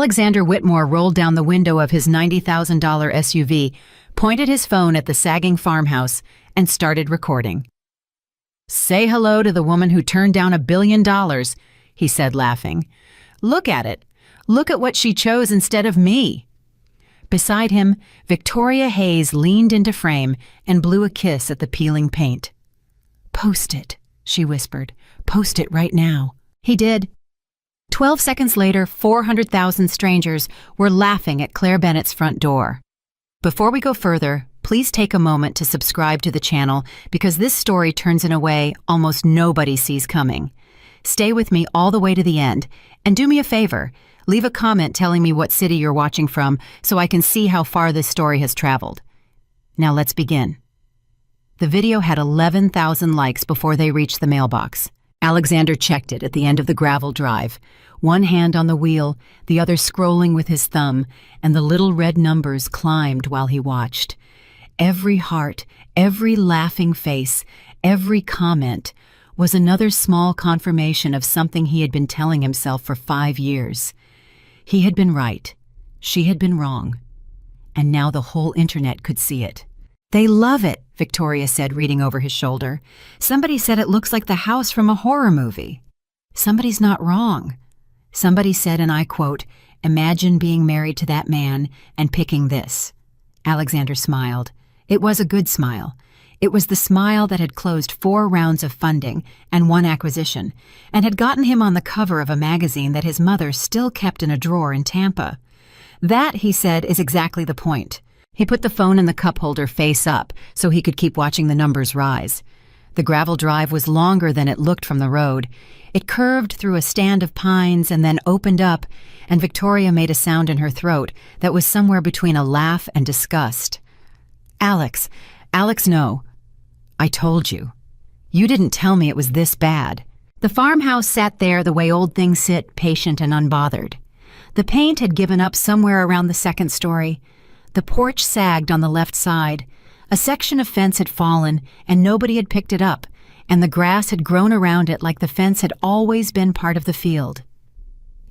Alexander Whitmore rolled down the window of his $90,000 SUV, pointed his phone at the sagging farmhouse, and started recording. "Say hello to the woman who turned down $1 billion, he said, laughing. "Look at it. Look at what she chose instead of me." Beside him, Victoria Hayes leaned into frame and blew a kiss at the peeling paint. "Post it," she whispered. "Post it right now." He did. 12 seconds later, 400,000 strangers were laughing at Claire Bennett's front door. Before we go further, please take a moment to subscribe to the channel because this story turns in a way almost nobody sees coming. Stay with me all the way to the end, and do me a favor, leave a comment telling me what city you're watching from so I can see how far this story has traveled. Now let's begin. The video had 11,000 likes before they reached the mailbox. Alexander checked it at the end of the gravel drive, one hand on the wheel, the other scrolling with his thumb, and the little red numbers climbed while he watched. Every heart, every laughing face, every comment was another small confirmation of something he had been telling himself for 5 years. He had been right, she had been wrong, and now the whole internet could see it. "They love it," Victoria said, reading over his shoulder. "Somebody said it looks like the house from a horror movie." "Somebody's not wrong." Somebody said, and I quote, "Imagine being married to that man and picking this." Alexander smiled. It was a good smile. It was the smile that had closed 4 rounds of funding and 1 acquisition, and had gotten him on the cover of a magazine that his mother still kept in a drawer in Tampa. That, he said, is exactly the point. He put the phone in the cup holder face up so he could keep watching the numbers rise. The gravel drive was longer than it looked from the road. It curved through a stand of pines and then opened up, and Victoria made a sound in her throat that was somewhere between a laugh and disgust. Alex, no. I told you. You didn't tell me it was this bad." The farmhouse sat there the way old things sit, patient and unbothered. The paint had given up somewhere around the 2nd story. The porch sagged on the left side. A section of fence had fallen, and nobody had picked it up, and the grass had grown around it like the fence had always been part of the field.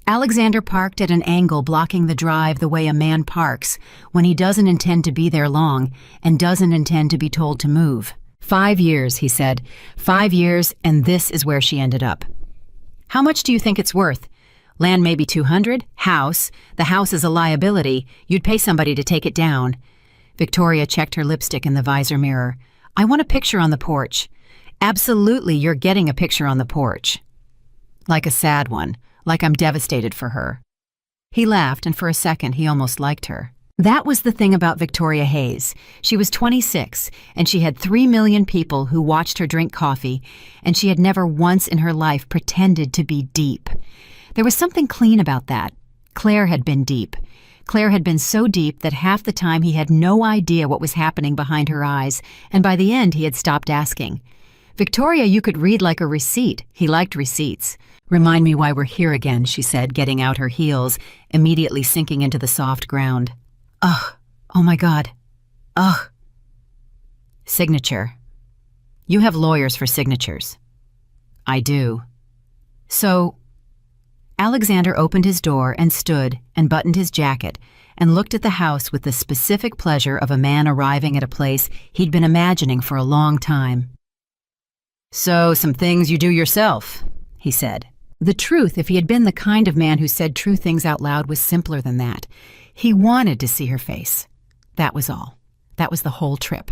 Alexander parked at an angle blocking the drive the way a man parks when he doesn't intend to be there long and doesn't intend to be told to move. 5 years, he said. 5 years, and this is where she ended up. "How much do you think it's worth? Land maybe 200? House. The house is a liability. You'd pay somebody to take it down." Victoria checked her lipstick in the visor mirror. "I want a picture on the porch." "Absolutely, you're getting a picture on the porch." "Like a sad one, like I'm devastated for her." He laughed, and for a second he almost liked her. That was the thing about Victoria Hayes. She was 26, and she had 3 million people who watched her drink coffee, and she had never once in her life pretended to be deep. There was something clean about that. Claire had been deep. Claire had been so deep that half the time he had no idea what was happening behind her eyes, and by the end he had stopped asking. Victoria, you could read like a receipt. He liked receipts. "Remind me why we're here again," she said, getting out her heels, immediately sinking into the soft ground. "Ugh. Oh my God. Ugh." "Signature. You have lawyers for signatures." "I do." "So..." Alexander opened his door and stood and buttoned his jacket and looked at the house with the specific pleasure of a man arriving at a place he'd been imagining for a long time. "So, some things you do yourself," he said. The truth, if he had been the kind of man who said true things out loud, was simpler than that. He wanted to see her face. That was all. That was the whole trip.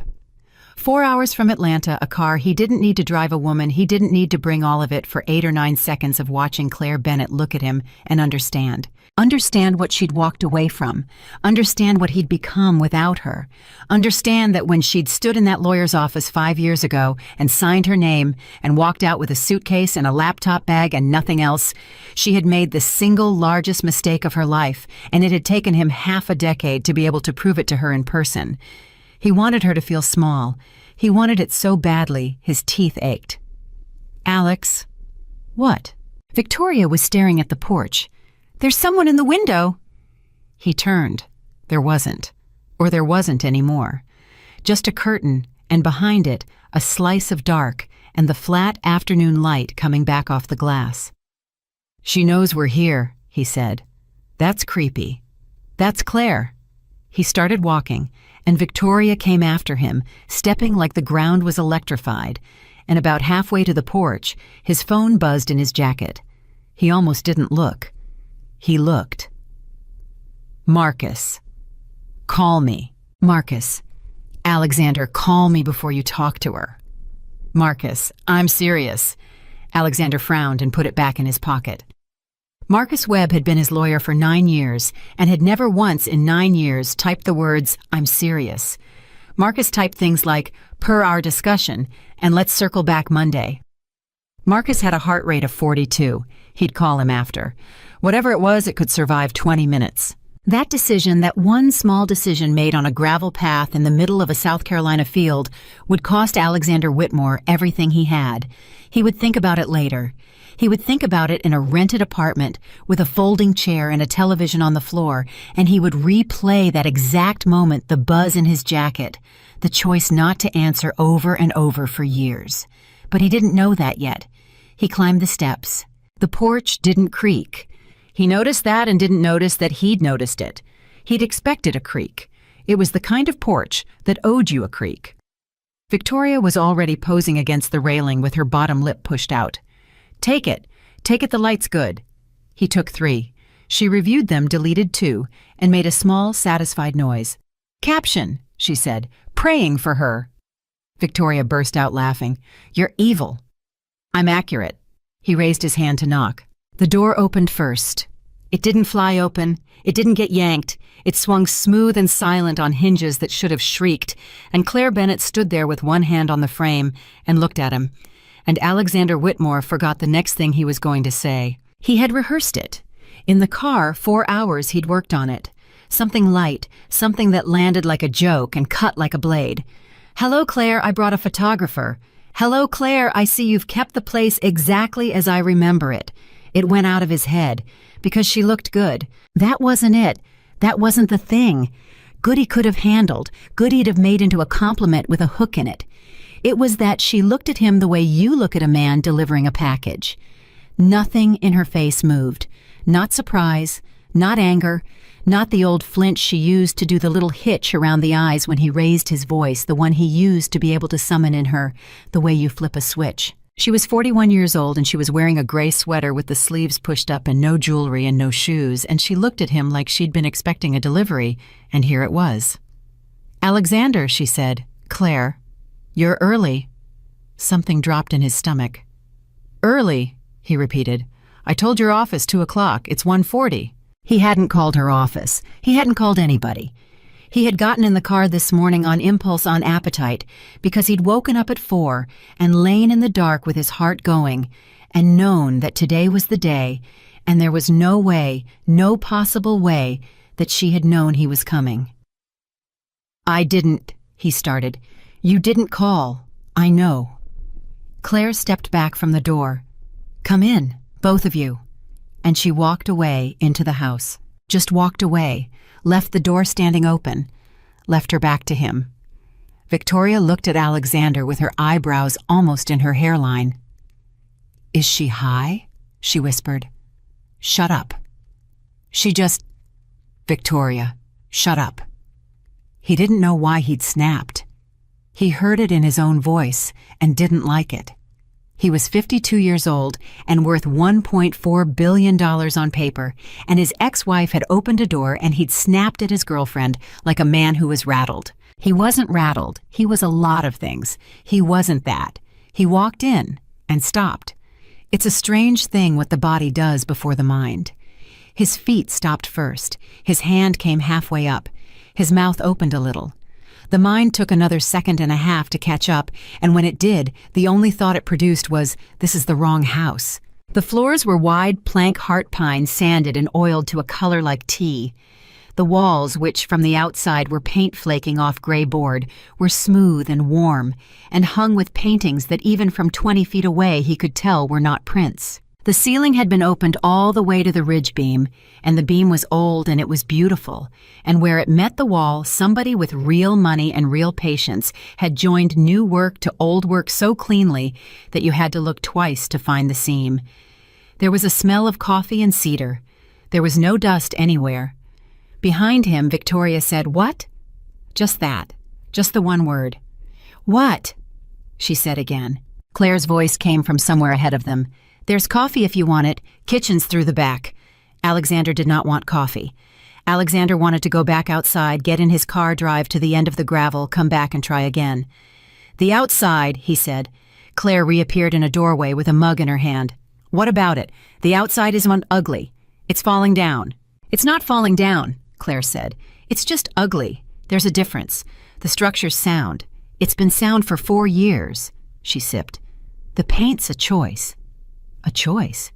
4 hours from Atlanta, a car. He didn't need to drive a woman. He didn't need to bring all of it for 8 or 9 seconds of watching Claire Bennett look at him and understand. Understand what she'd walked away from. Understand what he'd become without her. Understand that when she'd stood in that lawyer's office 5 years ago and signed her name and walked out with a suitcase and a laptop bag and nothing else, she had made the single largest mistake of her life, and it had taken him half a decade to be able to prove it to her in person. He wanted her to feel small. He wanted it so badly, his teeth ached. "Alex." "What?" Victoria was staring at the porch. "There's someone in the window." He turned. There wasn't. Or there wasn't anymore. Just a curtain, and behind it, a slice of dark and the flat afternoon light coming back off the glass. "She knows we're here," he said. That's creepy. That's Claire. He started walking, and Victoria came after him, stepping like the ground was electrified, and about halfway to the porch, his phone buzzed in his jacket. He almost didn't look. He looked. Marcus. Call me. Marcus. Alexander, call me before you talk to her. Marcus, I'm serious. Alexander frowned and put it back in his pocket. Marcus Webb had been his lawyer for 9 years and had never once in 9 years typed the words, I'm serious. Marcus typed things like, per our discussion, and let's circle back Monday. Marcus had a heart rate of 42. He'd call him after. Whatever it was, it could survive 20 minutes. That decision, that one small decision made on a gravel path in the middle of a South Carolina field, would cost Alexander Whitmore everything he had. He would think about it later. He would think about it in a rented apartment with a folding chair and a television on the floor, and he would replay that exact moment, the buzz in his jacket, the choice not to answer over and over for years. But he didn't know that yet. He climbed the steps. The porch didn't creak. He noticed that and didn't notice that he'd noticed it. He'd expected a creak. It was the kind of porch that owed you a creak. Victoria was already posing against the railing with her bottom lip pushed out. Take it. Take it, the light's good. He took 3. She reviewed them, deleted 2, and made a small, satisfied noise. Caption, she said, praying for her. Victoria burst out laughing. You're evil. I'm accurate. He raised his hand to knock. The door opened first. It didn't fly open. It didn't get yanked. It swung smooth and silent on hinges that should have shrieked, and Claire Bennett stood there with one hand on the frame and looked at him. And Alexander Whitmore forgot the next thing he was going to say. He had rehearsed it. In the car, 4 hours he'd worked on it. Something light, something that landed like a joke and cut like a blade. Hello, Claire, I brought a photographer. Hello, Claire, I see you've kept the place exactly as I remember it. It went out of his head, because she looked good. That wasn't it. That wasn't the thing. Good he could have handled, good he'd have made into a compliment with a hook in it. It was that she looked at him the way you look at a man delivering a package. Nothing in her face moved. Not surprise, not anger, not the old flinch she used to do the little hitch around the eyes when he raised his voice, the one he used to be able to summon in her, the way you flip a switch. She was 41 years old, and she was wearing a gray sweater with the sleeves pushed up and no jewelry and no shoes, and she looked at him like she'd been expecting a delivery, and here it was. Alexander, she said. Claire, you're early. Something dropped in his stomach. Early, he repeated. I told your office 2 o'clock. It's 1:40. He hadn't called her office. He hadn't called anybody. He had gotten in the car this morning on impulse, on appetite, because he'd woken up at 4 and lain in the dark with his heart going and known that today was the day, and there was no way, no possible way, that she had known he was coming. I didn't, he started. You didn't call. I know. Claire stepped back from the door. Come in, both of you. And she walked away into the house. Just walked away. Left the door standing open, left her back to him. Victoria looked at Alexander with her eyebrows almost in her hairline. Is she high? She whispered. Shut up. Victoria, shut up. He didn't know why he'd snapped. He heard it in his own voice and didn't like it. He was 52 years old and worth $1.4 billion on paper, and his ex-wife had opened a door and he'd snapped at his girlfriend like a man who was rattled. He wasn't rattled. He was a lot of things. He wasn't that. He walked in and stopped. It's a strange thing what the body does before the mind. His feet stopped first. His hand came halfway up. His mouth opened a little. The mind took another 1.5 seconds to catch up, and when it did, the only thought it produced was, this is the wrong house. The floors were wide plank heart pine sanded and oiled to a color like tea. The walls, which from the outside were paint flaking off gray board, were smooth and warm, and hung with paintings that even from 20 feet away he could tell were not prints. The ceiling had been opened all the way to the ridge beam, and the beam was old and it was beautiful, and where it met the wall, somebody with real money and real patience had joined new work to old work so cleanly that you had to look twice to find the seam. There was a smell of coffee and cedar. There was no dust anywhere. Behind him, Victoria said, "What?" Just that. Just the one word. "What?" she said again. Claire's voice came from somewhere ahead of them. "There's coffee if you want it. Kitchen's through the back." Alexander did not want coffee. Alexander wanted to go back outside, get in his car, drive to the end of the gravel, come back and try again. "The outside," he said. Claire reappeared in a doorway with a mug in her hand. "What about it? The outside isn't ugly. It's falling down." "It's not falling down," Claire said. "It's just ugly. There's a difference. The structure's sound. It's been sound for 4 years." She sipped. "The paint's a choice." "A choice?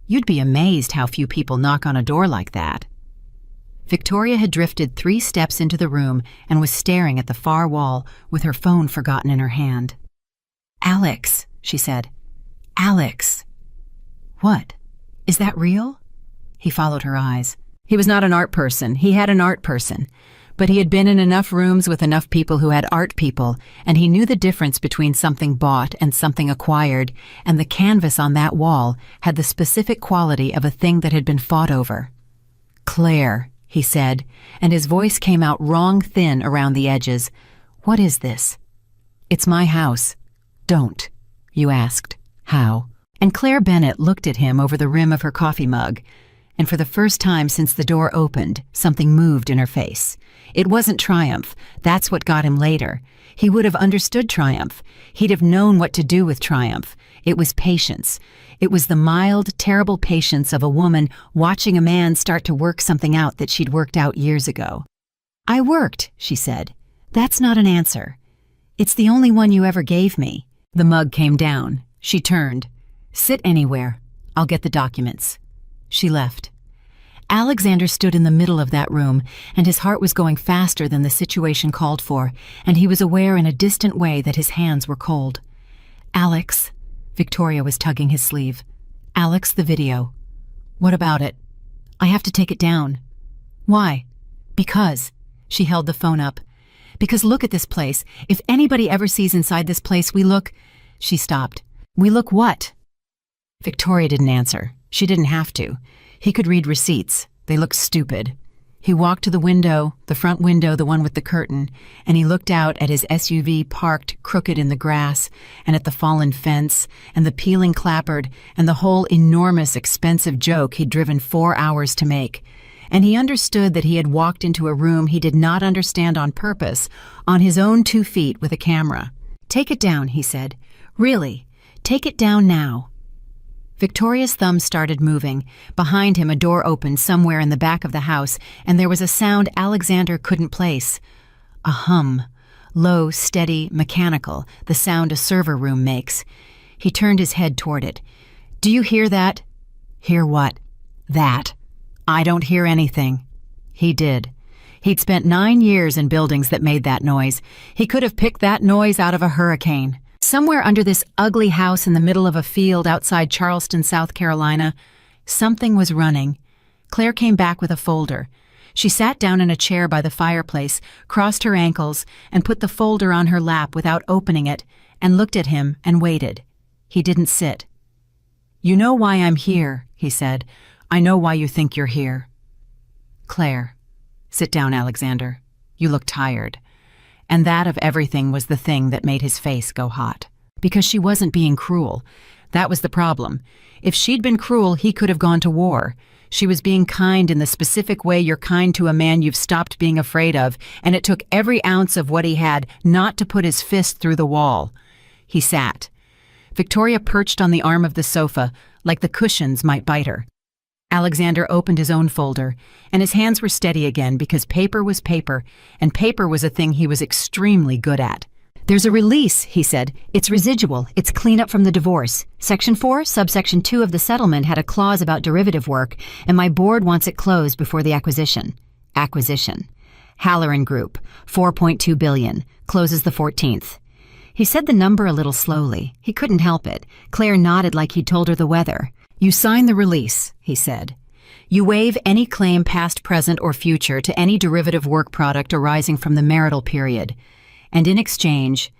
You'd be amazed how few people knock on a door like that." Victoria had drifted 3 steps into the room and was staring at the far wall with her phone forgotten in her hand. "Alex," she said. "Alex." "What? Is that real?" He followed her eyes. He was not an art person. He had an art person. But he had been in enough rooms with enough people who had art people, and he knew the difference between something bought and something acquired, and the canvas on that wall had the specific quality of a thing that had been fought over. "Claire," he said, and his voice came out wrong thin around the edges. "What is this?" "It's my house." "Don't," you asked. "How?" And Claire Bennett looked at him over the rim of her coffee mug, and for the first time since the door opened, something moved in her face. It wasn't triumph. That's what got him later. He would have understood triumph. He'd have known what to do with triumph. It was patience. It was the mild, terrible patience of a woman watching a man start to work something out that she'd worked out years ago. "I worked," she said. "That's not an answer. It's the only one you ever gave me." The mug came down. She turned. "Sit anywhere. I'll get the documents." She left. Alexander stood in the middle of that room, and his heart was going faster than the situation called for, and he was aware in a distant way that his hands were cold. "Alex," Victoria was tugging his sleeve. "Alex, the video." "What about it?" "I have to take it down." "Why?" "Because." She held the phone up. "Because look at this place. If anybody ever sees inside this place, we look—" She stopped. "We look what?" Victoria didn't answer. She didn't have to. He could read receipts. They looked stupid. He walked to the window, the front window, the one with the curtain, and he looked out at his SUV parked crooked in the grass, and at the fallen fence, and the peeling clapboard, and the whole enormous, expensive joke he'd driven 4 hours to make. And he understood that he had walked into a room he did not understand on purpose, on his own 2 feet with a camera. "Take it down," he said. "Really, take it down now." Victoria's thumb started moving. Behind him, a door opened somewhere in the back of the house, and there was a sound Alexander couldn't place. A hum. Low, steady, mechanical, the sound a server room makes. He turned his head toward it. "Do you hear that?" "Hear what?" "That." "I don't hear anything." He did. He'd spent 9 years in buildings that made that noise. He could have picked that noise out of a hurricane. Somewhere under this ugly house in the middle of a field outside Charleston, South Carolina, something was running. Claire came back with a folder. She sat down in a chair by the fireplace, crossed her ankles, and put the folder on her lap without opening it, and looked at him and waited. He didn't sit. "You know why I'm here," he said. "I know why you think you're here." "Claire." "Sit down, Alexander. You look tired." And that of everything was the thing that made his face go hot. Because she wasn't being cruel. That was the problem. If she'd been cruel, he could have gone to war. She was being kind in the specific way you're kind to a man you've stopped being afraid of, and it took every ounce of what he had not to put his fist through the wall. He sat. Victoria perched on the arm of the sofa, like the cushions might bite her. Alexander opened his own folder, and his hands were steady again because paper was paper, and paper was a thing he was extremely good at. "There's a release," he said. "It's residual. It's cleanup from the divorce. Section 4, subsection 2 of the settlement had a clause about derivative work, and my board wants it closed before the acquisition." Acquisition. Halloran Group, $4.2 billion, closes the 14th. He said the number a little slowly. He couldn't help it. Claire nodded like he'd told her the weather. "You sign the release," he said. "You waive any claim past, present, or future to any derivative work product arising from the marital period. And in exchange,"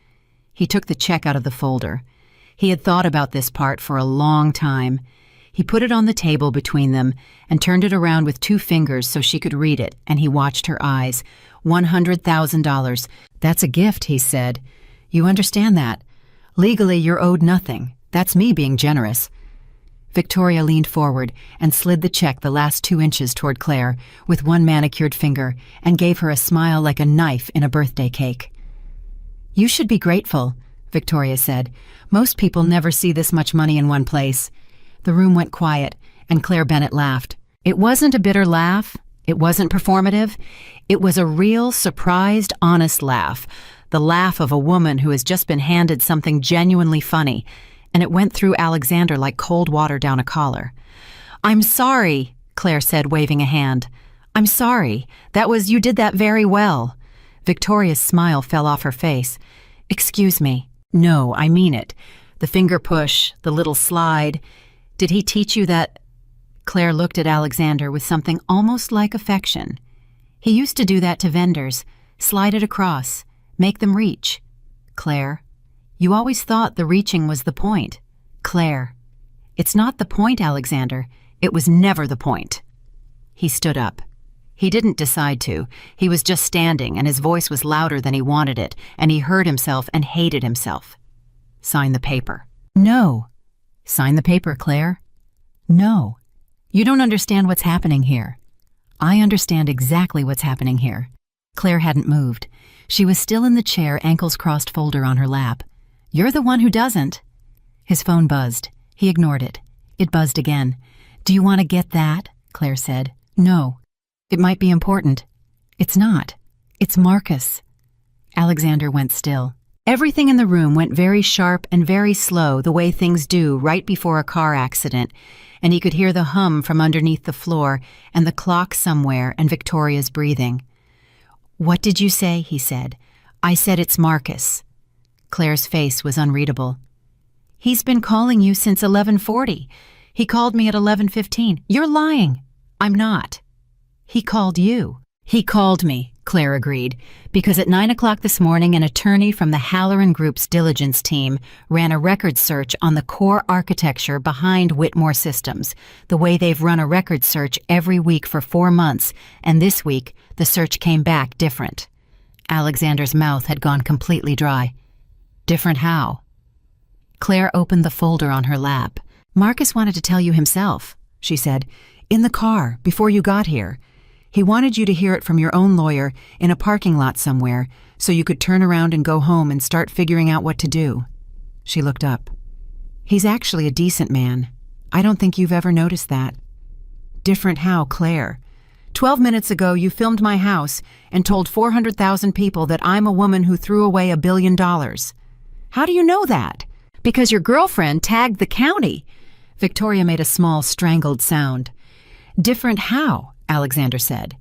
he took the check out of the folder. He had thought about this part for a long time. He put it on the table between them and turned it around with 2 fingers so she could read it, and he watched her eyes. $100,000. That's a gift, he said. You understand that? Legally, you're owed nothing. That's me being generous. Victoria leaned forward and slid the check the last 2 inches toward Claire with one manicured finger and gave her a smile like a knife in a birthday cake. You should be grateful, Victoria said. Most people never see this much money in one place. The room went quiet, and Claire Bennett laughed. It wasn't a bitter laugh. It wasn't performative. It was a real, surprised, honest laugh. The laugh of a woman who has just been handed something genuinely funny, and it went through Alexander like cold water down a collar. I'm sorry, Claire said, waving a hand. I'm sorry. You did that very well. Victoria's smile fell off her face. Excuse me. No, I mean it. The finger push, the little slide. Did he teach you that? Claire looked at Alexander with something almost like affection. He used to do that to vendors. Slide it across. Make them reach. Claire, you always thought the reaching was the point. Claire, it's not the point, Alexander. It was never the point. He stood up. He didn't decide to. He was just standing, and his voice was louder than he wanted it, and he heard himself and hated himself. Sign the paper. No. Sign the paper, Claire. No. You don't understand what's happening here. I understand exactly what's happening here. Claire hadn't moved. She was still in the chair, ankles crossed, folder on her lap. You're the one who doesn't. His phone buzzed. He ignored it. It buzzed again. Do you want to get that? Claire said. No. It might be important. It's not. It's Marcus. Alexander went still. Everything in the room went very sharp and very slow, the way things do right before a car accident, and he could hear the hum from underneath the floor and the clock somewhere and Victoria's breathing. What did you say? He said. I said it's Marcus. Claire's face was unreadable. He's been calling you since 11:40. He called me at 11:15. You're lying. I'm not. He called you. He called me, Claire agreed, because at 9 o'clock this morning an attorney from the Halloran Group's diligence team ran a record search on the core architecture behind Whitmore Systems, the way they've run a record search every week for 4 months, and this week the search came back different. Alexander's mouth had gone completely dry. Different how? Claire opened the folder on her lap. Marcus wanted to tell you himself, she said, in the car, before you got here. He wanted you to hear it from your own lawyer in a parking lot somewhere, so you could turn around and go home and start figuring out what to do. She looked up. He's actually a decent man. I don't think you've ever noticed that. Different how, Claire? 12 minutes ago you filmed my house and told 400,000 people that I'm a woman who threw away $1 billion. How do you know that? Because your girlfriend tagged the county. Victoria made a small, strangled sound. Different how? Alexander said.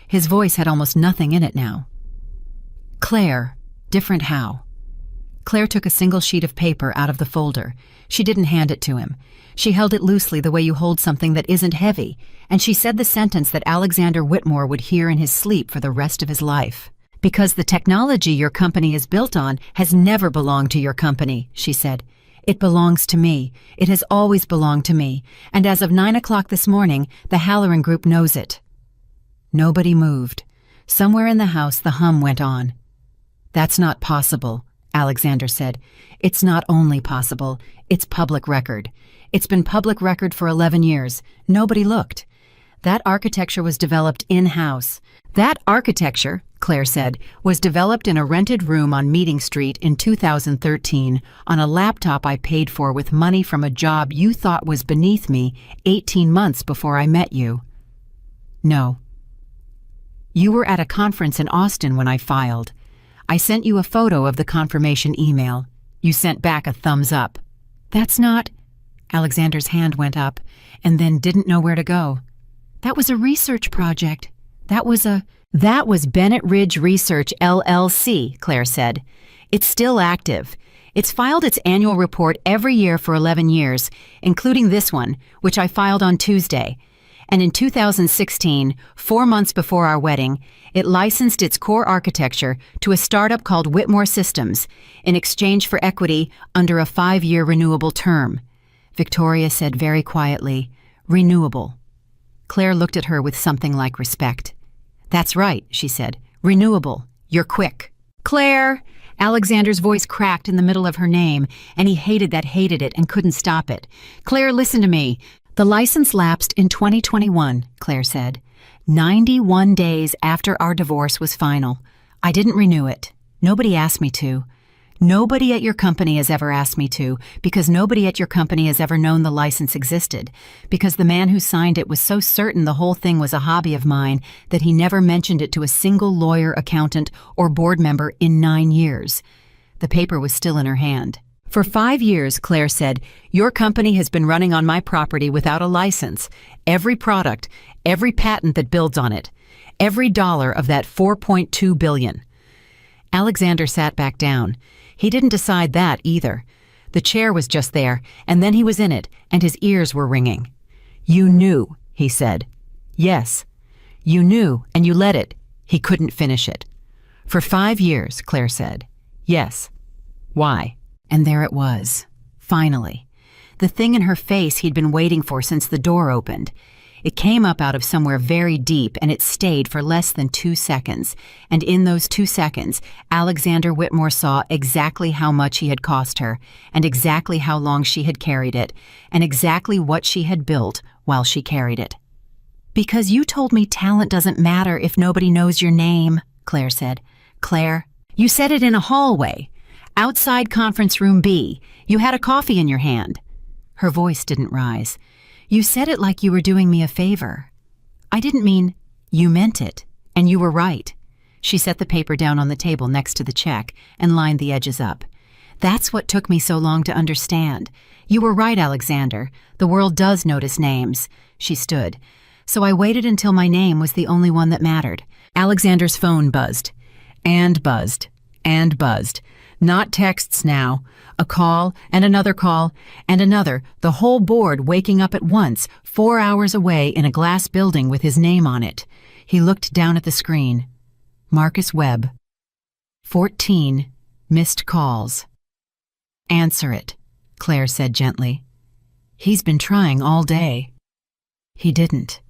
His voice had almost nothing in it now. Claire, different how? Claire took a single sheet of paper out of the folder. She didn't hand it to him. She held it loosely the way you hold something that isn't heavy, and she said the sentence that Alexander Whitmore would hear in his sleep for the rest of his life. Because the technology your company is built on has never belonged to your company, she said. It belongs to me. It has always belonged to me. And as of 9 o'clock this morning, the Halloran Group knows it. Nobody moved. Somewhere in the house, the hum went on. That's not possible, Alexander said. It's not only possible, it's public record. It's been public record for 11 years. Nobody looked. That architecture was developed in-house. That architecture, Claire said, was developed in a rented room on Meeting Street in 2013 on a laptop I paid for with money from a job you thought was beneath me 18 months before I met you. No. You were at a conference in Austin when I filed. I sent you a photo of the confirmation email. You sent back a thumbs up. That's not... Alexander's hand went up and then didn't know where to go. That was a research project. That was Bennett Ridge Research, LLC, Claire said. It's still active. It's filed its annual report every year for 11 years, including this one, which I filed on Tuesday. And in 2016, 4 months before our wedding, it licensed its core architecture to a startup called Whitmore Systems in exchange for equity under a 5-year renewable term. Victoria said very quietly, "Renewable." Claire looked at her with something like respect. "That's right," she said. "Renewable. You're quick." "Claire!" Alexander's voice cracked in the middle of her name, and he hated it and couldn't stop it. "Claire, listen to me. The license lapsed in 2021, Claire said. 91 days after our divorce was final. I didn't renew it. Nobody asked me to. Nobody at your company has ever asked me to, because nobody at your company has ever known the license existed, because the man who signed it was so certain the whole thing was a hobby of mine that he never mentioned it to a single lawyer, accountant, or board member in 9 years. The paper was still in her hand. "For 5 years, Claire said, your company has been running on my property without a license. Every product, every patent that builds on it, every dollar of that $4.2 billion. Alexander sat back down. He didn't decide that either. The chair was just there, and then he was in it, and his ears were ringing. "You knew," he said. "Yes. You knew, and you let it." He couldn't finish it. "For 5 years, Claire said. "Yes. Why?" And there it was. Finally. The thing in her face he'd been waiting for since the door opened. It came up out of somewhere very deep, and it stayed for less than 2 seconds. And in those 2 seconds, Alexander Whitmore saw exactly how much he had cost her, and exactly how long she had carried it, and exactly what she had built while she carried it. "Because you told me talent doesn't matter if nobody knows your name," Claire said. "Claire, you said it in a hallway. Outside conference room B. You had a coffee in your hand." Her voice didn't rise. "You said it like you were doing me a favor." "I didn't mean—" "You meant it, and you were right." She set the paper down on the table next to the check and lined the edges up. "That's what took me so long to understand. You were right, Alexander. The world does notice names." She stood. "So I waited until my name was the only one that mattered." Alexander's phone buzzed. And buzzed. And buzzed. Not texts now. A call, and another call, and another, the whole board waking up at once, 4 hours away in a glass building with his name on it. He looked down at the screen. Marcus Webb. 14 missed calls. "Answer it," Claire said gently. "He's been trying all day." He didn't.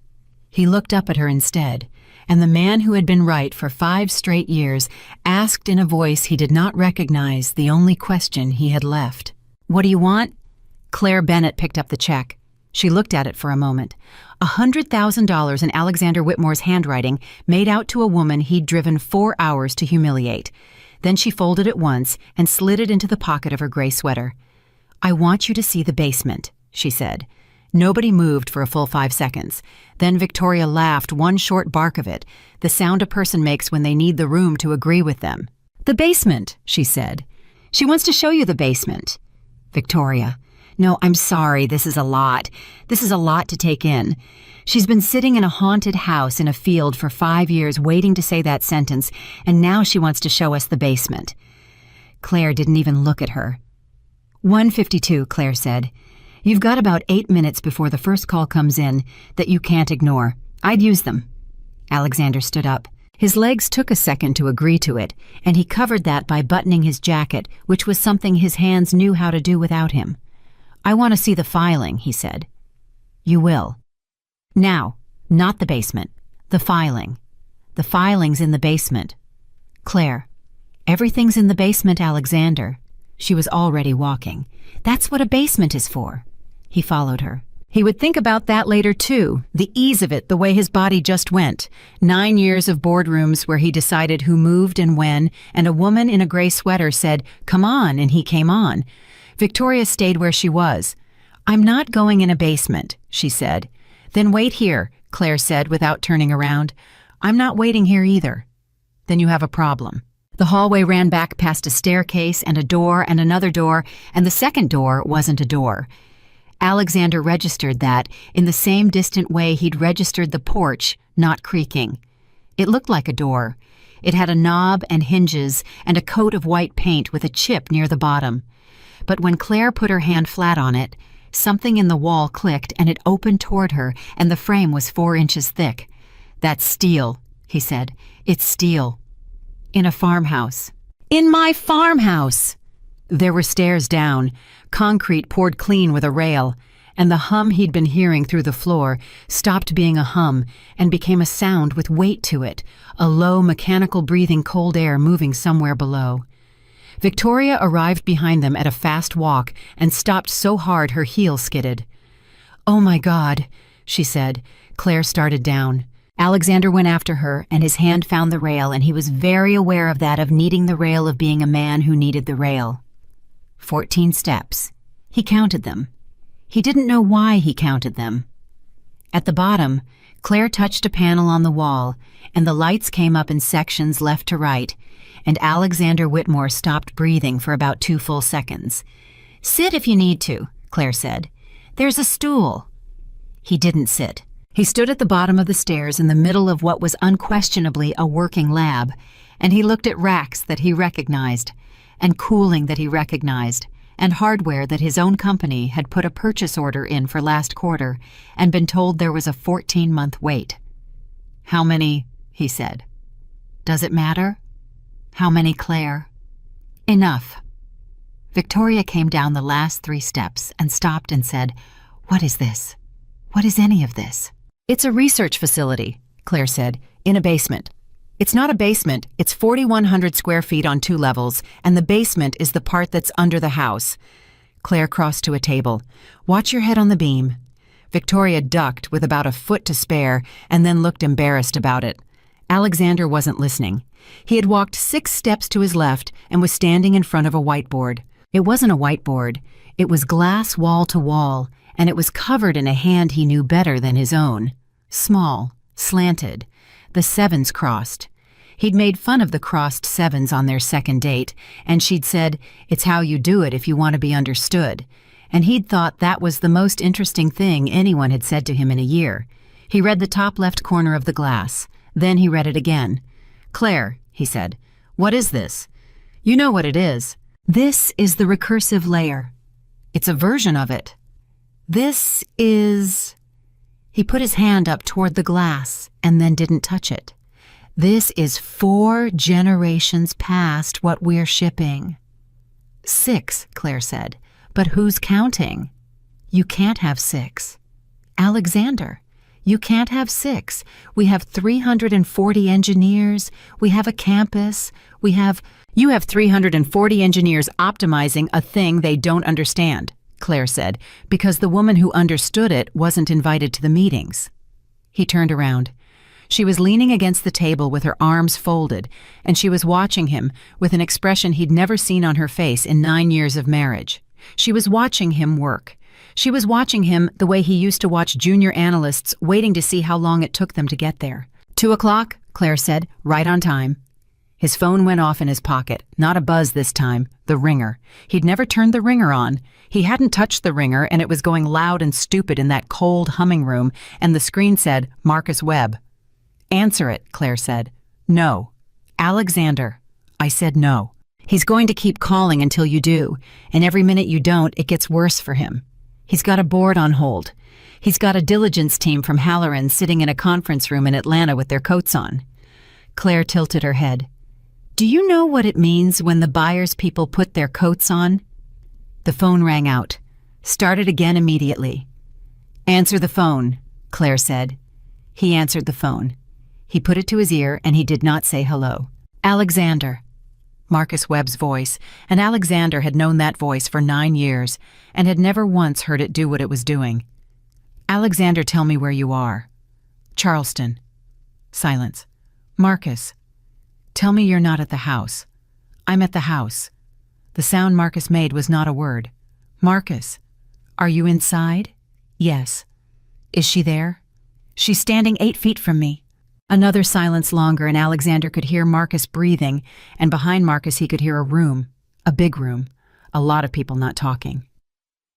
He looked up at her instead, and the man who had been right for 5 straight years asked in a voice he did not recognize the only question he had left. "What do you want?" Claire Bennett picked up the check. She looked at it for a moment. $100,000 in Alexander Whitmore's handwriting made out to a woman he'd driven 4 hours to humiliate. Then she folded it once and slid it into the pocket of her gray sweater. "I want you to see the basement," she said. Nobody moved for a full 5 seconds. Then Victoria laughed one short bark of it, the sound a person makes when they need the room to agree with them. "The basement," she said. "She wants to show you the basement." Victoria: "No, I'm sorry, this is a lot. This is a lot to take in. She's been sitting in a haunted house in a field for 5 years waiting to say that sentence, and now she wants to show us the basement." Claire didn't even look at her. 1:52, Claire said. "You've got about 8 minutes before the first call comes in that you can't ignore. I'd use them." Alexander stood up. His legs took a second to agree to it, and he covered that by buttoning his jacket, which was something his hands knew how to do without him. "I want to see the filing," he said. "You will." "Now, not the basement. The filing. The filing's in the basement." "Claire, everything's in the basement, Alexander." She was already walking. "That's what a basement is for." He followed her. He would think about that later, too, the ease of it, the way his body just went. 9 years of boardrooms where he decided who moved and when, and a woman in a gray sweater said, "Come on," and he came on. Victoria stayed where she was. "I'm not going in a basement," she said. "Then wait here," Claire said without turning around. "I'm not waiting here either." "Then you have a problem." The hallway ran back past a staircase and a door and another door, and the second door wasn't a door. Alexander registered that in the same distant way he'd registered the porch not creaking. It looked like a door. It had a knob and hinges and a coat of white paint with a chip near the bottom. But when Claire put her hand flat on it, something in the wall clicked and it opened toward her, and the frame was 4 inches thick. "That's steel," he said. "It's steel. In a farmhouse." "In my farmhouse!" There were stairs down, concrete poured clean with a rail, and the hum he'd been hearing through the floor stopped being a hum and became a sound with weight to it, a low, mechanical breathing cold air moving somewhere below. Victoria arrived behind them at a fast walk and stopped so hard her heel skidded. "Oh my God," she said. Claire started down. Alexander went after her, and his hand found the rail, and he was very aware of that, of needing the rail, of being a man who needed the rail. 14 steps. He counted them. He didn't know why he counted them. At the bottom, Claire touched a panel on the wall, and the lights came up in sections left to right, and Alexander Whitmore stopped breathing for about 2 full seconds. "Sit if you need to," Claire said. "There's a stool." He didn't sit. He stood at the bottom of the stairs in the middle of what was unquestionably a working lab, and he looked at racks that he recognized, and cooling that he recognized, and hardware that his own company had put a purchase order in for last quarter and been told there was a 14-month wait. "How many?" he said. "Does it matter?" "How many, Claire?" "Enough." Victoria came down the last 3 steps and stopped and said, "What is this? What is any of this?" "It's a research facility," Claire said, "in a basement. It's not a basement, it's 4,100 square feet on 2 levels, and the basement is the part that's under the house." Claire crossed to a table. "Watch your head on the beam." Victoria ducked with about a foot to spare and then looked embarrassed about it. Alexander wasn't listening. He had walked 6 steps to his left and was standing in front of a whiteboard. It wasn't a whiteboard. It was glass wall to wall, and it was covered in a hand he knew better than his own. Small, slanted, the 7s crossed. He'd made fun of the crossed 7s on their second date, and she'd said, "It's how you do it if you want to be understood." And he'd thought that was the most interesting thing anyone had said to him in a year. He read the top left corner of the glass. Then he read it again. "Claire," he said, "what is this?" "You know what it is. This is the recursive layer. It's a version of it. This is..." He put his hand up toward the glass and then didn't touch it. "This is 4 generations past what we're shipping." 6, Claire said. "But who's counting?" "You can't have 6. Alexander, you can't have 6. We have 340 engineers. We have a campus. You have 340 engineers optimizing a thing they don't understand," Claire said, because the woman who understood it wasn't invited to the meetings. He turned around. She was leaning against the table with her arms folded, and she was watching him with an expression he'd never seen on her face in 9 years of marriage. She was watching him work. She was watching him the way he used to watch junior analysts waiting to see how long it took them to get there. 2 o'clock, Claire said, right on time. His phone went off in his pocket, not a buzz this time, the ringer. He'd never turned the ringer on. He hadn't touched the ringer, and it was going loud and stupid in that cold humming room, and the screen said, Marcus Webb. "Answer it," Claire said. "No." "Alexander." I said no. "He's going to keep calling until you do, and every minute you don't, it gets worse for him. He's got a board on hold. He's got a diligence team from Halloran sitting in a conference room in Atlanta with their coats on." Claire tilted her head. "Do you know what it means when the buyer's people put their coats on?" The phone rang out. Started again immediately. "Answer the phone," Claire said. He answered the phone. He put it to his ear, and he did not say hello. "Alexander." Marcus Webb's voice, and Alexander had known that voice for 9 years, and had never once heard it do what it was doing. "Alexander, tell me where you are." "Charleston." Silence. "Marcus, tell me you're not at the house." "I'm at the house." The sound Marcus made was not a word. "Marcus, are you inside?" "Yes." "Is she there?" "She's standing 8 feet from me." Another silence longer, and Alexander could hear Marcus breathing, and behind Marcus he could hear a room, a big room, a lot of people not talking.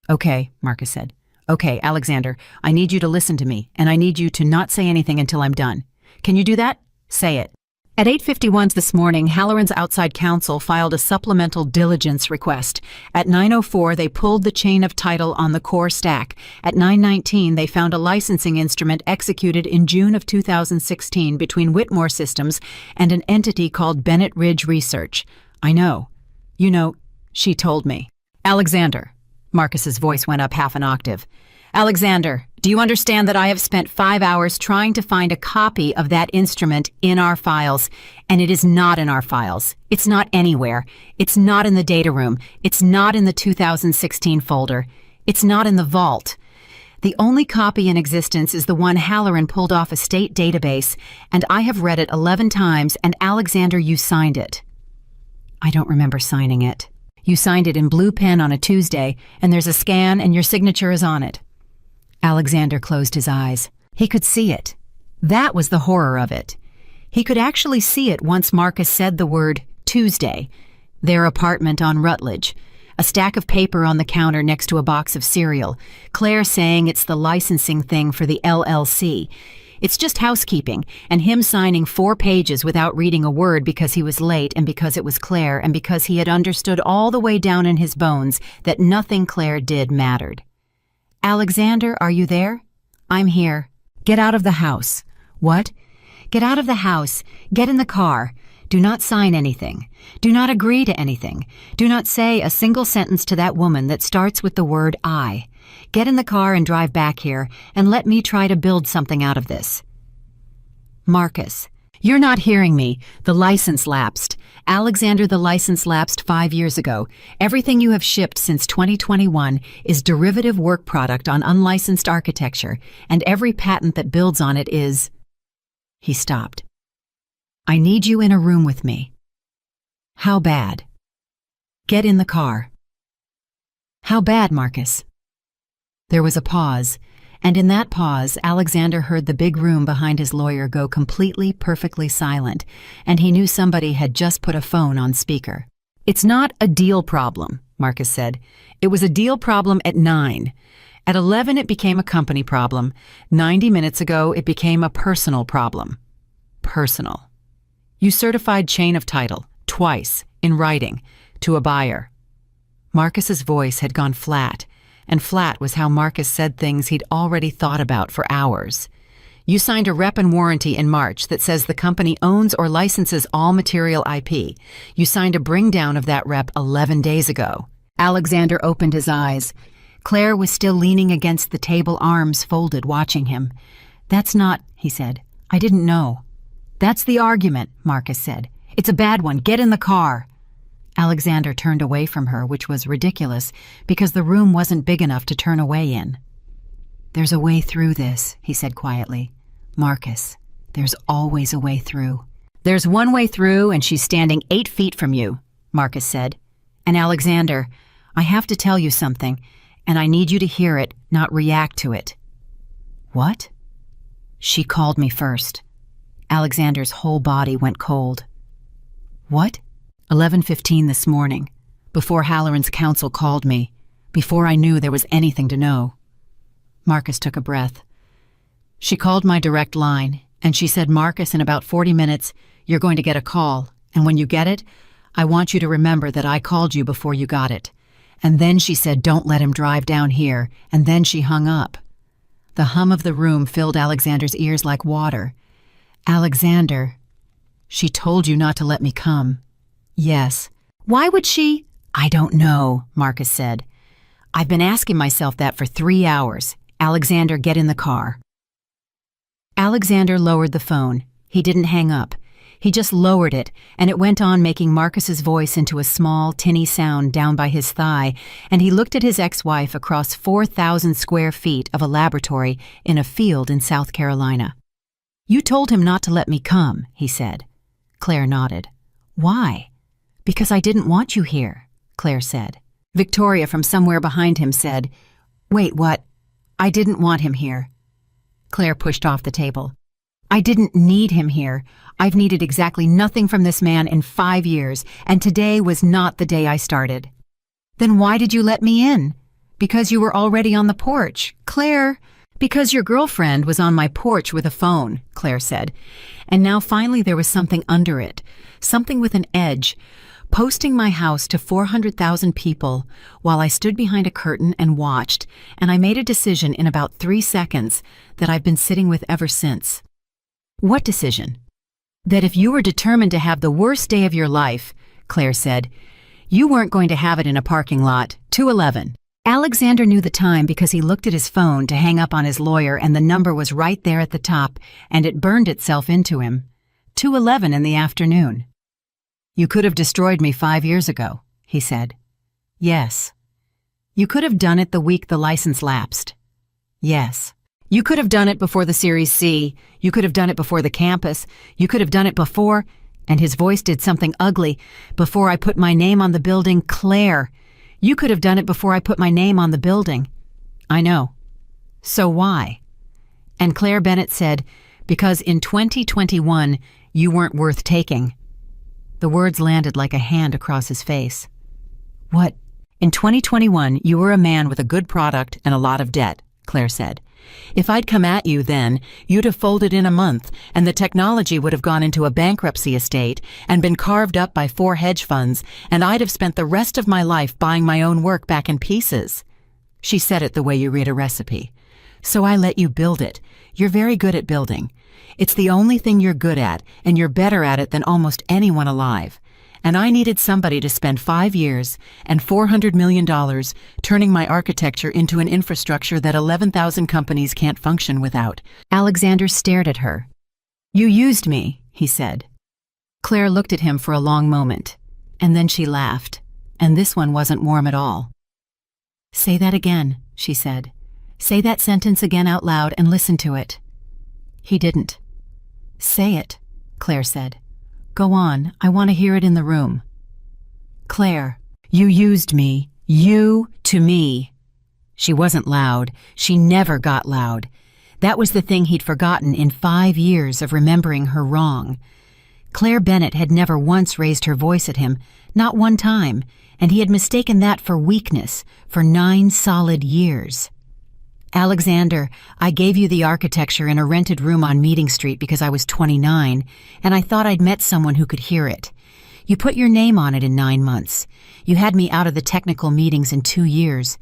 "Okay," Marcus said. "Okay, Alexander, I need you to listen to me, and I need you to not say anything until I'm done. Can you do that? Say it." At 8:51 this morning, Halloran's outside counsel filed a supplemental diligence request. At 9:04, they pulled the chain of title on the core stack. At 9:19, they found a licensing instrument executed in June of 2016 between Whitmore Systems and an entity called Bennett Ridge Research. "I know." "You know," She told me. Alexander. Marcus's voice went up half an octave. Alexander, do you understand that I have spent 5 hours trying to find a copy of that instrument in our files, and it is not in our files. It's not anywhere. It's not in the data room. It's not in the 2016 folder. It's not in the vault. The only copy in existence is the one Halloran pulled off a state database, and I have read it 11 times, and Alexander, you signed it. I don't remember signing it. You signed it in blue pen on a Tuesday, and there's a scan and your signature is on it. Alexander closed his eyes. He could see it. That was the horror of it. He could actually see it once Marcus said the word Tuesday, their apartment on Rutledge, a stack of paper on the counter next to a box of cereal, Claire saying it's the licensing thing for the LLC. It's just housekeeping, and him signing 4 pages without reading a word because he was late and because it was Claire and because he had understood all the way down in his bones that nothing Claire did mattered. Alexander, are you there? I'm here. Get out of the house. What? Get out of the house. Get in the car. Do not sign anything. Do not agree to anything. Do not say a single sentence to that woman that starts with the word I. Get in the car and drive back here, and let me try to build something out of this. Marcus, you're not hearing me. The license lapsed. Alexander, the license lapsed 5 years ago. Everything you have shipped since 2021 is derivative work product on unlicensed architecture, and every patent that builds on it is... He stopped. I need you in a room with me. How bad? Get in the car. How bad, Marcus? There was a pause, and in that pause, Alexander heard the big room behind his lawyer go completely, perfectly silent, and he knew somebody had just put a phone on speaker. It's not a deal problem, Marcus said. It was a deal problem at 9. At 11, it became a company problem. 90 minutes ago, it became a personal problem. Personal. You certified chain of title, twice, in writing, to a buyer. Marcus's voice had gone flat, and flat was how Marcus said things he'd already thought about for hours. You signed a rep and warranty in March that says the company owns or licenses all material IP. You signed a bring down of that rep 11 days ago. Alexander opened his eyes. Claire was still leaning against the table, arms folded, watching him. That's not, he said. I didn't know. That's the argument, Marcus said. It's a bad one. Get in the car. Alexander turned away from her, which was ridiculous, because the room wasn't big enough to turn away in. There's a way through this, he said quietly. Marcus, there's always a way through. There's one way through, and she's standing 8 feet from you, Marcus said. And Alexander, I have to tell you something, and I need you to hear it, not react to it. What? She called me first. Alexander's whole body went cold. What? 11:15 this morning, before Halloran's counsel called me, before I knew there was anything to know. Marcus took a breath. She called my direct line, and she said, Marcus, in about 40 minutes, you're going to get a call, and when you get it, I want you to remember that I called you before you got it. And then she said, don't let him drive down here, and then she hung up. The hum of the room filled Alexander's ears like water. Alexander, she told you not to let me come. Yes. Why would she? I don't know, Marcus said. I've been asking myself that for 3 hours. Alexander, get in the car. Alexander lowered the phone. He didn't hang up. He just lowered it, and it went on making Marcus's voice into a small, tinny sound down by his thigh, and he looked at his ex-wife across 4,000 square feet of a laboratory in a field in South Carolina. You told him not to let me come, he said. Claire nodded. Why? Because I didn't want you here, Claire said. Victoria from somewhere behind him said, Wait, what? I didn't want him here. Claire pushed off the table. I didn't need him here. I've needed exactly nothing from this man in 5 years, and today was not the day I started. Then why did you let me in? Because you were already on the porch. Claire, because your girlfriend was on my porch with a phone, Claire said. And now finally there was something under it, something with an edge, posting my house to 400,000 people while I stood behind a curtain and watched, and I made a decision in about 3 seconds that I've been sitting with ever since. What decision? That if you were determined to have the worst day of your life, Claire said, You weren't going to have it in a parking lot. 211. Alexander knew the time because he looked at his phone to hang up on his lawyer, and the number was right there at the top, and it burned itself into him. 2:11 in the afternoon. You could have destroyed me 5 years ago, he said. Yes. You could have done it the week the license lapsed. Yes. You could have done it before the Series C. You could have done it before the campus. You could have done it before, and his voice did something ugly, before I put my name on the building. Claire, you could have done it before I put my name on the building. I know. So why? And Claire Bennett said, because in 2021, you weren't worth taking. The words landed like a hand across his face. What? In 2021, you were a man with a good product and a lot of debt, Claire said. If I'd come at you then, you'd have folded in a month, and the technology would have gone into a bankruptcy estate and been carved up by 4 hedge funds, and I'd have spent the rest of my life buying my own work back in pieces. She said it the way you read a recipe. So I let you build it. You're very good at building. It's the only thing you're good at, and you're better at it than almost anyone alive. And I needed somebody to spend 5 years and $400 million turning my architecture into an infrastructure that 11,000 companies can't function without. Alexander stared at her. You used me, he said. Claire looked at him for a long moment, and then she laughed, and this one wasn't warm at all. Say that again, she said. Say that sentence again out loud and listen to it. He didn't. Say it, Claire said. Go on, I want to hear it in the room. Claire, you used me. You to me. She wasn't loud. She never got loud. That was the thing he'd forgotten in 5 years of remembering her wrong. Claire Bennett had never once raised her voice at him, not one time, and he had mistaken that for weakness for 9 solid years. Alexander, I gave you the architecture in a rented room on Meeting Street because I was 29, and I thought I'd met someone who could hear it. You put your name on it in 9 months. You had me out of the technical meetings in 2 years.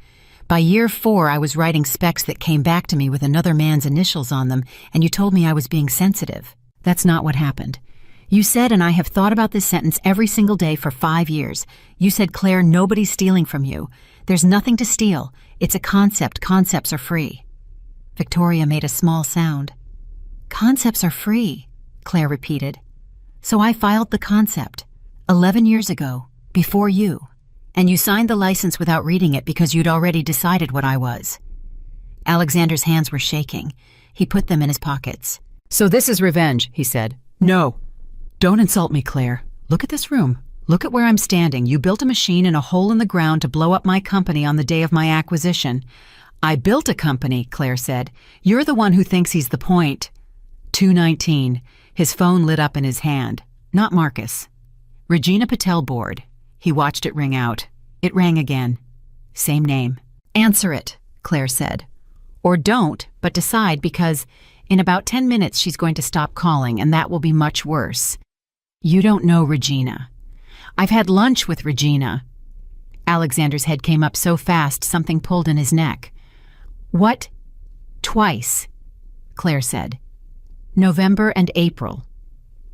By year 4, I was writing specs that came back to me with another man's initials on them, and you told me I was being sensitive. That's not what happened. You said, and I have thought about this sentence every single day for 5 years. You said, Claire, nobody's stealing from you. There's nothing to steal. It's a concept. Concepts are free. Victoria made a small sound. Concepts are free, Claire repeated. So I filed the concept 11 years ago, before you, and you signed the license without reading it because you'd already decided what I was. Alexander's hands were shaking. He put them in his pockets. So this is revenge, he said. No. Don't insult me, Claire. Look at this room. Look at where I'm standing. You built a machine in a hole in the ground to blow up my company on the day of my acquisition. I built a company, Claire said. You're the one who thinks he's the point. 219. His phone lit up in his hand. Not Marcus. Regina Patel board. He watched it ring out. It rang again. Same name. Answer it, Claire said. Or don't, but decide, because in about 10 minutes she's going to stop calling, and that will be much worse. You don't know Regina. I've had lunch with Regina. Alexander's head came up so fast something pulled in his neck. What? Twice, Claire said. November and April.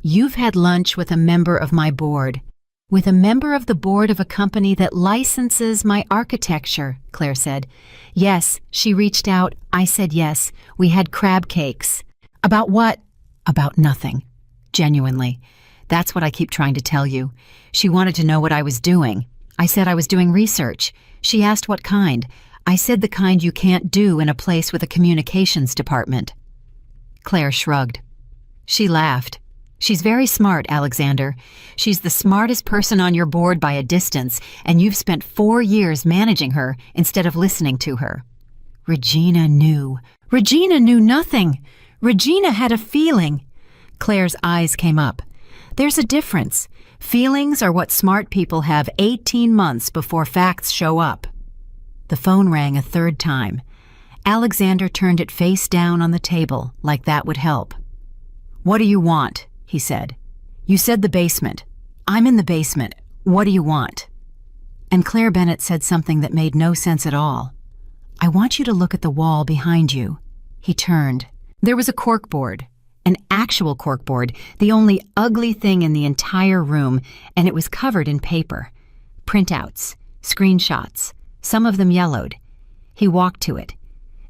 You've had lunch with a member of my board. With a member of the board of a company that licenses my architecture, Claire said. Yes, she reached out. I said yes. We had crab cakes. About what? About nothing. Genuinely. That's what I keep trying to tell you. She wanted to know what I was doing. I said I was doing research. She asked what kind. I said the kind you can't do in a place with a communications department. Claire shrugged. She laughed. She's very smart, Alexander. She's the smartest person on your board by a distance, and you've spent 4 years managing her instead of listening to her. Regina knew. Regina knew nothing. Regina had a feeling. Claire's eyes came up. There's a difference. Feelings are what smart people have 18 months before facts show up. The phone rang a third time. Alexander turned it face down on the table, like that would help. What do you want? He said. You said the basement. I'm in the basement. What do you want? And Claire Bennett said something that made no sense at all. I want you to look at the wall behind you. He turned. There was a corkboard. An actual corkboard, the only ugly thing in the entire room, and it was covered in paper. Printouts, screenshots, some of them yellowed. He walked to it.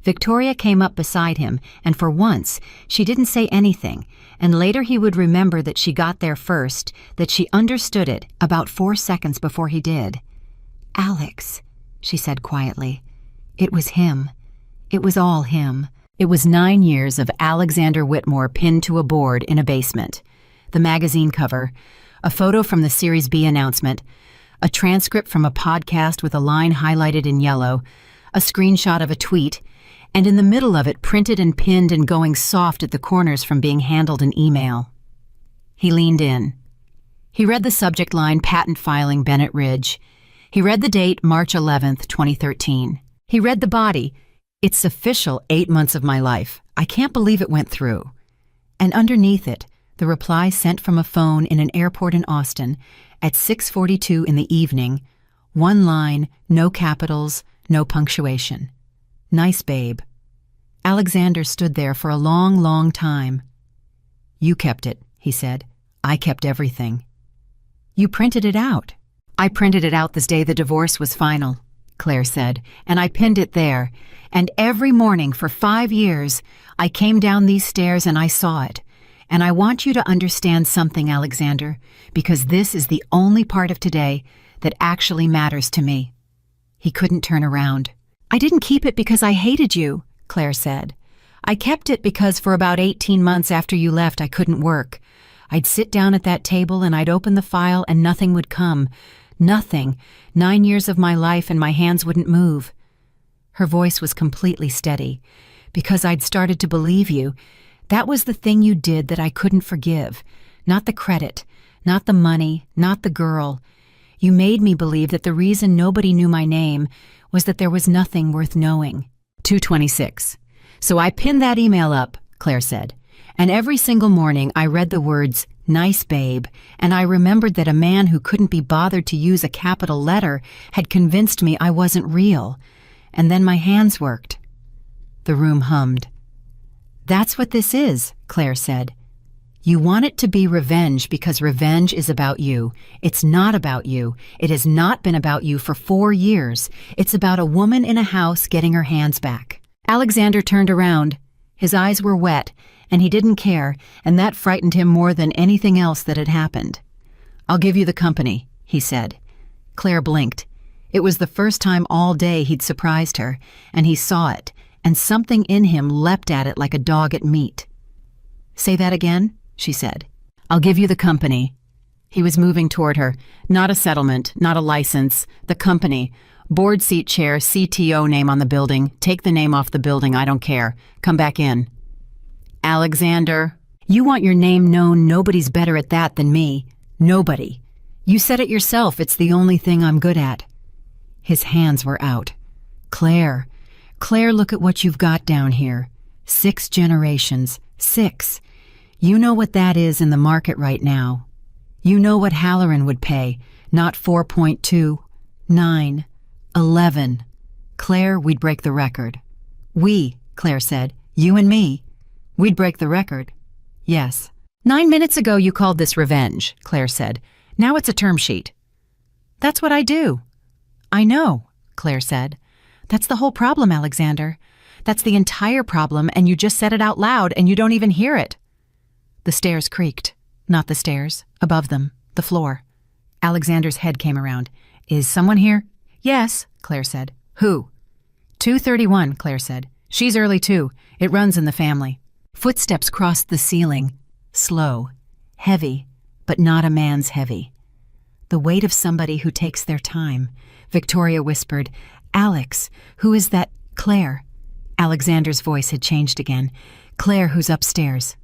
Victoria came up beside him, and for once, she didn't say anything, and later he would remember that she got there first, that she understood it about 4 seconds before he did. "Alex," she said quietly. It was him. It was all him. It was 9 years of Alexander Whitmore pinned to a board in a basement. The magazine cover, a photo from the Series B announcement, a transcript from a podcast with a line highlighted in yellow, a screenshot of a tweet, and in the middle of it printed and pinned and going soft at the corners from being handled in email. He leaned in. He read the subject line, "Patent Filing, Bennett Ridge." He read the date, March 11th, 2013. He read the body, "It's official, 8 months of my life. I can't believe it went through." And underneath it, the reply sent from a phone in an airport in Austin at 6:42 in the evening, one line, no capitals, no punctuation. "Nice, babe." Alexander stood there for a long, long time. "You kept it," he said. "I kept everything." "You printed it out." "I printed it out this day the divorce was final," Claire said, "and I pinned it there. And every morning for 5 years, I came down these stairs and I saw it. And I want you to understand something, Alexander, because this is the only part of today that actually matters to me." He couldn't turn around. "I didn't keep it because I hated you," Claire said. "I kept it because for about 18 months after you left, I couldn't work. I'd sit down at that table and I'd open the file and nothing would come. Nothing. 9 years of my life and my hands wouldn't move." Her voice was completely steady. "Because I'd started to believe you. That was the thing you did that I couldn't forgive. Not the credit, not the money, not the girl. You made me believe that the reason nobody knew my name was that there was nothing worth knowing." 2:26. "So I pinned that email up," Claire said. "And every single morning I read the words, 'Nice, babe,' and I remembered that a man who couldn't be bothered to use a capital letter had convinced me I wasn't real. And then my hands worked." The room hummed. "That's what this is," Claire said. "You want it to be revenge because revenge is about you. It's not about you. It has not been about you for 4 years. It's about a woman in a house getting her hands back." Alexander turned around. His eyes were wet, and he didn't care, and that frightened him more than anything else that had happened. "I'll give you the company," he said. Claire blinked. It was the first time all day he'd surprised her, and he saw it, and something in him leapt at it like a dog at meat. "Say that again?" she said. "I'll give you the company." He was moving toward her. "Not a settlement, not a license. The company. Board seat chair, CTO name on the building. Take the name off the building, I don't care. Come back in." "Alexander, you want your name known. Nobody's better at that than me. Nobody. You said it yourself, it's the only thing I'm good at." His hands were out. Claire, look at what you've got down here. 6 generations. 6. You know what that is in the market right now. You know what Halloran would pay, not 4.2, 9, 11. Claire, we'd break the record." "We," Claire said. "You and me. We'd break the record." "Yes." 9 minutes ago you called this revenge," Claire said. "Now it's a term sheet." "That's what I do." "I know," Claire said. "That's the whole problem, Alexander. That's the entire problem, and you just said it out loud, and you don't even hear it." The stairs creaked. Not the stairs. Above them. The floor. Alexander's head came around. "Is someone here?" "Yes," Claire said. "Who?" 2:31, Claire said. "She's early too. It runs in the family." Footsteps crossed the ceiling. Slow. Heavy, but not a man's heavy. The weight of somebody who takes their time. Victoria whispered, "Alex, who is that? Claire." Alexander's voice had changed again. "Claire, who's upstairs."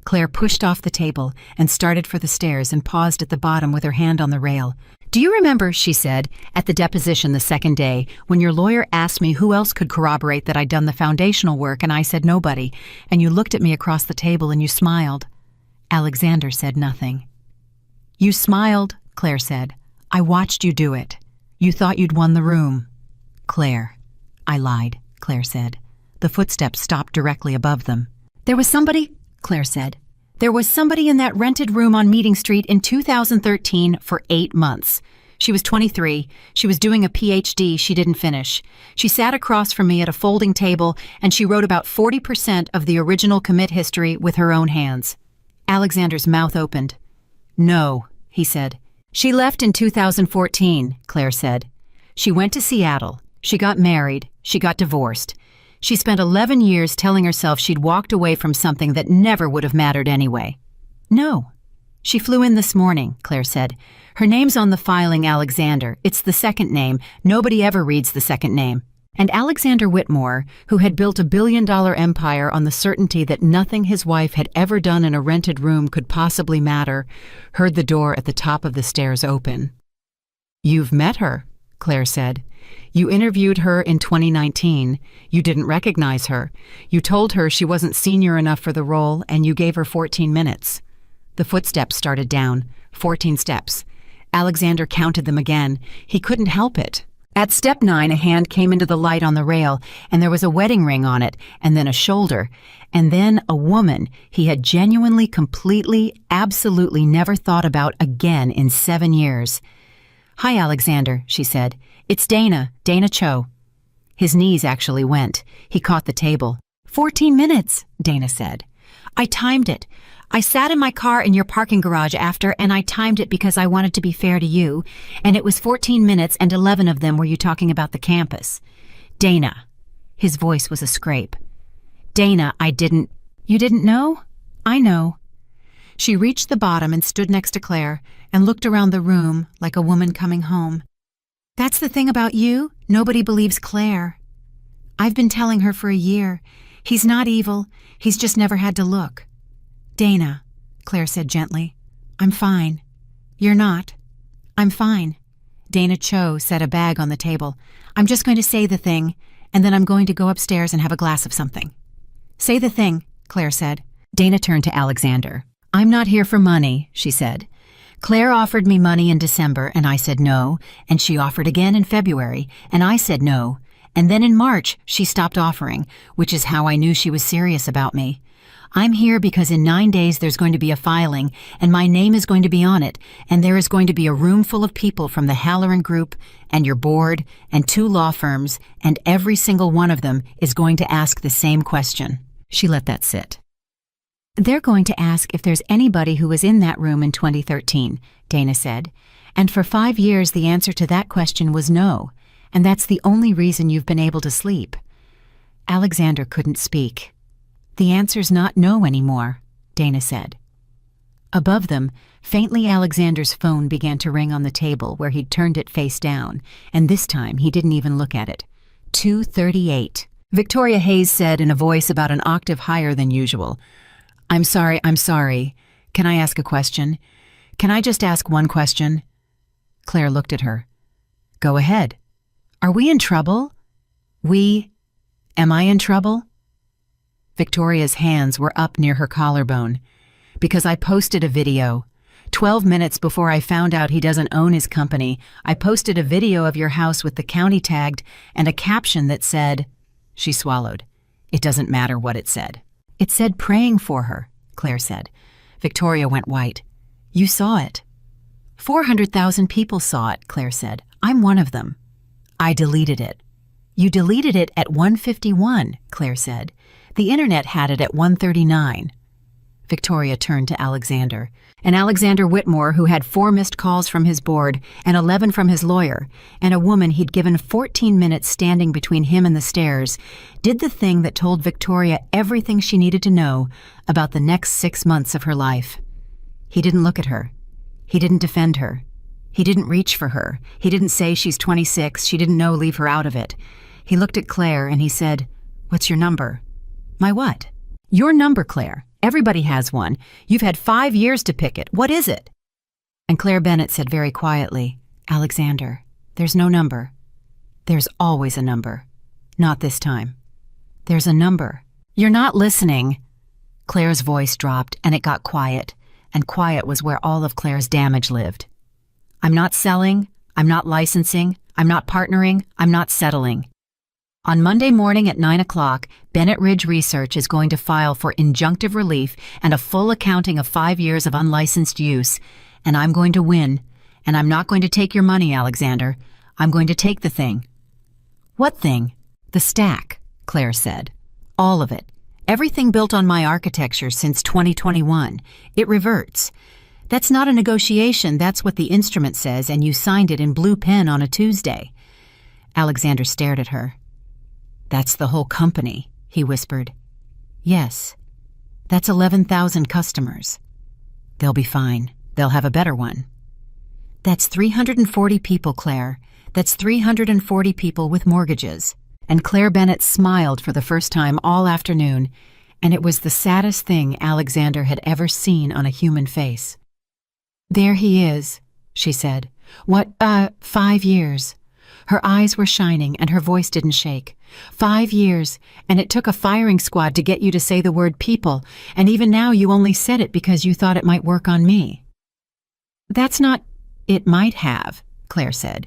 Claire pushed off the table and started for the stairs and paused at the bottom with her hand on the rail. "Do you remember," she said, "at the deposition the second day, when your lawyer asked me who else could corroborate that I'd done the foundational work and I said nobody, and you looked at me across the table and you smiled?" Alexander said nothing. "You smiled," Claire said. "I watched you do it. You thought you'd won the room." "Claire." "I lied," Claire said. The footsteps stopped directly above them. "There was somebody," Claire said. "There was somebody in that rented room on Meeting Street in 2013 for 8 months. She was 23. She was doing a PhD she didn't finish. She sat across from me at a folding table and she wrote about 40% of the original commit history with her own hands. Alexander's mouth opened. No, he said. She left in 2014, Claire said. She went to Seattle. She got married. She got divorced. She spent 11 years telling herself she'd walked away from something that never would have mattered anyway. No. She flew in this morning, Claire said. Her name's on the filing Alexander. It's the second name. Nobody ever reads the second name. And Alexander Whitmore, who had built a billion-dollar empire on the certainty that nothing his wife had ever done in a rented room could possibly matter, heard the door at the top of the stairs open. You've met her, Claire said. You interviewed her in 2019. You didn't recognize her. You told her she wasn't senior enough for the role, and you gave her 14 minutes. The footsteps started down. 14 steps. Alexander counted them again. He couldn't help it. At step 9, a hand came into the light on the rail, and there was a wedding ring on it, and then a shoulder, and then a woman he had genuinely, completely, absolutely never thought about again in 7 years. Hi, Alexander, she said. It's Dana Cho. His knees actually went. He caught the table. 14 minutes, Dana said. I timed it. I sat in my car in your parking garage after, and I timed it because I wanted to be fair to you, and it was 14 minutes and 11 of them were you talking about the campus. Dana. His voice was a scrape. Dana, You didn't know? I know. She reached the bottom and stood next to Claire and looked around the room like a woman coming home. That's the thing about you. Nobody believes Claire. I've been telling her for a year. He's not evil. He's just never had to look. Dana, Claire said gently. I'm fine. You're not. I'm fine. Dana Cho set a bag on the table. I'm just going to say the thing, and then I'm going to go upstairs and have a glass of something. Say the thing, Claire said. Dana turned to Alexander. I'm not here for money, she said. Claire offered me money in December, and I said no, and she offered again in February, and I said no, and then in March she stopped offering, which is how I knew she was serious about me. I'm here because in 9 days there's going to be a filing, and my name is going to be on it, and there is going to be a room full of people from the Halloran Group, and your board, and 2 law firms, and every single one of them is going to ask the same question. She let that sit. They're going to ask if there's anybody who was in that room in 2013, Dana said, and for 5 years the answer to that question was no, and that's the only reason you've been able to sleep. Alexander couldn't speak. The answer's not no anymore, Dana said. Above them, faintly Alexander's phone began to ring on the table where he'd turned it face down, and this time he didn't even look at it. 2:38. Victoria Hayes said in a voice about an octave higher than usual, I'm sorry. Can I ask a question? Can I just ask one question? Claire looked at her. Go ahead. Are we in trouble? Am I in trouble? Victoria's hands were up near her collarbone. Because I posted a video. 12 minutes before I found out he doesn't own his company, I posted a video of your house with the county tagged and a caption that said, she swallowed. It doesn't matter what it said. It said praying for her, Claire said. Victoria went white. You saw it. 400,000 people saw it, Claire said. I'm one of them. I deleted it. You deleted it at 1:51, Claire said. The internet had it at 1:39. Victoria turned to Alexander. And Alexander Whitmore, who had 4 missed calls from his board and 11 from his lawyer, and a woman he'd given 14 minutes standing between him and the stairs, did the thing that told Victoria everything she needed to know about the next 6 months of her life. He didn't look at her. He didn't defend her. He didn't reach for her. He didn't say she's 26, she didn't know, leave her out of it. He looked at Claire and he said, What's your number? My what? Your number, Claire. Everybody has one. You've had 5 years to pick it. What is it? And Claire Bennett said very quietly, Alexander, there's no number. There's always a number. Not this time. There's a number. You're not listening. Claire's voice dropped and it got quiet, and quiet was where all of Claire's damage lived. I'm not selling. I'm not licensing. I'm not partnering. I'm not settling. On Monday morning at 9 o'clock, Bennett Ridge Research is going to file for injunctive relief and a full accounting of 5 years of unlicensed use, and I'm going to win, And I'm not going to take your money, Alexander. I'm going to take the thing." "What thing?" "The stack," Claire said. "All of it. Everything built on my architecture since 2021. It reverts. That's not a negotiation, that's what the instrument says, and you signed it in blue pen on a Tuesday." Alexander stared at her. "That's the whole company," he whispered. "Yes. That's 11,000 customers. They'll be fine. They'll have a better one." "That's 340 people, Claire. That's 340 people with mortgages." And Claire Bennett smiled for the first time all afternoon, and it was the saddest thing Alexander had ever seen on a human face. "There he is," she said. "What, 5 years." Her eyes were shining and her voice didn't shake. 5 years, and it took a firing squad to get you to say the word people, and even now you only said it because you thought it might work on me. "That's not—" "It might have," Claire said.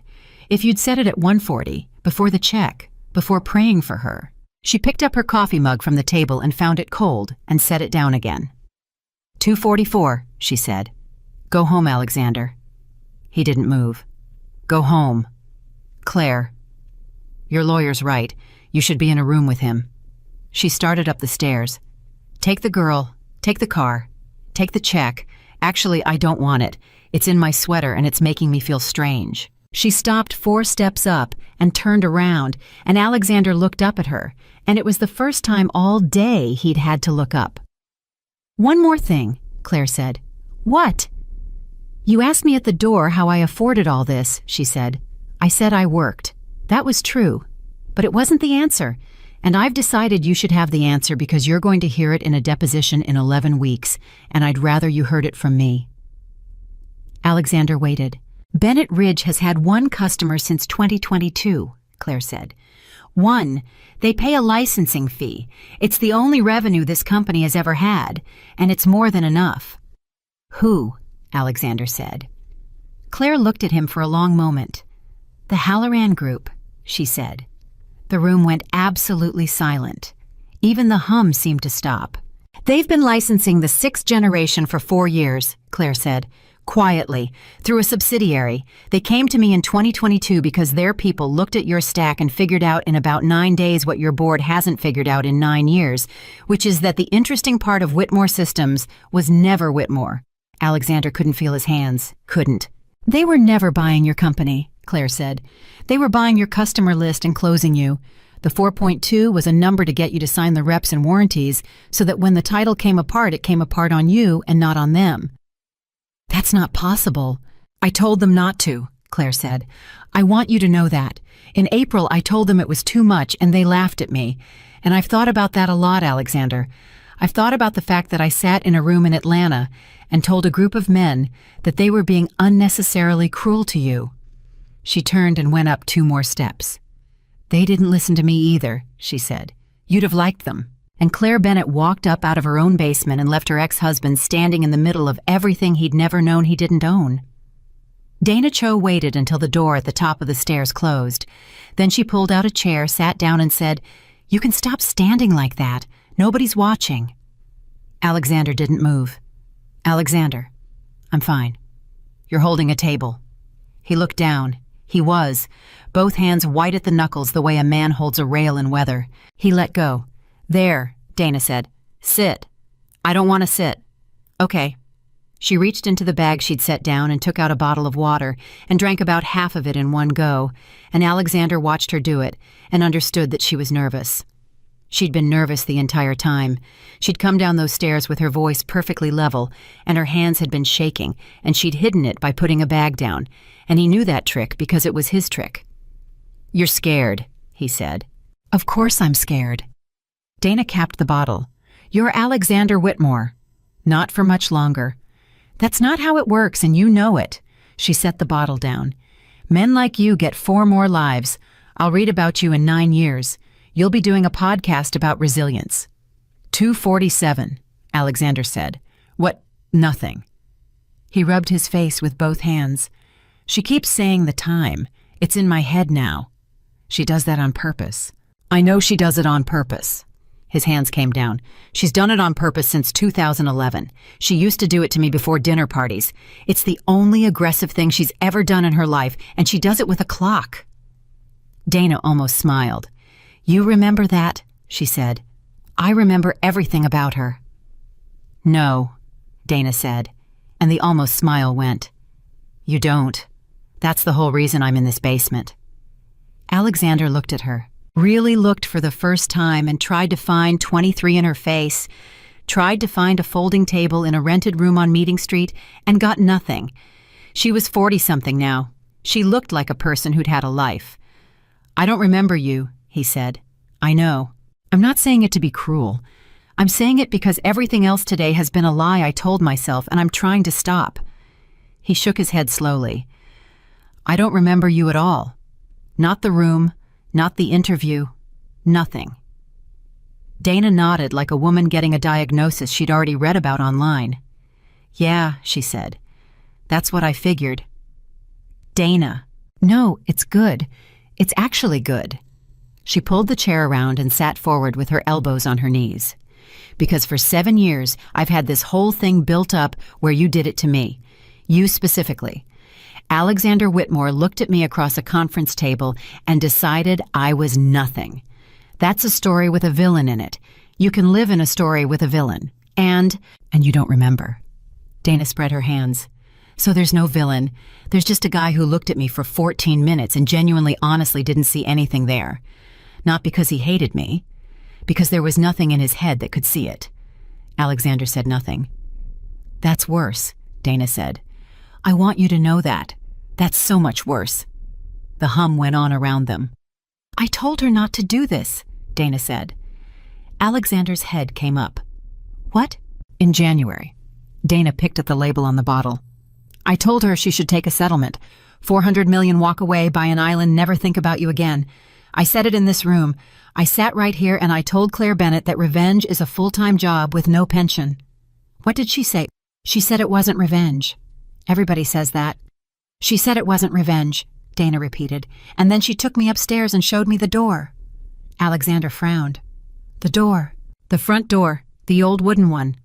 "If you'd said it at 1:40, before the check, before praying for her." She picked up her coffee mug from the table and found it cold and set it down again. 2:44, she said. "Go home, Alexander." He didn't move. "Go home." "Claire, your lawyer's right. You should be in a room with him." She started up the stairs. "Take the girl. Take the car. Take the check. Actually, I don't want it. It's in my sweater and it's making me feel strange." She stopped 4 steps up and turned around, and Alexander looked up at her, and it was the first time all day he'd had to look up. "One more thing," Claire said. "What?" "You asked me at the door how I afforded all this," she said. "I said I worked. That was true. But it wasn't the answer, and I've decided you should have the answer because you're going to hear it in a deposition in 11 weeks, and I'd rather you heard it from me." Alexander waited. "Bennett Ridge has had 1 customer since 2022, Claire said. 1. They pay a licensing fee. It's the only revenue this company has ever had, and it's more than enough." "Who?" Alexander said. Claire looked at him for a long moment. "The Halloran Group," she said. The room went absolutely silent. Even the hum seemed to stop. "They've been licensing the 6th generation for 4 years, Claire said. Quietly, through a subsidiary. They came to me in 2022 because their people looked at your stack and figured out in about 9 days what your board hasn't figured out in 9 years, which is that the interesting part of Whitmore Systems was never Whitmore." Alexander couldn't feel his hands. Couldn't. "They were never buying your company," Claire said. "They were buying your customer list and closing you. The 4.2 was a number to get you to sign the reps and warranties so that when the title came apart, it came apart on you and not on them." "That's not possible." "I told them not to," Claire said. "I want you to know that. In April, I told them it was too much and they laughed at me. And I've thought about that a lot, Alexander. I've thought about the fact that I sat in a room in Atlanta and told a group of men that they were being unnecessarily cruel to you." She turned and went up 2 more steps. "They didn't listen to me either," she said. "You'd have liked them." And Claire Bennett walked up out of her own basement and left her ex-husband standing in the middle of everything he'd never known he didn't own. Dana Cho waited until the door at the top of the stairs closed. Then she pulled out a chair, sat down and said, "You can stop standing like that. Nobody's watching." Alexander didn't move. "Alexander, I'm fine. You're holding a table." He looked down. He was, both hands white at the knuckles the way a man holds a rail in weather. He let go. "There," Dana said. "Sit." "I don't want to sit." "Okay." She reached into the bag she'd set down and took out a bottle of water and drank about half of it in one go, and Alexander watched her do it and understood that she was nervous. She'd been nervous the entire time. She'd come down those stairs with her voice perfectly level, and her hands had been shaking, and she'd hidden it by putting a bag down, and he knew that trick because it was his trick. "You're scared," he said. "Of course I'm scared." Dana capped the bottle. "You're Alexander Whitmore." "Not for much longer." "That's not how it works, and you know it." She set the bottle down. "Men like you get 4 more lives. I'll read about you in 9 years. You'll be doing a podcast about resilience." 2:47, Alexander said. "What? Nothing." He rubbed his face with both hands. "She keeps saying the time. It's in my head now. She does that on purpose. I know she does it on purpose." His hands came down. She's done it on purpose since 2011. She used to do it to me before dinner parties. It's the only aggressive thing she's ever done in her life, and she does it with a clock. Dana almost smiled. You remember that? She said. I remember everything about her. No, Dana said, and the almost smile went. You don't. That's the whole reason I'm in this basement. Alexander looked at her, really looked for the first time and tried to find 23 in her face, tried to find a folding table in a rented room on Meeting Street, and got nothing. She was 40-something now. She looked like a person who'd had a life. I don't remember you, he said. I know. I'm not saying it to be cruel. I'm saying it because everything else today has been a lie I told myself, and I'm trying to stop. He shook his head slowly. I don't remember you at all. Not the room, not the interview, nothing. Dana nodded like a woman getting a diagnosis she'd already read about online. Yeah, she said. That's what I figured. Dana. No, it's good. It's actually good. She pulled the chair around and sat forward with her elbows on her knees. Because for 7 years, I've had this whole thing built up where you did it to me. You specifically. Alexander Whitmore looked at me across a conference table and decided I was nothing. That's a story with a villain in it. You can live in a story with a villain. And you don't remember. Dana spread her hands. So there's no villain. There's just a guy who looked at me for 14 minutes and genuinely honestly didn't see anything there. Not because he hated me. Because there was nothing in his head that could see it. Alexander said nothing. That's worse, Dana said. I want you to know that. That's so much worse. The hum went on around them. I told her not to do this, Dana said. Alexander's head came up. What? In January. Dana picked at the label on the bottle. I told her she should take a settlement. 400 million walk away, buy an island, never think about you again. I said it in this room. I sat right here and I told Claire Bennett that revenge is a full-time job with no pension. What did she say? She said it wasn't revenge. Everybody says that. She said it wasn't revenge, Dana repeated, and then she took me upstairs and showed me the door. Alexander frowned. The door. The front door. The old wooden one.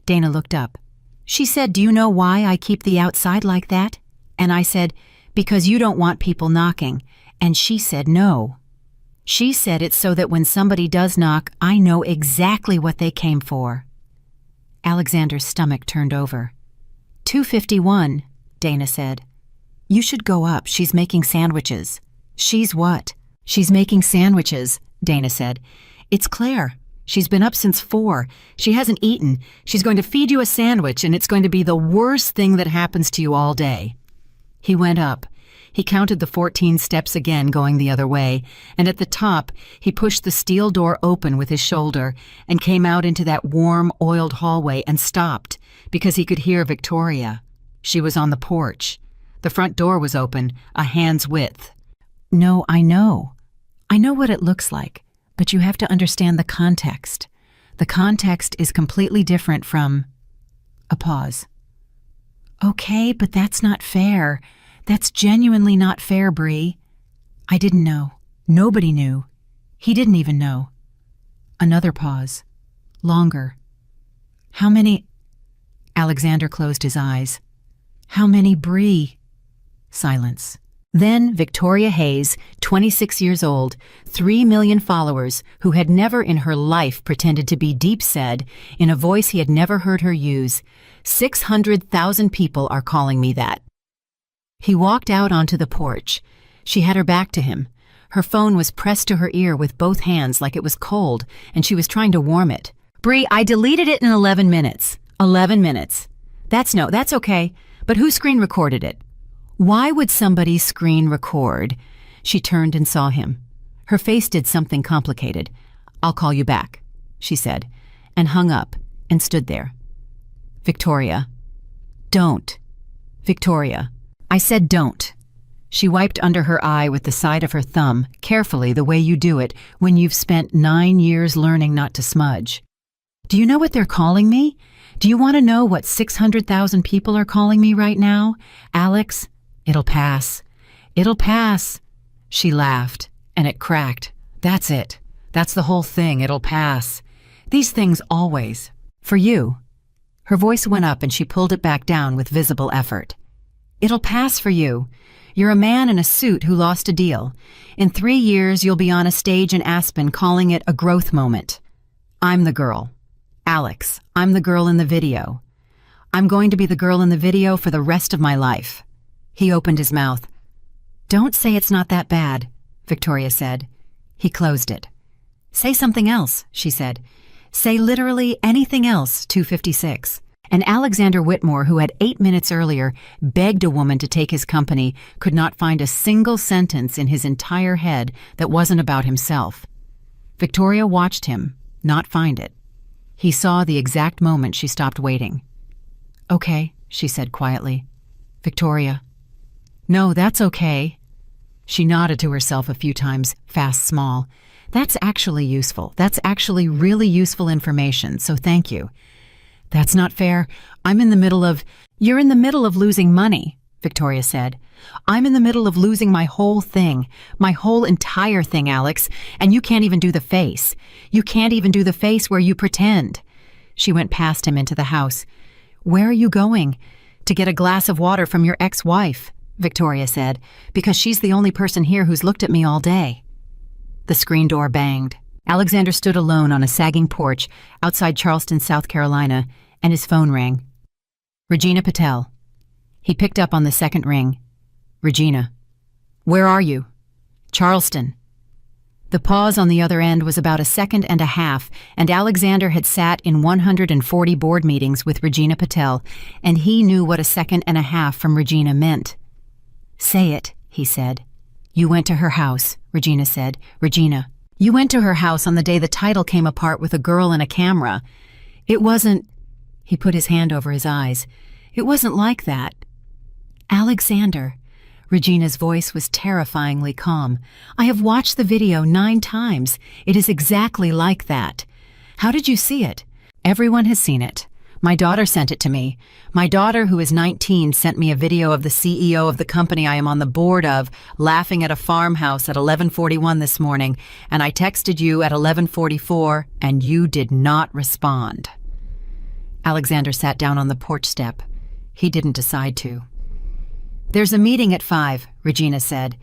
Dana looked up. She said, do you know why I keep the outside like that? And I said, because you don't want people knocking. And she said no. She said it's so that when somebody does knock, I know exactly what they came for. Alexander's stomach turned over. 251, Dana said. You should go up. She's making sandwiches. She's what? She's making sandwiches, Dana said. It's Claire. She's been up since 4. She hasn't eaten. She's going to feed you a sandwich, and it's going to be the worst thing that happens to you all day. He went up. He counted the 14 steps again going the other way, and at the top, he pushed the steel door open with his shoulder and came out into that warm, oiled hallway and stopped because he could hear Victoria. She was on the porch. The front door was open, a hand's width. No, I know. I know what it looks like, but you have to understand the context. The context is completely different from... A pause. Okay, but that's not fair. That's genuinely not fair, Bree. I didn't know. Nobody knew. He didn't even know. Another pause. Longer. How many... Alexander closed his eyes. How many, Bree? Silence. Then Victoria Hayes, 26 years old, 3 million followers, who had never in her life pretended to be deep, said, in a voice he had never heard her use, 600,000 people are calling me that. He walked out onto the porch. She had her back to him. Her phone was pressed to her ear with both hands like it was cold, and she was trying to warm it. Bree, I deleted it in 11 minutes. 11 minutes. That's okay. But who screen recorded it? Why would somebody screen record? She turned and saw him. Her face did something complicated. I'll call you back, she said, and hung up and stood there. Victoria. Don't. Victoria. I said don't. She wiped under her eye with the side of her thumb, carefully the way you do it when you've spent 9 years learning not to smudge. Do you know what they're calling me? Do you want to know what 600,000 people are calling me right now? Alex, it'll pass. It'll pass. She laughed, and it cracked. That's it. That's the whole thing. It'll pass. These things always. For you. Her voice went up and she pulled it back down with visible effort. It'll pass for you. You're a man in a suit who lost a deal. In 3 years, you'll be on a stage in Aspen calling it a growth moment. I'm the girl. Alex, I'm the girl in the video. I'm going to be the girl in the video for the rest of my life. He opened his mouth. Don't say it's not that bad, Victoria said. He closed it. Say something else, she said. Say literally anything else, 256. And Alexander Whitmore, who had 8 minutes earlier begged a woman to take his company, could not find a single sentence in his entire head that wasn't about himself. Victoria watched him, not find it. He saw the exact moment she stopped waiting. Okay, she said quietly. Victoria. No, that's okay. She nodded to herself a few times, fast, small. That's actually useful. That's actually really useful information, so thank you. That's not fair. I'm in the middle of... You're in the middle of losing money, Victoria said. I'm in the middle of losing my whole thing, my whole entire thing, Alex, and you can't even do the face. You can't even do the face where you pretend. She went past him into the house. Where are you going? To get a glass of water from your ex-wife, Victoria said, because she's the only person here who's looked at me all day. The screen door banged. Alexander stood alone on a sagging porch outside Charleston, South Carolina, and his phone rang. Regina Patel. He picked up on the second ring. Regina. Where are you? Charleston. The pause on the other end was about a second and a half, and Alexander had sat in 140 board meetings with Regina Patel, and he knew what a second and a half from Regina meant. Say it, he said. You went to her house, Regina said. Regina. You went to her house on the day the title came apart with a girl and a camera. It wasn't... He put his hand over his eyes. It wasn't like that. Alexander. Regina's voice was terrifyingly calm. I have watched the video 9 times. It is exactly like that. How did you see it? Everyone has seen it. My daughter sent it to me. My daughter, who is 19, sent me a video of the CEO of the company I am on the board of laughing at a farmhouse at 11:41 this morning, and I texted you at 11:44, and you did not respond. Alexander sat down on the porch step. He didn't decide to. There's a meeting at 5, Regina said.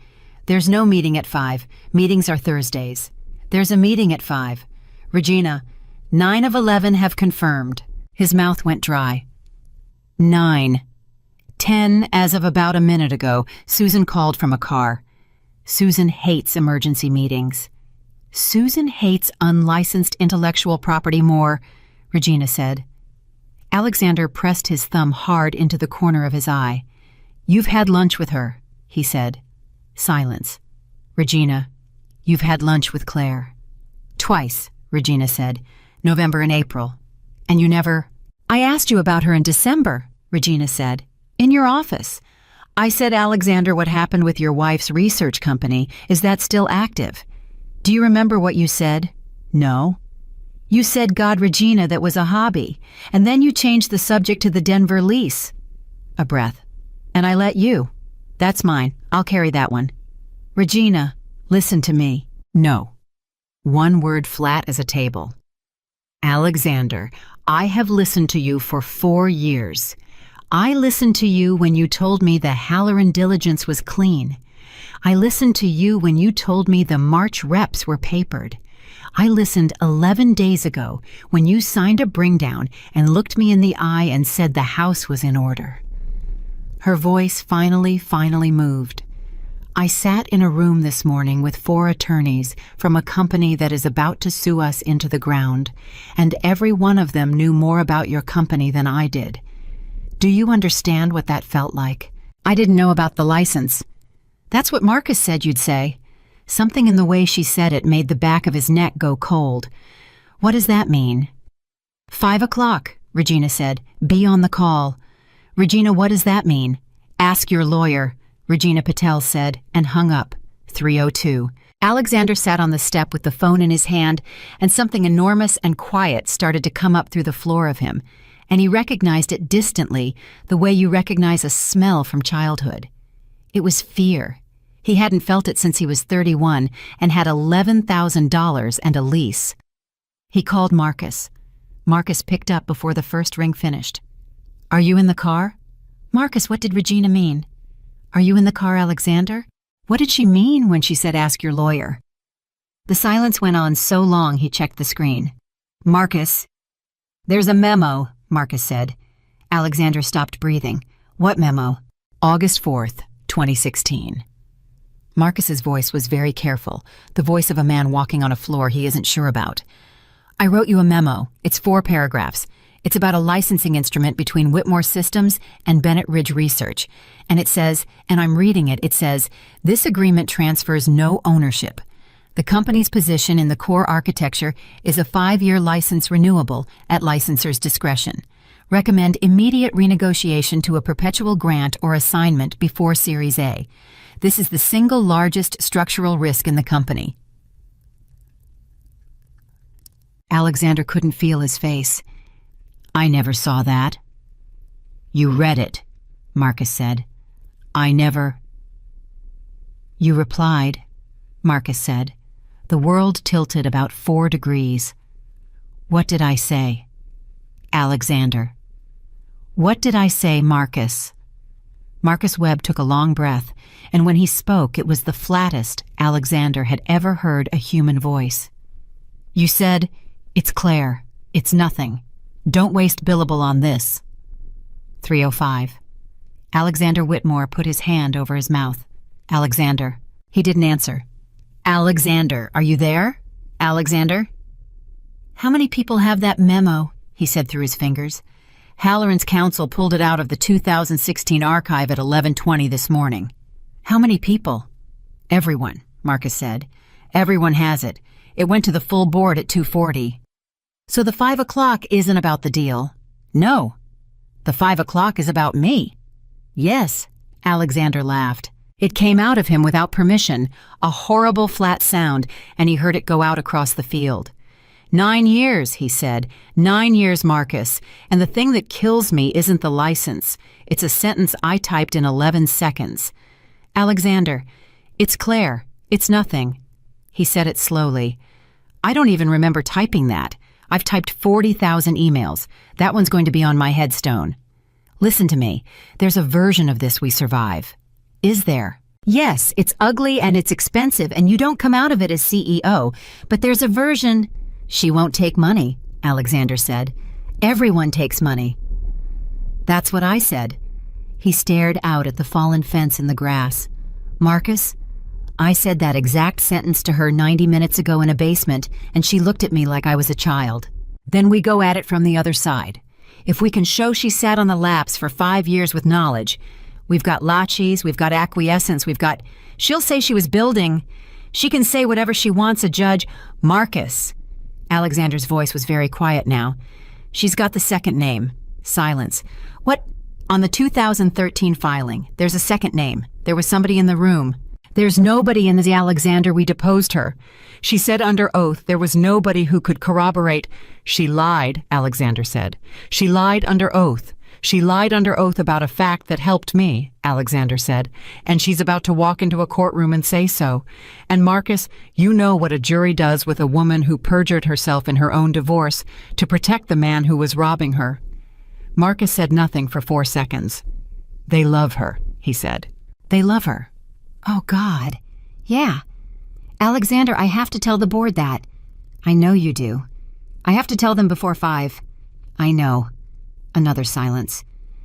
There's no meeting at 5. Meetings are Thursdays. There's a meeting at 5. Regina, 9 of 11 have confirmed. His mouth went dry. 9. 10 as of about a minute ago, Susan called from a car. Susan hates emergency meetings. Susan hates unlicensed intellectual property more, Regina said. Alexander pressed his thumb hard into the corner of his eye. You've had lunch with her, he said. Silence. Regina, you've had lunch with Claire. Twice, Regina said. November and April. And you never... I asked you about her in December, Regina said. In your office. I said, Alexander, what happened with your wife's research company? Is that still active? Do you remember what you said? No. You said, God, Regina, that was a hobby. And then you changed the subject to the Denver lease. A breath. And I let you. That's mine. I'll carry that one. Regina, listen to me. No. One word flat as a table. Alexander, I have listened to you for 4 years. I listened to you when you told me the Halloran diligence was clean. I listened to you when you told me the March reps were papered. I listened 11 days ago when you signed a bring down and looked me in the eye and said the house was in order. Her voice finally moved. I sat in a room this morning with 4 attorneys from a company that is about to sue us into the ground, and every one of them knew more about your company than I did. Do you understand what that felt like? I didn't know about the license. That's what Marcus said you'd say. Something in the way she said it made the back of his neck go cold. What does that mean? 5 o'clock, Regina said. Be on the call. Regina, what does that mean? Ask your lawyer, Regina Patel said, and hung up. 3:02. Alexander sat on the step with the phone in his hand, and something enormous and quiet started to come up through the floor of him, and he recognized it distantly, the way you recognize a smell from childhood. It was fear. He hadn't felt it since he was 31 and had $11,000 and a lease. He called Marcus. Marcus picked up before the first ring finished. "Are you in the car?" "Marcus, what did Regina mean?" "Are you in the car, Alexander? What did she mean when she said ask your lawyer?" The silence went on so long he checked the screen. "Marcus." "There's a memo," Marcus said. Alexander stopped breathing. "What memo?" "August 4th, 2016. Marcus's voice was very careful, the voice of a man walking on a floor he isn't sure about. "I wrote you a memo. It's 4 paragraphs. It's about a licensing instrument between Whitmore Systems and Bennett Ridge Research. And it says, and I'm reading it, it says, this agreement transfers no ownership. The company's position in the core architecture is a 5-year license renewable at licensor's discretion. Recommend immediate renegotiation to a perpetual grant or assignment before Series A. This is the single largest structural risk in the company." Alexander couldn't feel his face. "I never saw that." "You read it," Marcus said. "I never—" "You replied," Marcus said. The world tilted about 4 degrees. "What did I say?" "Alexander." "What did I say, Marcus?" Marcus Webb took a long breath, and when he spoke, it was the flattest Alexander had ever heard a human voice. "You said, it's Claire. It's nothing. Don't waste billable on this." 3:05. Alexander Whitmore put his hand over his mouth. "Alexander." He didn't answer. "Alexander, are you there? Alexander?" "How many people have that memo?" he said through his fingers. "Halloran's counsel pulled it out of the 2016 archive at 11:20 this morning." "How many people?" "Everyone," Marcus said. "Everyone has it. It went to the full board at 2:40. "So the 5 o'clock isn't about the deal?" "No. The 5 o'clock is about me." "Yes," Alexander laughed. It came out of him without permission, a horrible flat sound, and he heard it go out across the field. 9 years, he said. 9 years, Marcus. And the thing that kills me isn't the license. It's a sentence I typed in 11 seconds. "Alexander, it's Claire. It's nothing." He said it slowly. "I don't even remember typing that. I've typed 40,000 emails. That one's going to be on my headstone. Listen to me. There's a version of this we survive." "Is there?" "Yes, it's ugly and it's expensive and you don't come out of it as CEO, but there's a version—" "She won't take money," Alexander said. "Everyone takes money." "That's what I said." He stared out at the fallen fence in the grass. "Marcus, I said that exact sentence to her 90 minutes ago in a basement, and she looked at me like I was a child. Then we go at it from the other side. If we can show she sat on the laps for 5 years with knowledge, we've got laches, we've got acquiescence, she'll say she was building. She can say whatever she wants, a judge. Marcus." Alexander's voice was very quiet now. "She's got the second name." Silence. "What? On the 2013 filing, there's a second name. There was somebody in the room." "There's nobody in the Alexander. We deposed her. She said under oath there was nobody who could corroborate." "She lied," Alexander said. "She lied under oath. She lied under oath about a fact that helped me," Alexander said. "And she's about to walk into a courtroom and say so. And Marcus, you know what a jury does with a woman who perjured herself in her own divorce to protect the man who was robbing her." Marcus said nothing for 4 seconds. "They love her," he said. "They love her." "Oh, God. Yeah. Alexander, I have to tell the board that." "I know you do. I have to tell them before 5. "I know." Another silence.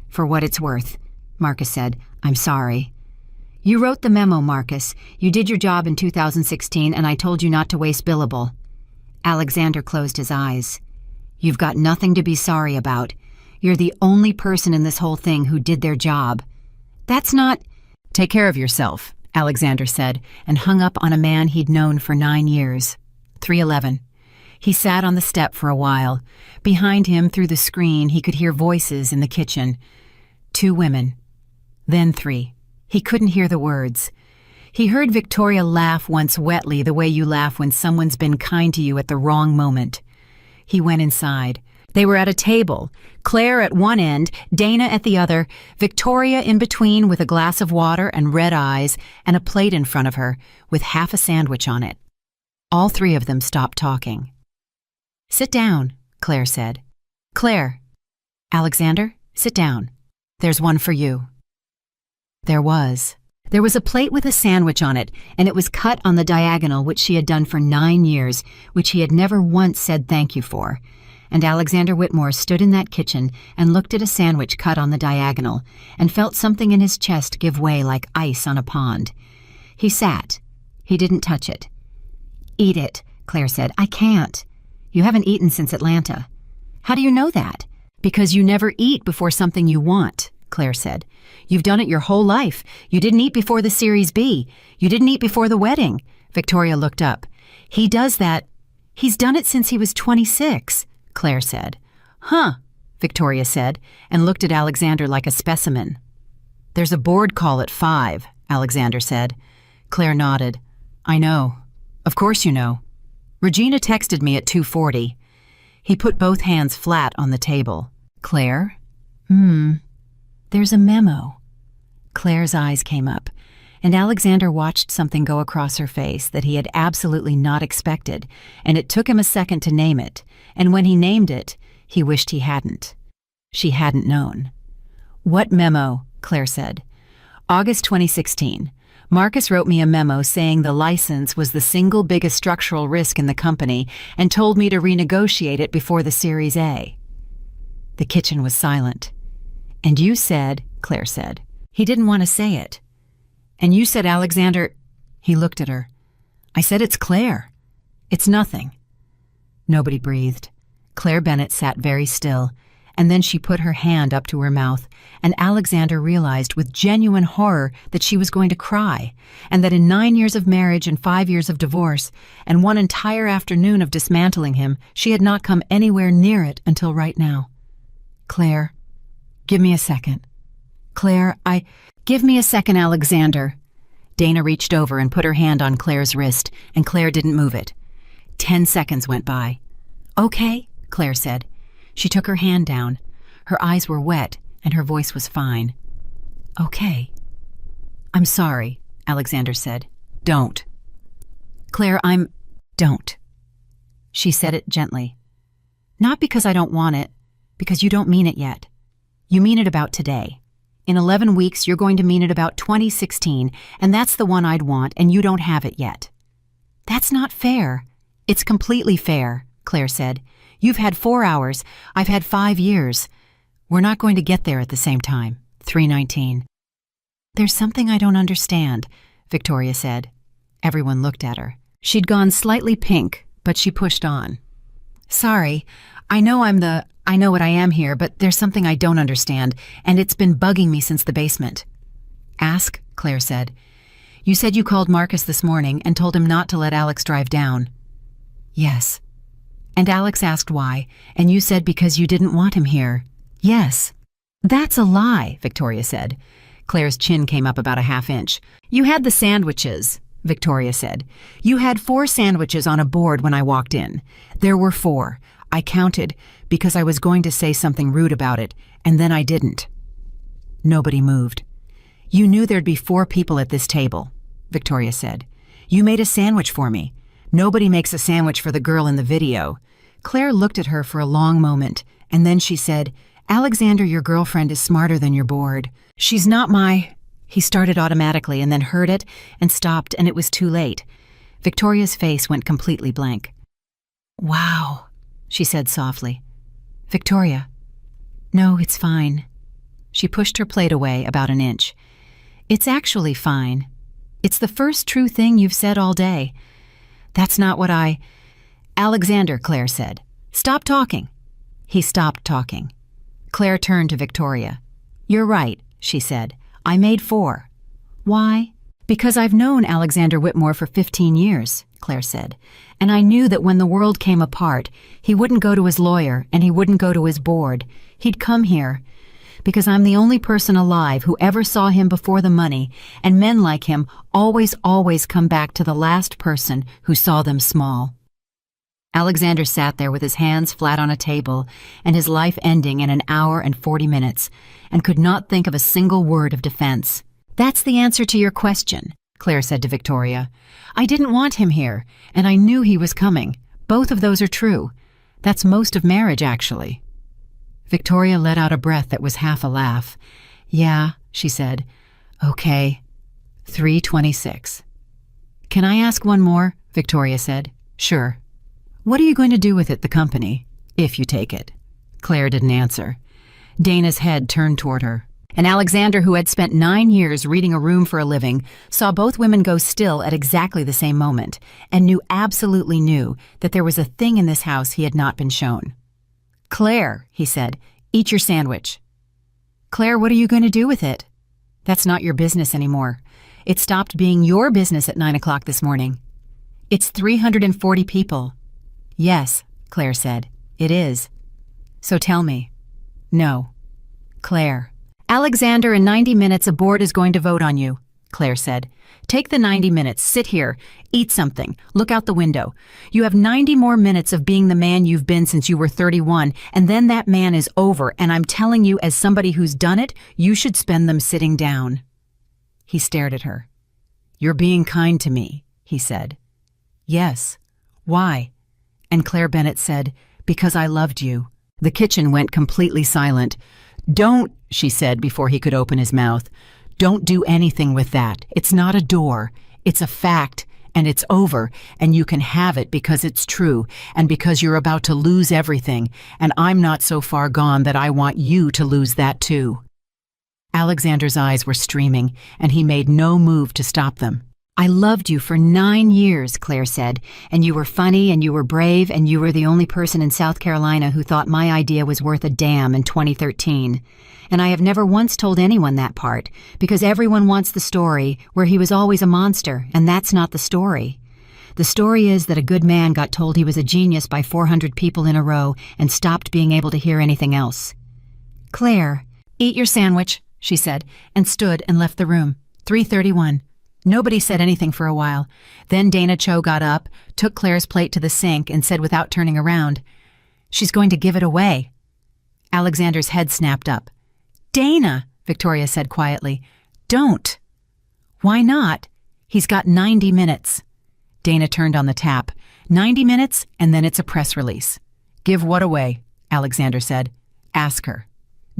"For what it's worth," Marcus said, "I'm sorry." "You wrote the memo, Marcus. You did your job in 2016, and I told you not to waste billable." Alexander closed his eyes. "You've got nothing to be sorry about. You're the only person in this whole thing who did their job. That's not—" "Take care of yourself," Alexander said, and hung up on a man he'd known for 9 years. 3:11. He sat on the step for a while. Behind him, through the screen, he could hear voices in the kitchen. 2 women. Then 3. He couldn't hear the words. He heard Victoria laugh once wetly, the way you laugh when someone's been kind to you at the wrong moment. He went inside. They were at a table, Claire at one end, Dana at the other, Victoria in between with a glass of water and red eyes and a plate in front of her with half a sandwich on it. All 3 of them stopped talking. Sit down, Claire said. Claire. Alexander, sit down. There's one for you. There was. There was a plate with a sandwich on it, and it was cut on the diagonal, which she had done for 9 years, which he had never once said thank you for. And Alexander Whitmore stood in that kitchen and looked at a sandwich cut on the diagonal and felt something in his chest give way like ice on a pond. He sat. He didn't touch it. Eat it, Claire said. I can't. You haven't eaten since Atlanta. How do you know that? Because you never eat before something you want, Claire said. You've done it your whole life. You didn't eat before the Series B. You didn't eat before the wedding. Victoria looked up. He does that. He's done it since he was 26, Claire said. Huh, Victoria said, and looked at Alexander like a specimen. There's a board call at 5, Alexander said. Claire nodded. I know. Of course you know. Regina texted me at 2:40. He put both hands flat on the table. Claire? There's a memo. Claire's eyes came up, and Alexander watched something go across her face that he had absolutely not expected, and it took him a second to name it, and when he named it, he wished he hadn't. She hadn't known. What memo? Claire said. August 2016. Marcus wrote me a memo saying the license was the single biggest structural risk in the company and told me to renegotiate it before the Series A. The kitchen was silent. And you said, Claire said, he didn't want to say it. And you said, Alexander, he looked at her. I said, it's Claire. It's nothing. Nobody breathed. Claire Bennett sat very still, and then she put her hand up to her mouth, and Alexander realized with genuine horror that she was going to cry, and that in 9 years of marriage and 5 years of divorce, and 1 entire afternoon of dismantling him, she had not come anywhere near it until right now. Claire, give me a second. Claire, give me a second, Alexander. Dana reached over and put her hand on Claire's wrist, and Claire didn't move it. 10 seconds went by. Okay, Claire said. She took her hand down. Her eyes were wet, and her voice was fine. Okay. I'm sorry, Alexander said. Don't. Claire, Don't. She said it gently. Not because I don't want it, because you don't mean it yet. You mean it about today. In 11 weeks, you're going to mean it about 2016, and that's the one I'd want, and you don't have it yet. That's not fair. It's completely fair, Claire said. You've had 4 hours. I've had 5 years. We're not going to get there at the same time. 3:19. There's something I don't understand, Victoria said. Everyone looked at her. She'd gone slightly pink, but she pushed on. Sorry, I know what I am here, but there's something I don't understand, and it's been bugging me since the basement. Ask, Claire said. You said you called Marcus this morning and told him not to let Alex drive down. Yes. And Alex asked why, and you said because you didn't want him here. Yes. That's a lie, Victoria said. Claire's chin came up about a ½ inch. You had the sandwiches, Victoria said. You had 4 sandwiches on a board when I walked in. There were 4. I counted because I was going to say something rude about it, and then I didn't. Nobody moved. You knew there'd be 4 people at this table, Victoria said. You made a sandwich for me. Nobody makes a sandwich for the girl in the video. Claire looked at her for a long moment, and then she said, Alexander, your girlfriend is smarter than your board. She's not my... He started automatically and then heard it and stopped, and it was too late. Victoria's face went completely blank. Wow, she said softly. Victoria. No, it's fine. She pushed her plate away about an inch. It's actually fine. It's the first true thing you've said all day. That's not what Alexander, Claire said. Stop talking. He stopped talking. Claire turned to Victoria. You're right, she said. I made 4. Why? Because I've known Alexander Whitmore for 15 years, Claire said. And I knew that when the world came apart, he wouldn't go to his lawyer and he wouldn't go to his board. He'd come here. Because I'm the only person alive who ever saw him before the money, and men like him always come back to the last person who saw them small. Alexander sat there with his hands flat on a table and his life ending in 1 hour and 40 minutes, and could not think of a single word of defense. That's the answer to your question, Claire said to Victoria. I didn't want him here, and I knew he was coming. Both of those are true. That's most of marriage, actually. Victoria let out a breath that was half a laugh. Yeah, she said. Okay. 3:26. Can I ask one more? Victoria said. Sure. What are you going to do with it, the company, if you take it? Claire didn't answer. Dana's head turned toward her. And Alexander, who had spent 9 years reading a room for a living, saw both women go still at exactly the same moment, and absolutely knew that there was a thing in this house he had not been shown. Claire, he said, eat your sandwich. Claire, what are you going to do with it? That's not your business anymore. It stopped being your business at 9 o'clock this morning. It's 340 people. Yes, Claire said, it is. So tell me. No. Claire. Alexander, in 90 minutes a board is going to vote on you, Claire said. Take the 90 minutes, sit here, eat something, look out the window. You have 90 more minutes of being the man you've been since you were 31, and then that man is over, and I'm telling you, as somebody who's done it, you should spend them sitting down. He stared at her. You're being kind to me, he said. Yes. Why? And Claire Bennett said, because I loved you. The kitchen went completely silent. Don't, she said before he could open his mouth. Don't do anything with that. It's not a door. It's a fact, and it's over, and you can have it because it's true, and because you're about to lose everything, and I'm not so far gone that I want you to lose that too. Alexander's eyes were streaming, and he made no move to stop them. I loved you for 9 years, Claire said, and you were funny and you were brave and you were the only person in South Carolina who thought my idea was worth a damn in 2013. And I have never once told anyone that part, because everyone wants the story where he was always a monster, and that's not the story. The story is that a good man got told he was a genius by 400 people in a row and stopped being able to hear anything else. Claire, eat your sandwich, she said, and stood and left the room. 3:31. Nobody said anything for a while. Then Dana Cho got up, took Claire's plate to the sink, and said without turning around, She's going to give it away. Alexander's head snapped up. Dana, Victoria said quietly, don't. Why not? He's got 90 minutes. Dana turned on the tap. 90 minutes, and then it's a press release. Give what away? Alexander said. Ask her.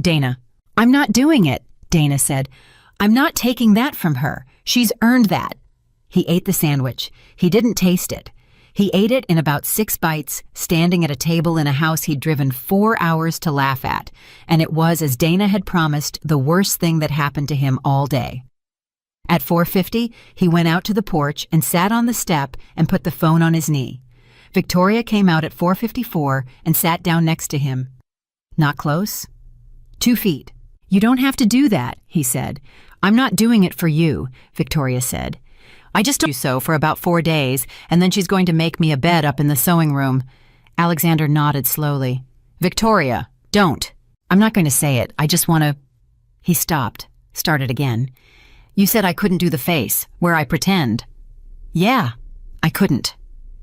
Dana. I'm not doing it, Dana said. I'm not taking that from her. She's earned that. He ate the sandwich. He didn't taste it. He ate it in about 6 bites, standing at a table in a house he'd driven 4 hours to laugh at, and it was, as Dana had promised, the worst thing that happened to him all day. At 4:50, he went out to the porch and sat on the step and put the phone on his knee. Victoria came out at 4:54 and sat down next to him. Not close? 2 feet. You don't have to do that, he said. I'm not doing it for you, Victoria said. I just told you so for about 4 days, and then she's going to make me a bed up in the sewing room. Alexander nodded slowly. Victoria, don't. I'm not going to say it. I just want to... He stopped, started again. You said I couldn't do the face, where I pretend. Yeah, I couldn't.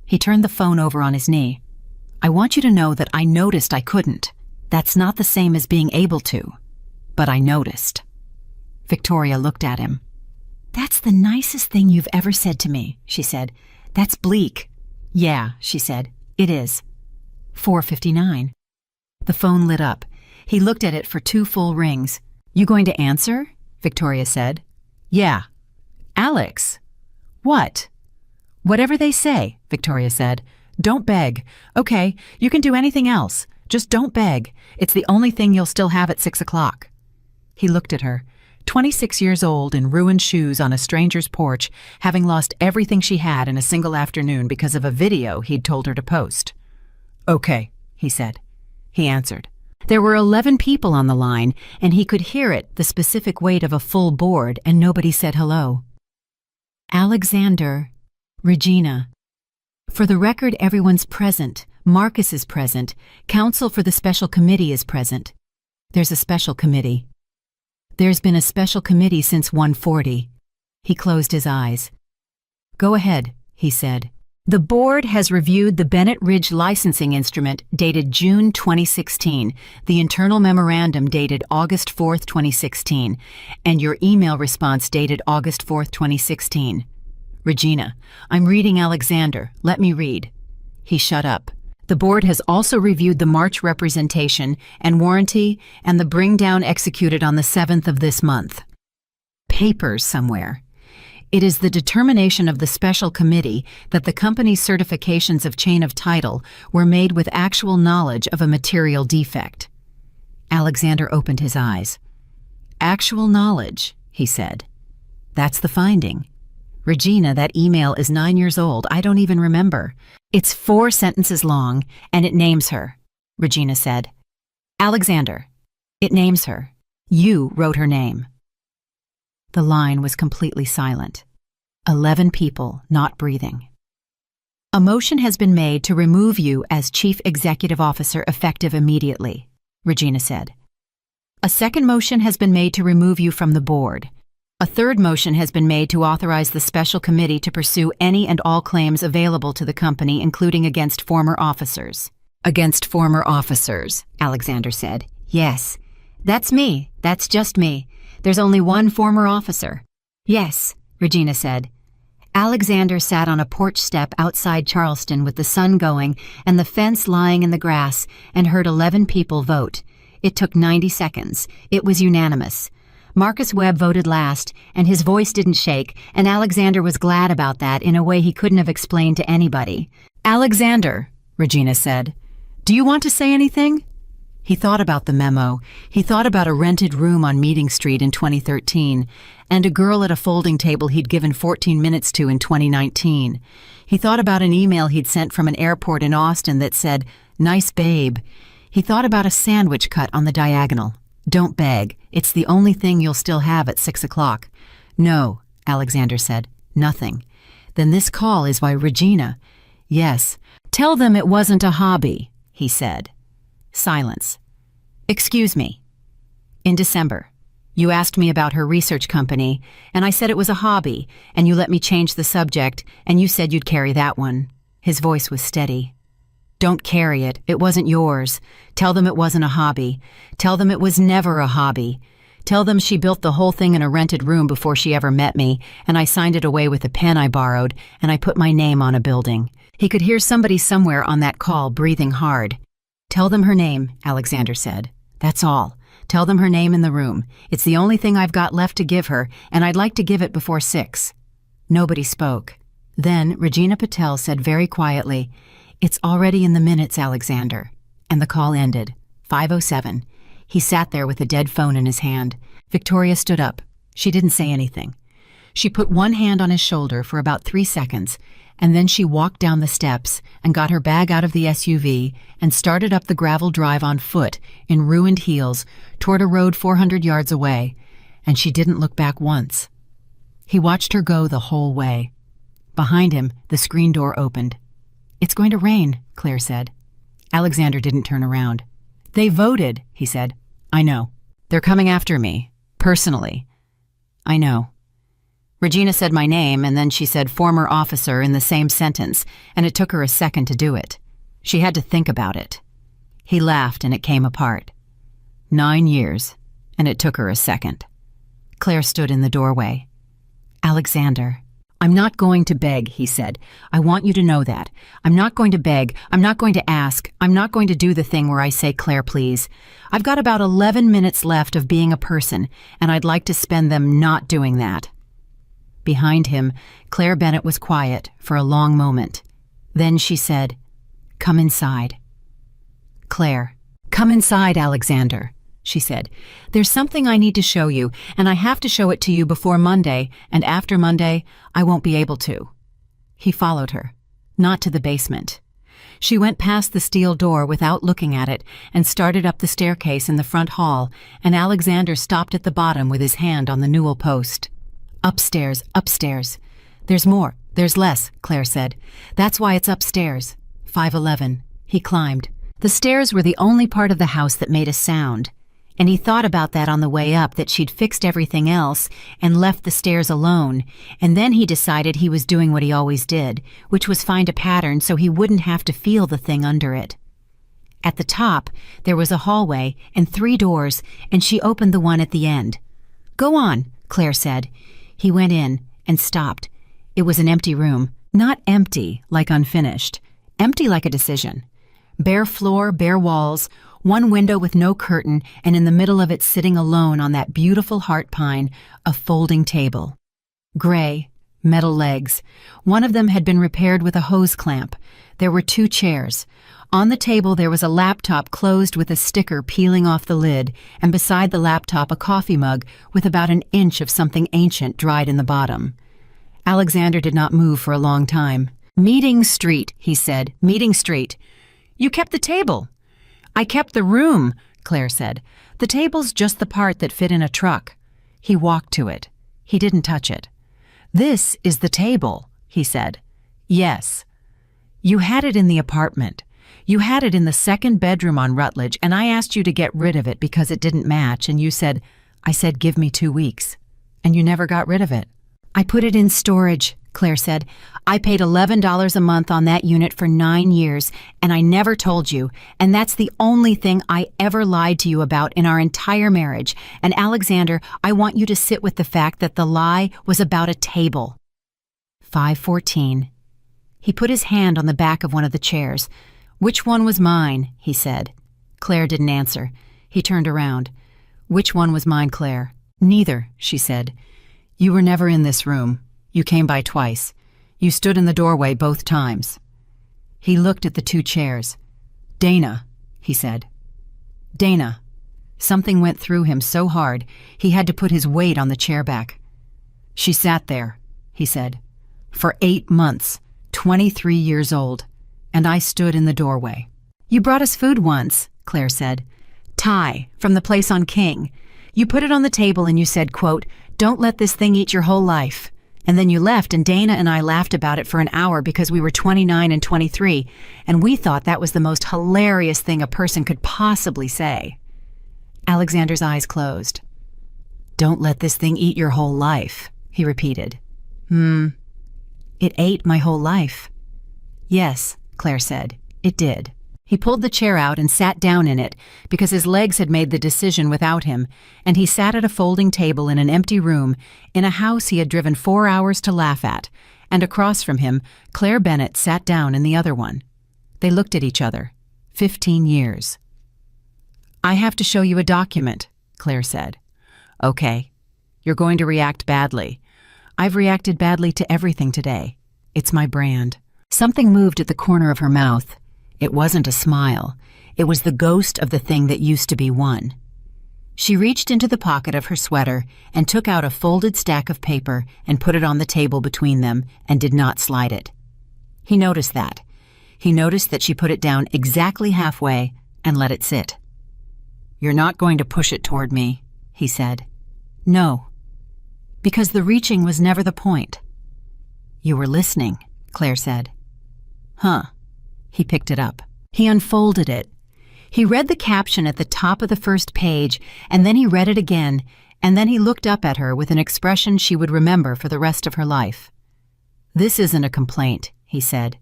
He turned the phone over on his knee. I want you to know that I noticed I couldn't. That's not the same as being able to. But I noticed. Victoria looked at him. That's the nicest thing you've ever said to me, she said. That's bleak. Yeah, she said. It is. 4:59. The phone lit up. He looked at it for 2 full rings. You going to answer? Victoria said. Yeah. Alex. What? Whatever they say, Victoria said. Don't beg. Okay, you can do anything else. Just don't beg. It's the only thing you'll still have at 6 o'clock. He looked at her. 26 years old, in ruined shoes on a stranger's porch, having lost everything she had in a single afternoon because of a video he'd told her to post. Okay, he said. He answered. There were 11 people on the line, and he could hear it, the specific weight of a full board, and nobody said hello. Alexander, Regina. For the record, everyone's present. Marcus is present. Counsel for the special committee is present. There's a special committee. There's been a special committee since 1:40. He closed his eyes. Go ahead, he said. The board has reviewed the Bennett Ridge licensing instrument dated June 2016, the internal memorandum dated August 4th, 2016, and your email response dated August 4th, 2016. Regina, I'm reading Alexander. Let me read. He shut up. The board has also reviewed the March representation and warranty and the bring down executed on the 7th of this month. Papers somewhere. It is the determination of the special committee that the company's certifications of chain of title were made with actual knowledge of a material defect. Alexander opened his eyes. Actual knowledge, he said. That's the finding. Regina, that email is 9 years old. I don't even remember. It's 4 sentences long, and it names her, Regina said. Alexander, it names her. You wrote her name. The line was completely silent. 11 people not breathing. A motion has been made to remove you as Chief Executive Officer effective immediately, Regina said. A second motion has been made to remove you from the board. A third motion has been made to authorize the special committee to pursue any and all claims available to the company, including against former officers. Against former officers, Alexander said. Yes. That's me. That's just me. There's only one former officer. Yes, Regina said. Alexander sat on a porch step outside Charleston with the sun going and the fence lying in the grass and heard 11 people vote. It took 90 seconds. It was unanimous. Marcus Webb voted last, and his voice didn't shake, and Alexander was glad about that in a way he couldn't have explained to anybody. Alexander, Regina said, do you want to say anything? He thought about the memo. He thought about a rented room on Meeting Street in 2013, and a girl at a folding table he'd given 14 minutes to in 2019. He thought about an email he'd sent from an airport in Austin that said, "Nice babe." He thought about a sandwich cut on the diagonal. Don't beg. It's the only thing you'll still have at 6 o'clock. No, Alexander said. Nothing. Then this call is by Regina. Yes. Tell them it wasn't a hobby, he said. Silence. Excuse me. In December, you asked me about her research company, and I said it was a hobby, and you let me change the subject, and you said you'd carry that one. His voice was steady. Don't carry it. It wasn't yours. Tell them it wasn't a hobby. Tell them it was never a hobby. Tell them she built the whole thing in a rented room before she ever met me, and I signed it away with a pen I borrowed, and I put my name on a building. He could hear somebody somewhere on that call breathing hard. Tell them her name, Alexander said. That's all. Tell them her name in the room. It's the only thing I've got left to give her, and I'd like to give it before 6. Nobody spoke. Then Regina Patel said very quietly, It's already in the minutes, Alexander. And the call ended. 5:07. He sat there with a dead phone in his hand. Victoria stood up. She didn't say anything. She put one hand on his shoulder for about 3 seconds, and then she walked down the steps and got her bag out of the SUV and started up the gravel drive on foot in ruined heels toward a road 400 yards away, and she didn't look back once. He watched her go the whole way. Behind him, the screen door opened. It's going to rain, Claire said. Alexander didn't turn around. They voted, he said. I know. They're coming after me. Personally. I know. Regina said my name, and then she said former officer in the same sentence, and it took her a second to do it. She had to think about it. He laughed, and it came apart. 9 years, and it took her a second. Claire stood in the doorway. Alexander. I'm not going to beg, he said. I want you to know that. I'm not going to beg. I'm not going to ask. I'm not going to do the thing where I say, Claire, please. I've got about 11 minutes left of being a person, and I'd like to spend them not doing that. Behind him, Claire Bennett was quiet for a long moment. Then she said, Come inside. Claire, come inside, Alexander, she said. There's something I need to show you, and I have to show it to you before Monday, and after Monday, I won't be able to. He followed her, not to the basement. She went past the steel door without looking at it and started up the staircase in the front hall, and Alexander stopped at the bottom with his hand on the newel post. Upstairs, upstairs. There's more, there's less, Claire said. That's why it's upstairs. 511. He climbed. The stairs were the only part of the house that made a sound, and he thought about that on the way up, that she'd fixed everything else and left the stairs alone, and then he decided he was doing what he always did, which was find a pattern so he wouldn't have to feel the thing under it. At the top, there was a hallway and 3 doors, and she opened the one at the end. Go on, Claire said. He went in and stopped. It was an empty room. Not empty like unfinished. Empty like a decision. Bare floor, bare walls, one window with no curtain, and in the middle of it, sitting alone on that beautiful heart pine, a folding table. Gray, metal legs. One of them had been repaired with a hose clamp. There were 2 chairs. On the table there was a laptop closed with a sticker peeling off the lid, and beside the laptop a coffee mug with about an inch of something ancient dried in the bottom. Alexander did not move for a long time. "Meeting Street," he said. "Meeting Street." "You kept the table." "I kept the room," Claire said. "The table's just the part that fit in a truck." He walked to it. He didn't touch it. "This is the table," he said. "Yes." "You had it in the apartment. You had it in the 2nd bedroom on Rutledge, and I asked you to get rid of it because it didn't match, and you said, 'I said give me 2 weeks.' And you never got rid of it." "I put it in storage," Claire said. "I paid $11 a month on that unit for 9 years, and I never told you, and that's the only thing I ever lied to you about in our entire marriage. And Alexander, I want you to sit with the fact that the lie was about a table." 5:14. He put his hand on the back of one of the chairs. "Which one was mine?" he said. Claire didn't answer. He turned around. "Which one was mine, Claire?" "Neither," she said. "You were never in this room. You came by twice. You stood in the doorway both times." He looked at the 2 chairs. "Dana," he said. "Dana." Something went through him so hard he had to put his weight on the chair back. "She sat there," he said, "for 8 months, 23 years old, and I stood in the doorway." "You brought us food once," Claire said. "Thai, from the place on King. You put it on the table and you said, quote, 'Don't let this thing eat your whole life.' And then you left, and Dana and I laughed about it for an hour because we were 29 and 23, and we thought that was the most hilarious thing a person could possibly say." Alexander's eyes closed. "Don't let this thing eat your whole life," he repeated. It ate my whole life." "Yes," Claire said, "it did." He pulled the chair out and sat down in it because his legs had made the decision without him, and he sat at a folding table in an empty room in a house he had driven 4 hours to laugh at, and across from him, Claire Bennett sat down in the other one. They looked at each other. 15 years. "I have to show you a document," Claire said. "Okay. You're going to react badly. I've reacted badly to everything today. It's my brand." Something moved at the corner of her mouth. It wasn't a smile. It was the ghost of the thing that used to be one. She reached into the pocket of her sweater and took out a folded stack of paper and put it on the table between them and did not slide it. He noticed that. He noticed that she put it down exactly halfway and let it sit. "You're not going to push it toward me," he said. "No, because the reaching was never the point." "You were listening," Claire said. "Huh." He picked it up. He unfolded it. He read the caption at the top of the first page, and then he read it again, and then he looked up at her with an expression she would remember for the rest of her life. "This isn't a complaint," he said.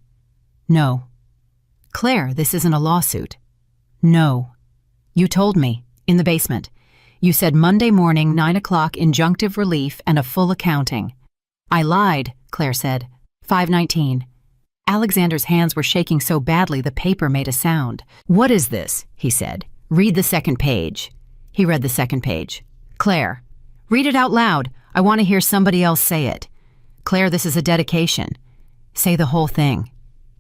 "No." "Claire, this isn't a lawsuit." "No." "You told me, in the basement. You said Monday morning, 9 o'clock, injunctive relief and a full accounting." "I lied," Claire said. 5:19. Alexander's hands were shaking so badly the paper made a sound. "What is this?" he said. "Read the 2nd page." He read the 2nd page. "Claire, read it out loud. I want to hear somebody else say it." "Claire, this is a dedication." "Say the whole thing."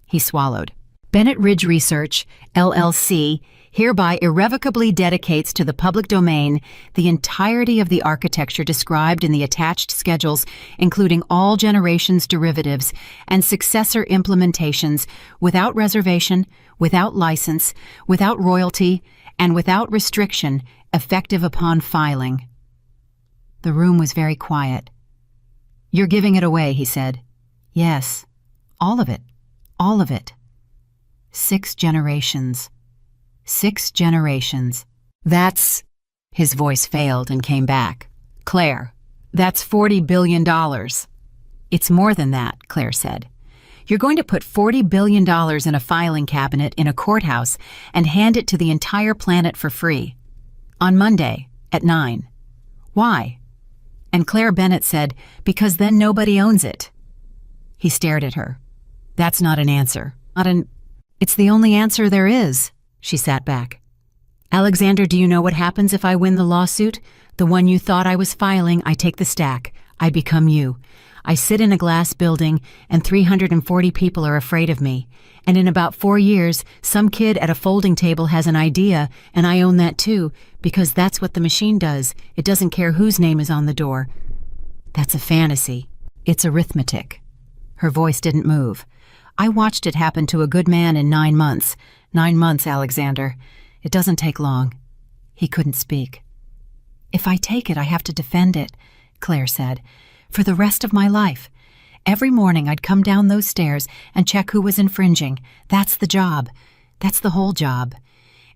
He swallowed. "Bennett Ridge Research, LLC, hereby irrevocably dedicates to the public domain the entirety of the architecture described in the attached schedules, including all generations' derivatives and successor implementations, without reservation, without license, without royalty, and without restriction, effective upon filing." The room was very quiet. "You're giving it away," he said. "Yes, all of it, all of it. 6 generations. 6 generations. That's..." His voice failed and came back. "Claire, that's $40 billion. "It's more than that," Claire said. "You're going to put $40 billion in a filing cabinet in a courthouse and hand it to the entire planet for free. On Monday, at 9. Why?" And Claire Bennett said, "Because then nobody owns it." He stared at her. "That's not an answer. It's the only answer there is. She sat back. Alexander, do you know what happens if I win the lawsuit? The one you thought I was filing, I take the stack. I become you. I sit in a glass building, and 340 people are afraid of me. And in about 4 years, some kid at a folding table has an idea, and I own that too, because that's what the machine does. It doesn't care whose name is on the door. That's a fantasy. It's arithmetic. Her voice didn't move. I watched it happen to a good man in 9 months. 9 months, Alexander. It doesn't take long. He couldn't speak. If I take it, I have to defend it, Claire said. For the rest of my life. Every morning I'd come down those stairs and check who was infringing. That's the job. That's the whole job.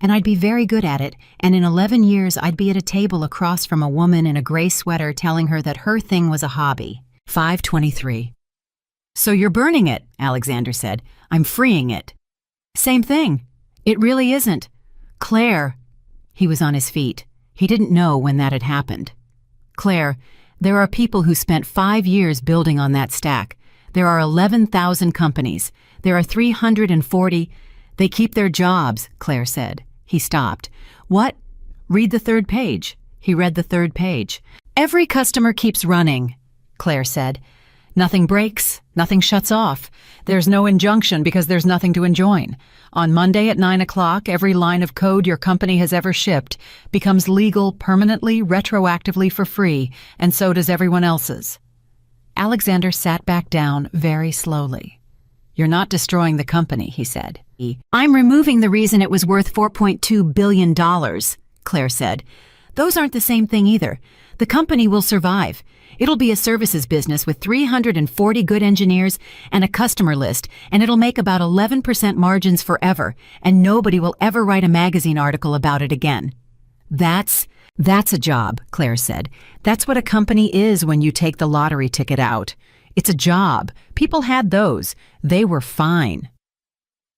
And I'd be very good at it, and in 11 years I'd be at a table across from a woman in a gray sweater telling her that her thing was a hobby. 5:23. So you're burning it, Alexander said. I'm freeing it. Same thing. It really isn't. Claire. He was on his feet. He didn't know when that had happened. Claire, there are people who spent 5 years building on that stack. There are 11,000 companies. There are 340. They keep their jobs, Claire said. He stopped. What? Read the 3rd page. He read the 3rd page. Every customer keeps running, Claire said. Nothing breaks, nothing shuts off. There's no injunction because there's nothing to enjoin. On Monday at 9 o'clock, every line of code your company has ever shipped becomes legal permanently, retroactively for free, and so does everyone else's. Alexander sat back down very slowly. You're not destroying the company, he said. I'm removing the reason it was worth $4.2 billion, Claire said. Those aren't the same thing either. The company will survive. It'll be a services business with 340 good engineers and a customer list, and it'll make about 11% margins forever, and nobody will ever write a magazine article about it again. That's a job, Claire said. That's what a company is when you take the lottery ticket out. It's a job. People had those. They were fine.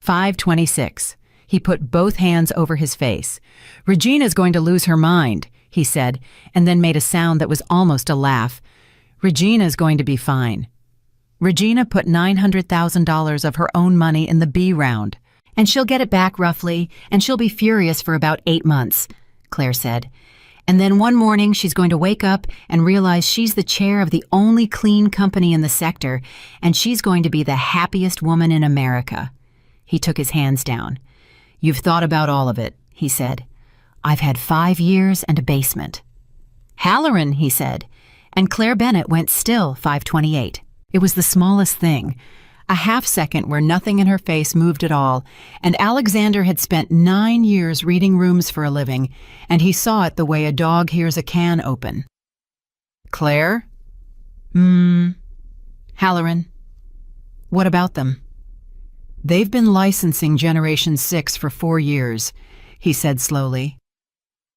5:26. He put both hands over his face. Regina's going to lose her mind, he said, and then made a sound that was almost a laugh. Regina's going to be fine. Regina put $900,000 of her own money in the B round, and she'll get it back roughly, and she'll be furious for about 8 months, Claire said. And then one morning she's going to wake up and realize she's the chair of the only clean company in the sector, and she's going to be the happiest woman in America. He took his hands down. You've thought about all of it, he said. I've had 5 years and a basement. Halloran, he said, and Claire Bennett went still. 5:28. It was the smallest thing. A half second where nothing in her face moved at all, and Alexander had spent 9 years reading rooms for a living, and he saw it the way a dog hears a can open. Claire? Halloran. What about them? They've been licensing Generation 6 for 4 years, he said slowly.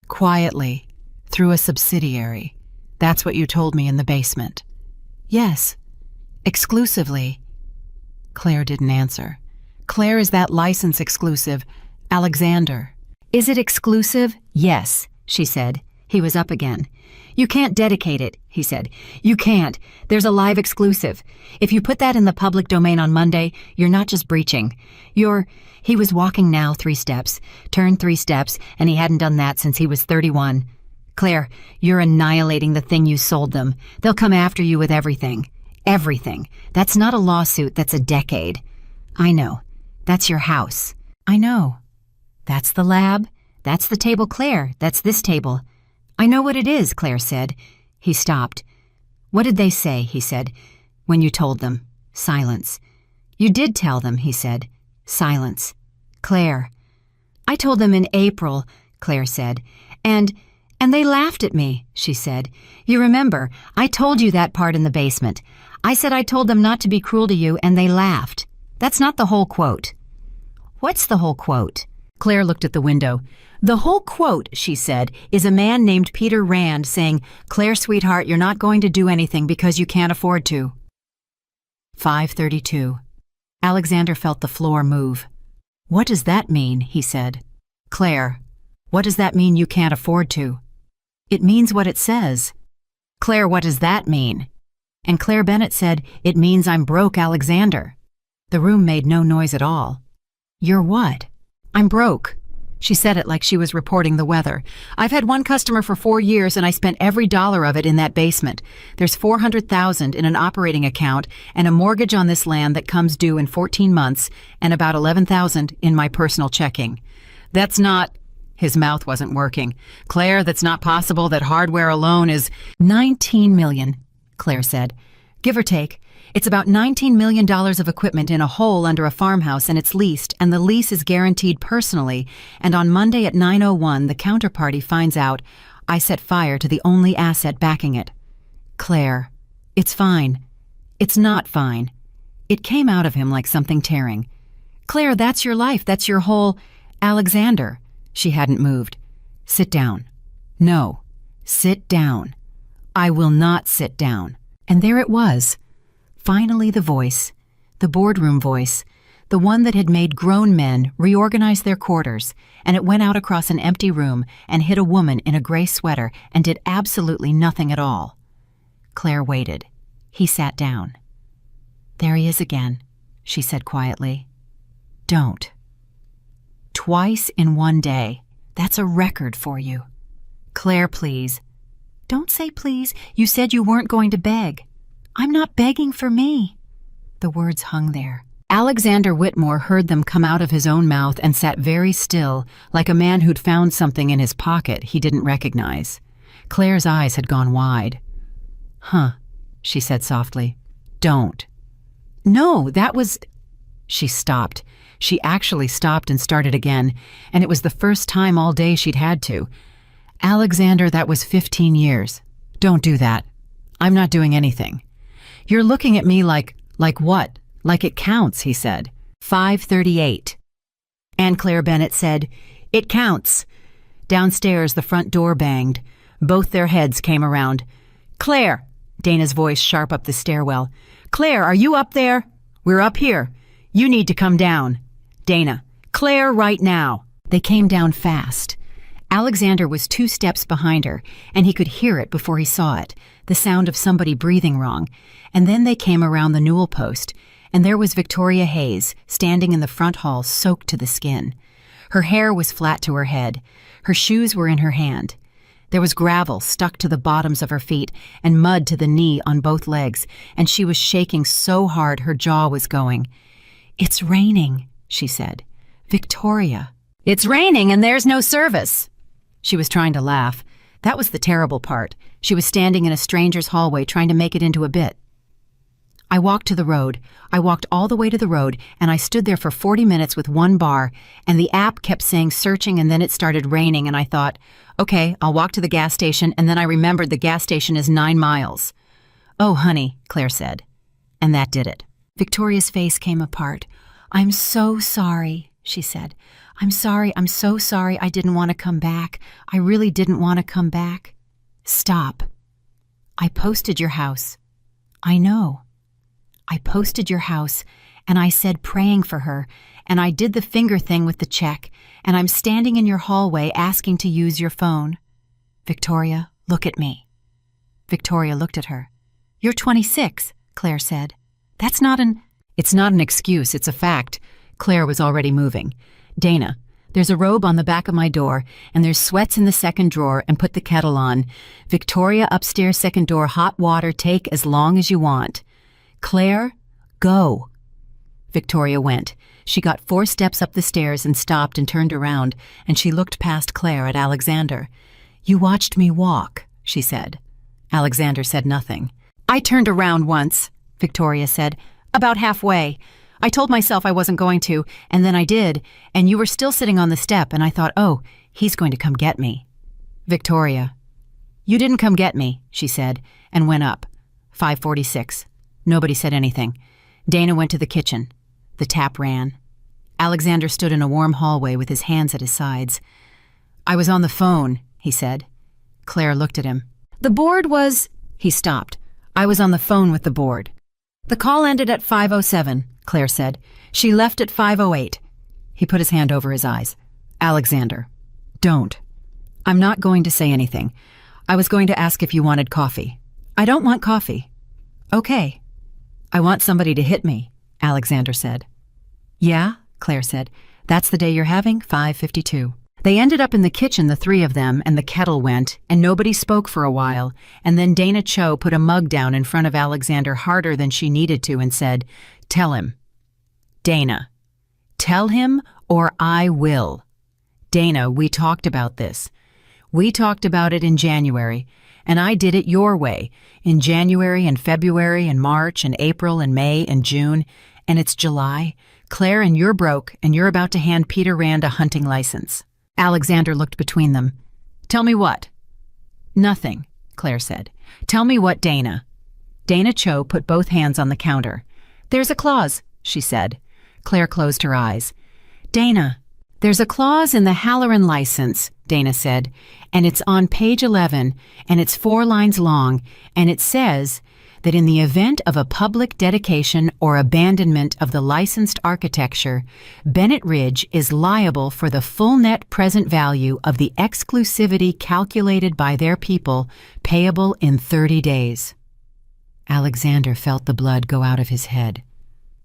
Quietly, through a subsidiary. That's what you told me in the basement. Yes, exclusively. Claire didn't answer. Claire, is that license exclusive? Alexander. Is it exclusive? Yes, she said. He was up again. You can't dedicate it, he said. You can't. There's a live exclusive. If you put that in the public domain on Monday, you're not just breaching. He was walking now 3 steps, turned 3 steps, and he hadn't done that since he was 31. Claire, you're annihilating the thing you sold them. They'll come after you with everything. Everything. That's not a lawsuit, that's a decade. I know. That's your house. I know. That's the lab. That's the table, Claire. That's this table. I know what it is, Claire said. He stopped. What did they say, he said, when you told them? Silence. You did tell them, he said. Silence. Claire. I told them in April, Claire said. And they laughed at me, she said. You remember, I told you that part in the basement. I said I told them not to be cruel to you, and they laughed. That's not the whole quote. What's the whole quote? Claire looked at the window. The whole quote, she said, is a man named Peter Rand saying, Claire, sweetheart, you're not going to do anything because you can't afford to. 5:32. Alexander felt the floor move. What does that mean, he said. Claire, what does that mean you can't afford to? It means what it says. Claire, what does that mean? And Claire Bennett said, it means I'm broke, Alexander. The room made no noise at all. You're what? I'm broke. She said it like she was reporting the weather. I've had one customer for 4 years and I spent every dollar of it in that basement. There's $400,000 in an operating account and a mortgage on this land that comes due in 14 months and about $11,000 in my personal checking. That's not... His mouth wasn't working. Claire, that's not possible. That hardware alone is... $19 million, Claire said. Give or take. It's about $19 million of equipment in a hole under a farmhouse and it's leased, and the lease is guaranteed personally, and on Monday at 9:01 the counterparty finds out I set fire to the only asset backing it. Claire, it's fine. It's not fine. It came out of him like something tearing. Claire, that's your life. That's your whole... Alexander. She hadn't moved. Sit down. No. Sit down. I will not sit down. And there it was. Finally the voice, the boardroom voice, the one that had made grown men reorganize their quarters, and it went out across an empty room and hit a woman in a gray sweater and did absolutely nothing at all. Claire waited. He sat down. There he is again, she said quietly. Don't. Twice in one day. That's a record for you. Claire, please. Don't say please. You said you weren't going to beg. I'm not begging for me. The words hung there. Alexander Whitmore heard them come out of his own mouth and sat very still, like a man who'd found something in his pocket he didn't recognize. Claire's eyes had gone wide. Huh, she said softly. Don't. No, that was... She stopped. She actually stopped and started again, and it was the first time all day she'd had to. Alexander, that was 15 years. Don't do that. I'm not doing anything. You're looking at me like what? Like it counts, he said. 5:38. And Claire Bennett said, It counts. Downstairs, the front door banged. Both their heads came around. Claire, Dana's voice sharp up the stairwell. Claire, are you up there? We're up here. You need to come down. Dana, Claire, right now. They came down fast. Alexander was 2 steps behind her, and he could hear it before he saw it, the sound of somebody breathing wrong. And then they came around the newel post, and there was Victoria Hayes, standing in the front hall, soaked to the skin. Her hair was flat to her head. Her shoes were in her hand. There was gravel stuck to the bottoms of her feet and mud to the knee on both legs, and she was shaking so hard her jaw was going. It's raining, she said. Victoria. It's raining and there's no service. She was trying to laugh. That was the terrible part. She was standing in a stranger's hallway trying to make it into a bit. I walked to the road. I walked all the way to the road, and I stood there for 40 minutes with one bar, and the app kept saying searching, and then it started raining, and I thought, okay, I'll walk to the gas station, and then I remembered the gas station is 9 miles. Oh, honey, Claire said. And that did it. Victoria's face came apart. I'm so sorry, she said. I'm so sorry I didn't want to come back. I really didn't want to come back. Stop. I posted your house. I know. I posted your house, and I said praying for her, and I did the finger thing with the check, and I'm standing in your hallway asking to use your phone. Victoria, look at me. Victoria looked at her. You're 26, Claire said. It's not an excuse, it's a fact. Claire was already moving. Dana, there's a robe on the back of my door, and there's sweats in the second drawer, and put the kettle on. Victoria, upstairs, second door, hot water, take as long as you want. Claire, go. Victoria went. She got 4 steps up the stairs and stopped and turned around, and she looked past Claire at Alexander. You watched me walk, she said. Alexander said nothing. I turned around once, Victoria said, about halfway. I told myself I wasn't going to, and then I did, and you were still sitting on the step, and I thought, oh, he's going to come get me. Victoria. You didn't come get me, she said, and went up. 5:46. Nobody said anything. Dana went to the kitchen. The tap ran. Alexander stood in a warm hallway with his hands at his sides. I was on the phone, he said. Claire looked at him. The board was... He stopped. I was on the phone with the board. The call ended at 5:07, Claire said. She left at 5:08. He put his hand over his eyes. Alexander, don't. I'm not going to say anything. I was going to ask if you wanted coffee. I don't want coffee. Okay. I want somebody to hit me, Alexander said. Yeah, Claire said. That's the day you're having? 5:52. They ended up in the kitchen, the three of them, and the kettle went, and nobody spoke for a while, and then Dana Cho put a mug down in front of Alexander harder than she needed to and said, "Tell him." Dana, "Tell him or I will." Dana, "We talked about this. We talked about it in January, and I did it your way, in January and February and March and April and May and June, and it's July. Claire, and you're broke, and you're about to hand Peter Rand a hunting license." Alexander looked between them. "Tell me what?" "Nothing," Claire said. "Tell me what, Dana." Dana Cho put both hands on the counter. "There's a clause," she said. Claire closed her eyes. "Dana, there's a clause in the Halloran license," Dana said, "and it's on page 11, and it's 4 lines long, and it says that in the event of a public dedication or abandonment of the licensed architecture, Bennett Ridge is liable for the full net present value of the exclusivity calculated by their people, payable in 30 days. Alexander felt the blood go out of his head.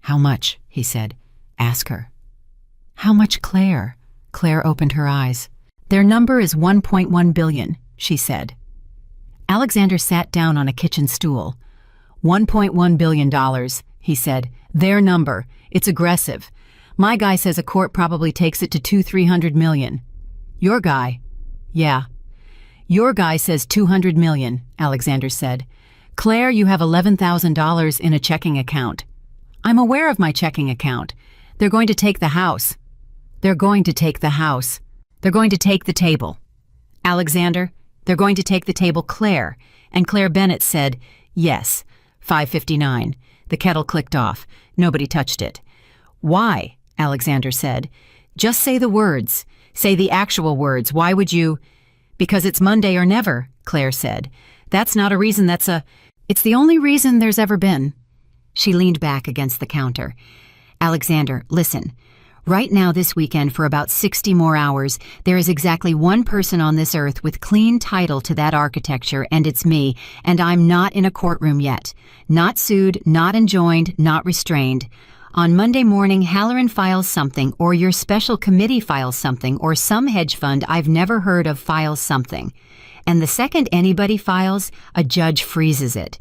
"How much?" he said. "Ask her." "How much, Claire?" Claire opened her eyes. "Their number is 1.1 billion, she said. Alexander sat down on a kitchen stool. $1.1 billion, he said. "Their number. It's aggressive. My guy says a court probably takes it to 200-300 million. Your guy?" "Yeah." "Your guy says 200 million, Alexander said. "Claire, you have $11,000 in a checking account." "I'm aware of my checking account. They're going to take the house." "They're going to take the house. They're going to take the table." "Alexander, they're going to take the table, Claire." And Claire Bennett said, "Yes." 5:59. The kettle clicked off. Nobody touched it. "Why?" Alexander said. "Just say the words. Say the actual words. Why would you—" "Because it's Monday or never," Claire said. "That's not a reason, it's the only reason there's ever been." She leaned back against the counter. "Alexander, listen. Right now this weekend for about 60 more hours, there is exactly one person on this earth with clean title to that architecture, and it's me, and I'm not in a courtroom yet. Not sued, not enjoined, not restrained. On Monday morning, Halloran files something, or your special committee files something, or some hedge fund I've never heard of files something. And the second anybody files, a judge freezes it.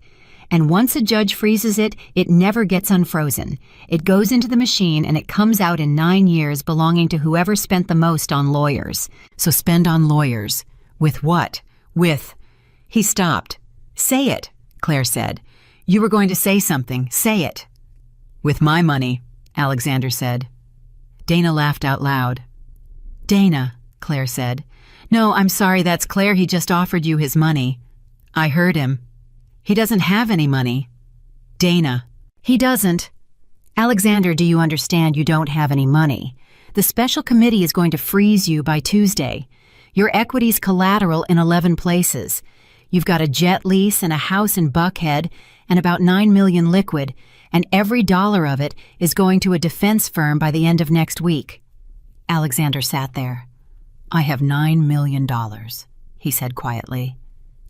And once a judge freezes it, it never gets unfrozen. It goes into the machine and it comes out in 9 years belonging to whoever spent the most on lawyers. So spend on lawyers. With what? With..." He stopped. "Say it," Claire said. "You were going to say something. Say it." "With my money," Alexander said. Dana laughed out loud. "Dana," Claire said. "No, I'm sorry, that's Claire. He just offered you his money." "I heard him. He doesn't have any money." "Dana." "He doesn't." "Alexander, do you understand you don't have any money? The special committee is going to freeze you by Tuesday. Your equity's collateral in 11 places. You've got a jet lease and a house in Buckhead and about 9 million liquid, and every dollar of it is going to a defense firm by the end of next week." Alexander sat there. "I have $9 million, he said quietly.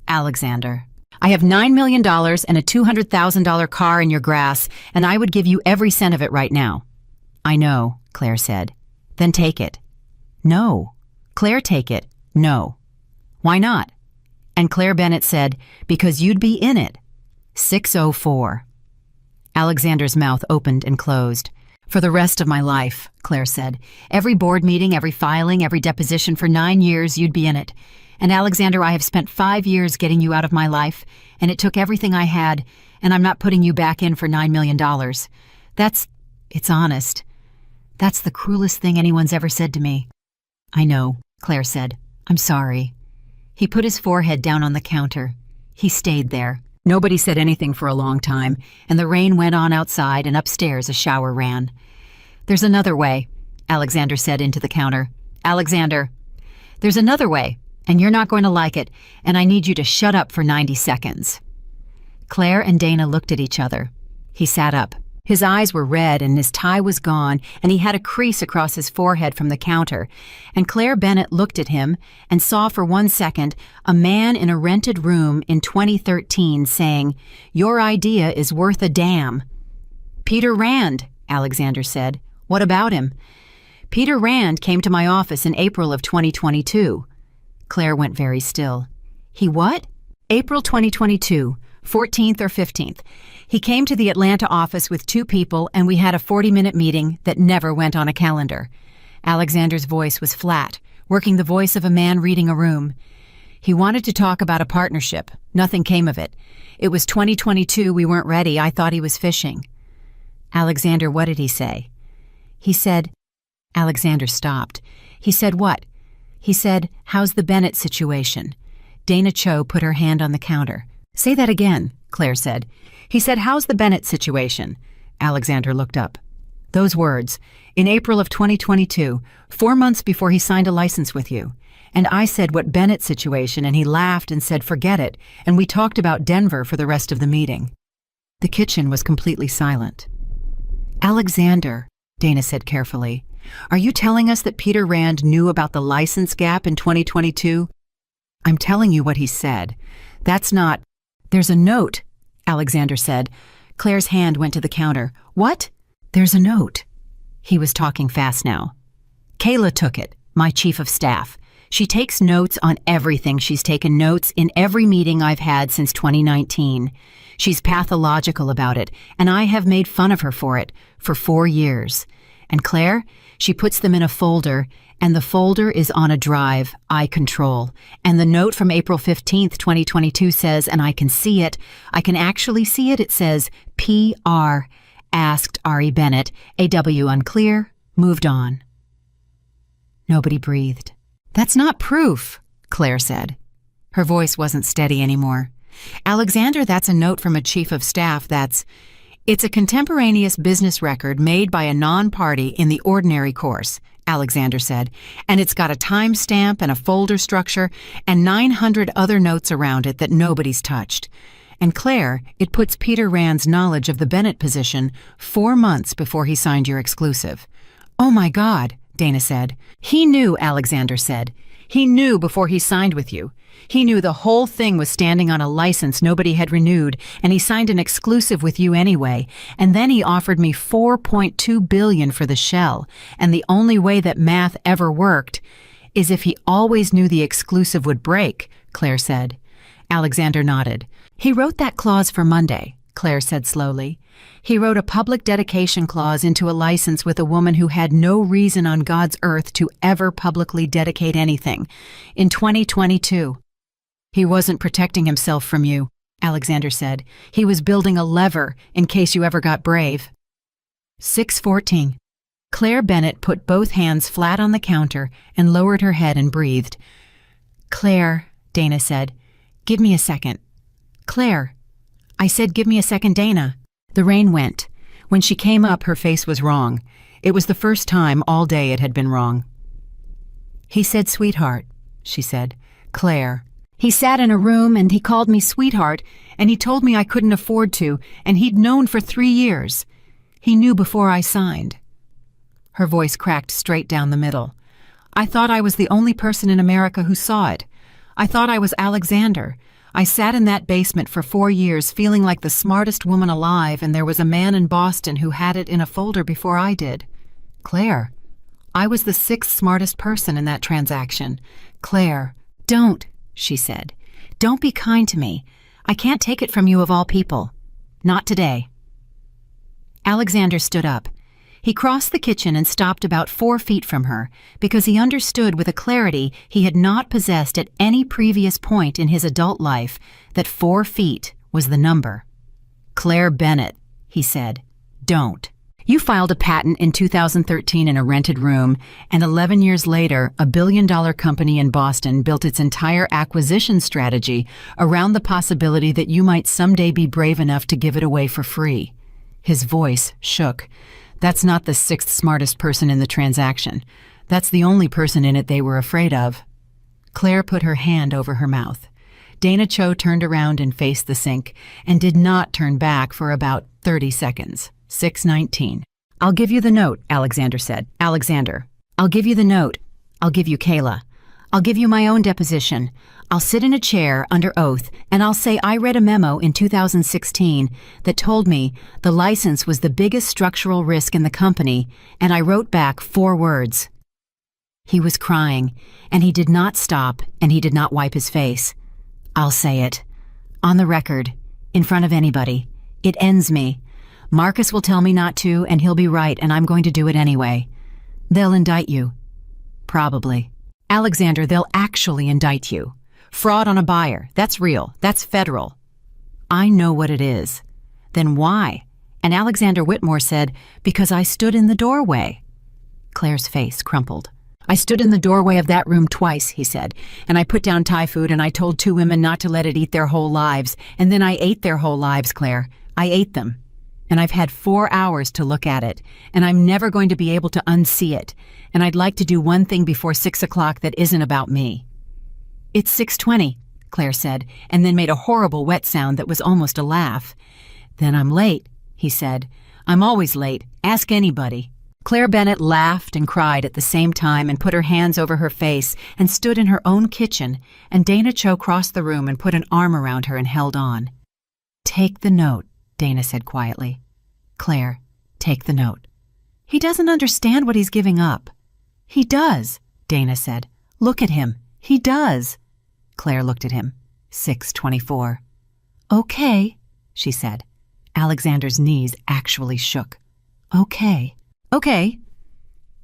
"Alexander, I have $9 million and a $200,000 car in your grass, and I would give you every cent of it right now." "I know," Claire said. "Then take it." "No." "Claire, take it." "No." "Why not?" And Claire Bennett said, "Because you'd be in it." 6:04. Alexander's mouth opened and closed. "For the rest of my life," Claire said. "Every board meeting, every filing, every deposition for 9 years, you'd be in it. And Alexander, I have spent 5 years getting you out of my life, and it took everything I had, and I'm not putting you back in for $9 million. It's honest. That's the cruelest thing anyone's ever said to me." "I know," Claire said. "I'm sorry." He put his forehead down on the counter. He stayed there. Nobody said anything for a long time, and the rain went on outside, and upstairs a shower ran. "There's another way," Alexander said into the counter. "Alexander, there's another way. And you're not going to like it, and I need you to shut up for 90 seconds. Claire and Dana looked at each other. He sat up. His eyes were red and his tie was gone, and he had a crease across his forehead from the counter. And Claire Bennett looked at him and saw for 1 second a man in a rented room in 2013 saying, "Your idea is worth a damn." "Peter Rand," Alexander said. "What about him?" Peter Rand came to my office in April of 2022. Claire went very still. He what? April 2022, 14th or 15th. He came to the Atlanta office with 2 people and we had a 40-minute meeting that never went on a calendar. Alexander's voice was flat, working the voice of a man reading a room. He wanted to talk about a partnership. Nothing came of it. It was 2022, we weren't ready. I thought he was fishing. Alexander, what did he say? He said, Alexander stopped. He said what? He said, how's the Bennett situation? Dana Cho put her hand on the counter. Say that again, Claire said. He said, how's the Bennett situation? Alexander looked up. Those words, in April of 2022, 4 months before he signed a license with you. And I said, what Bennett situation? And he laughed and said, forget it. And we talked about Denver for the rest of the meeting. The kitchen was completely silent. Alexander, Dana said carefully, are you telling us that Peter Rand knew about the license gap in 2022? I'm telling you what he said. That's not... There's a note, Alexander said. Claire's hand went to the counter. What? There's a note. He was talking fast now. Kayla took it, my chief of staff. She takes notes on everything. She's taken notes in every meeting I've had since 2019. She's pathological about it, and I have made fun of her for it for 4 years. And Claire, she puts them in a folder, and the folder is on a drive I control. And the note from April 15th, 2022 says, and I can see it, I can actually see it, it says, P.R. asked Ari Bennett, A.W. unclear, moved on. Nobody breathed. That's not proof, Claire said. Her voice wasn't steady anymore. Alexander, that's a note from a chief of staff It's a contemporaneous business record made by a non-party in the ordinary course, Alexander said, and it's got a timestamp and a folder structure and 900 other notes around it that nobody's touched. And Claire, it puts Peter Rand's knowledge of the Bennett position 4 months before he signed your exclusive. Oh my God, Dana said. He knew, Alexander said. He knew before he signed with you. He knew the whole thing was standing on a license nobody had renewed, and he signed an exclusive with you anyway. And then he offered me $4.2 billion for the shell, and the only way that math ever worked is if he always knew the exclusive would break, Claire said. Alexander nodded. He wrote that clause for Monday, Claire said slowly. He wrote a public dedication clause into a license with a woman who had no reason on God's earth to ever publicly dedicate anything. In 2022. He wasn't protecting himself from you, Alexander said. He was building a lever in case you ever got brave. 6:14. Claire Bennett put both hands flat on the counter and lowered her head and breathed. Claire, Dana said, give me a second. Claire. I said, give me a second, Dana. The rain went. When she came up, her face was wrong. It was the first time all day it had been wrong. He said, sweetheart, she said. Claire. He sat in a room and he called me sweetheart, and he told me I couldn't afford to, and he'd known for 3 years. He knew before I signed. Her voice cracked straight down the middle. I thought I was the only person in America who saw it. I thought I was Alexander. I sat in that basement for 4 years feeling like the smartest woman alive, and there was a man in Boston who had it in a folder before I did. Claire. I was the 6th smartest person in that transaction. Claire. Don't, she said. Don't be kind to me. I can't take it from you of all people. Not today. Alexander stood up. He crossed the kitchen and stopped about 4 feet from her, because he understood with a clarity he had not possessed at any previous point in his adult life that 4 feet was the number. Claire Bennett, he said, don't. You filed a patent in 2013 in a rented room, and 11 years later, a billion-dollar company in Boston built its entire acquisition strategy around the possibility that you might someday be brave enough to give it away for free. His voice shook. That's not the 6th smartest person in the transaction. That's the only person in it they were afraid of. Claire put her hand over her mouth. Dana Cho turned around and faced the sink, and did not turn back for about 30 seconds. 6:19. I'll give you the note, Alexander said. Alexander. I'll give you the note. I'll give you Kayla. I'll give you my own deposition. I'll sit in a chair under oath, and I'll say I read a memo in 2016 that told me the license was the biggest structural risk in the company, and I wrote back 4 words. He was crying, and he did not stop, and he did not wipe his face. I'll say it. On the record, in front of anybody. It ends me. Marcus will tell me not to, and he'll be right, and I'm going to do it anyway. They'll indict you. Probably. Alexander, they'll actually indict you. Fraud on a buyer. That's real. That's federal. I know what it is. Then why? And Alexander Whitmore said, because I stood in the doorway. Claire's face crumpled. I stood in the doorway of that room twice, he said, and I put down Thai food and I told 2 women not to let it eat their whole lives, and then I ate their whole lives, Claire. I ate them. And I've had 4 hours to look at it, and I'm never going to be able to unsee it, and I'd like to do one thing before 6 o'clock that isn't about me. It's 6:20, Claire said, and then made a horrible wet sound that was almost a laugh. Then I'm late, he said. I'm always late. Ask anybody. Claire Bennett laughed and cried at the same time and put her hands over her face and stood in her own kitchen, and Dana Cho crossed the room and put an arm around her and held on. Take the note, Dana said quietly. Claire, take the note. He doesn't understand what he's giving up. He does, Dana said. Look at him. He does. Claire looked at him. 6:24. Okay, she said. Alexander's knees actually shook. Okay. Okay.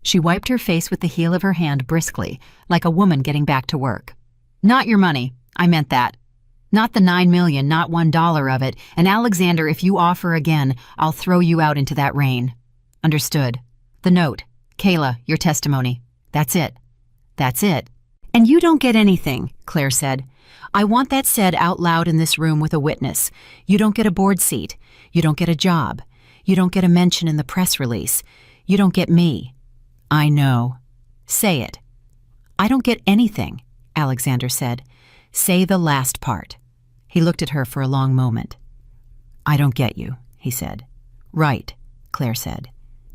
She wiped her face with the heel of her hand briskly, like a woman getting back to work. Not your money. I meant that. Not the $9 million, not $1 of it. And Alexander, if you offer again, I'll throw you out into that rain. Understood. The note. Kayla, your testimony. That's it. That's it. And you don't get anything, Claire said. I want that said out loud in this room with a witness. You don't get a board seat. You don't get a job. You don't get a mention in the press release. You don't get me. I know. Say it. I don't get anything, Alexander said. Say the last part. He looked at her for a long moment. I don't get you, he said. Right, Claire said.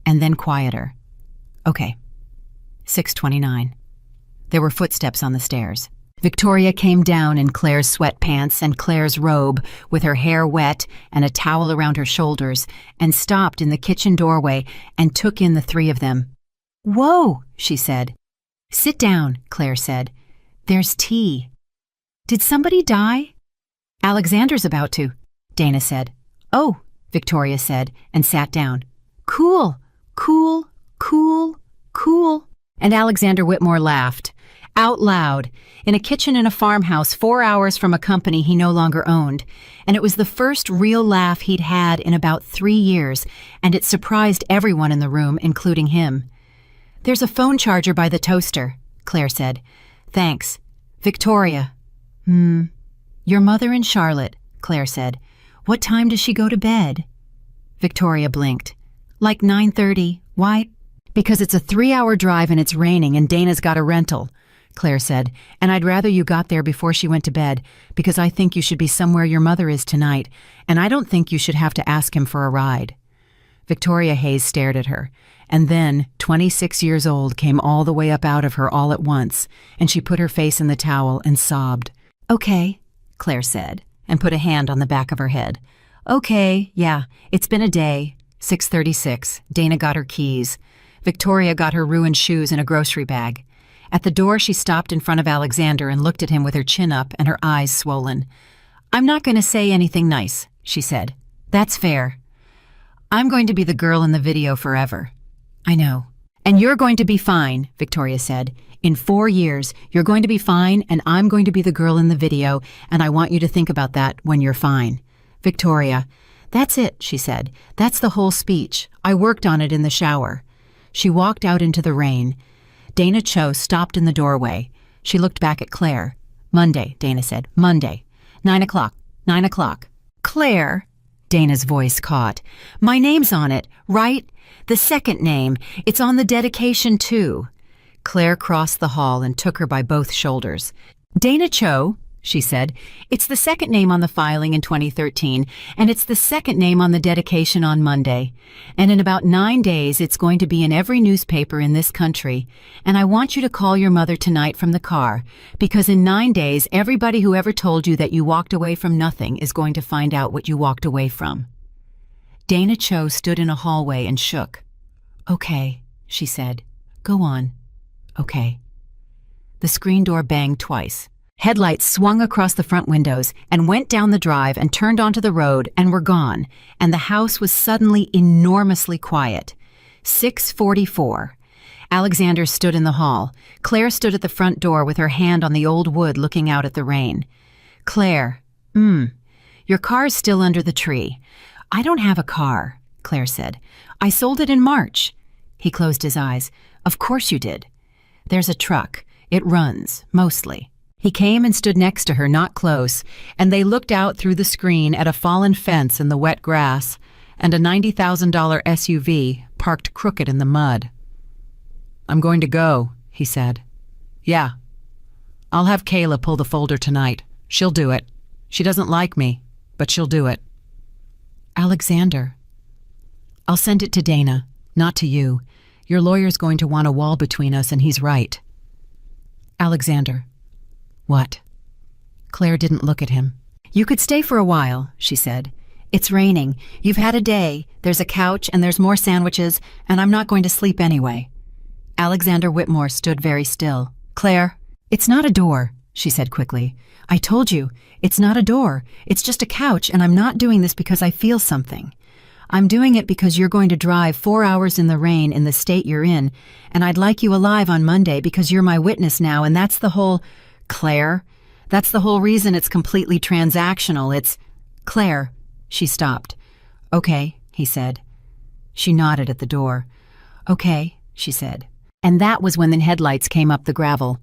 And then quieter. Okay. 6:29. There were footsteps on the stairs. Victoria came down in Claire's sweatpants and Claire's robe, with her hair wet and a towel around her shoulders, and stopped in the kitchen doorway and took in the 3 of them. Whoa, she said. Sit down, Claire said. There's tea. Did somebody die? Alexander's about to, Dana said. Oh, Victoria said, and sat down. Cool, cool, cool, cool. And Alexander Whitmore laughed. Out loud, in a kitchen in a farmhouse 4 hours from a company he no longer owned, and it was the first real laugh he'd had in about 3 years, and it surprised everyone in the room, including him. There's a phone charger by the toaster, Claire said. Thanks. Victoria. Your mother and Charlotte, Claire said. What time does she go to bed? Victoria blinked. Like 9:30. Why? Because it's a 3-hour drive and it's raining and Dana's got a rental, Claire said, and I'd rather you got there before she went to bed, because I think you should be somewhere your mother is tonight, and I don't think you should have to ask him for a ride. Victoria Hayes stared at her, and then 26 years old came all the way up out of her all at once, and she put her face in the towel and sobbed. Okay, Claire said, and put a hand on the back of her head. Okay, yeah, it's been a day. 6:36. Dana got her keys. Victoria got her ruined shoes in a grocery bag. At the door, she stopped in front of Alexander and looked at him with her chin up and her eyes swollen. I'm not going to say anything nice, she said. That's fair. I'm going to be the girl in the video forever. I know. And you're going to be fine, Victoria said. In 4 years, you're going to be fine, and I'm going to be the girl in the video, and I want you to think about that when you're fine. Victoria. That's it, she said. That's the whole speech. I worked on it in the shower. She walked out into the rain. Dana Cho stopped in the doorway. She looked back at Claire. Monday, Dana said. Monday. 9 o'clock. 9 o'clock. Claire, Dana's voice caught. My name's on it, right? The second name. It's on the dedication, too. Claire crossed the hall and took her by both shoulders. Dana Cho, she said. It's the second name on the filing in 2013, and it's the second name on the dedication on Monday. And in about 9 days, it's going to be in every newspaper in this country. And I want you to call your mother tonight from the car, because in 9 days, everybody who ever told you that you walked away from nothing is going to find out what you walked away from. Dana Cho stood in a hallway and shook. Okay, she said. Go on. Okay. The screen door banged twice. Headlights swung across the front windows and went down the drive and turned onto the road and were gone, and the house was suddenly enormously quiet. 6:44. Alexander stood in the hall. Claire stood at the front door with her hand on the old wood looking out at the rain. Claire, your car's still under the tree. I don't have a car, Claire said. I sold it in March. He closed his eyes. Of course you did. There's a truck. It runs, mostly. He came and stood next to her, not close, and they looked out through the screen at a fallen fence in the wet grass and a $90,000 SUV parked crooked in the mud. I'm going to go, he said. Yeah. I'll have Kayla pull the folder tonight. She'll do it. She doesn't like me, but she'll do it. Alexander. I'll send it to Dana, not to you. Your lawyer's going to want a wall between us, and he's right. Alexander. What? Claire didn't look at him. You could stay for a while, she said. It's raining. You've had a day. There's a couch and there's more sandwiches, and I'm not going to sleep anyway. Alexander Whitmore stood very still. Claire, it's not a door, she said quickly. I told you, it's not a door. It's just a couch, and I'm not doing this because I feel something. I'm doing it because you're going to drive 4 hours in the rain in the state you're in, and I'd like you alive on Monday because you're my witness now, and that's the whole... Claire, that's the whole reason it's completely transactional. It's... Claire, she stopped. Okay, he said. She nodded at the door. Okay, she said. And that was when the headlights came up the gravel.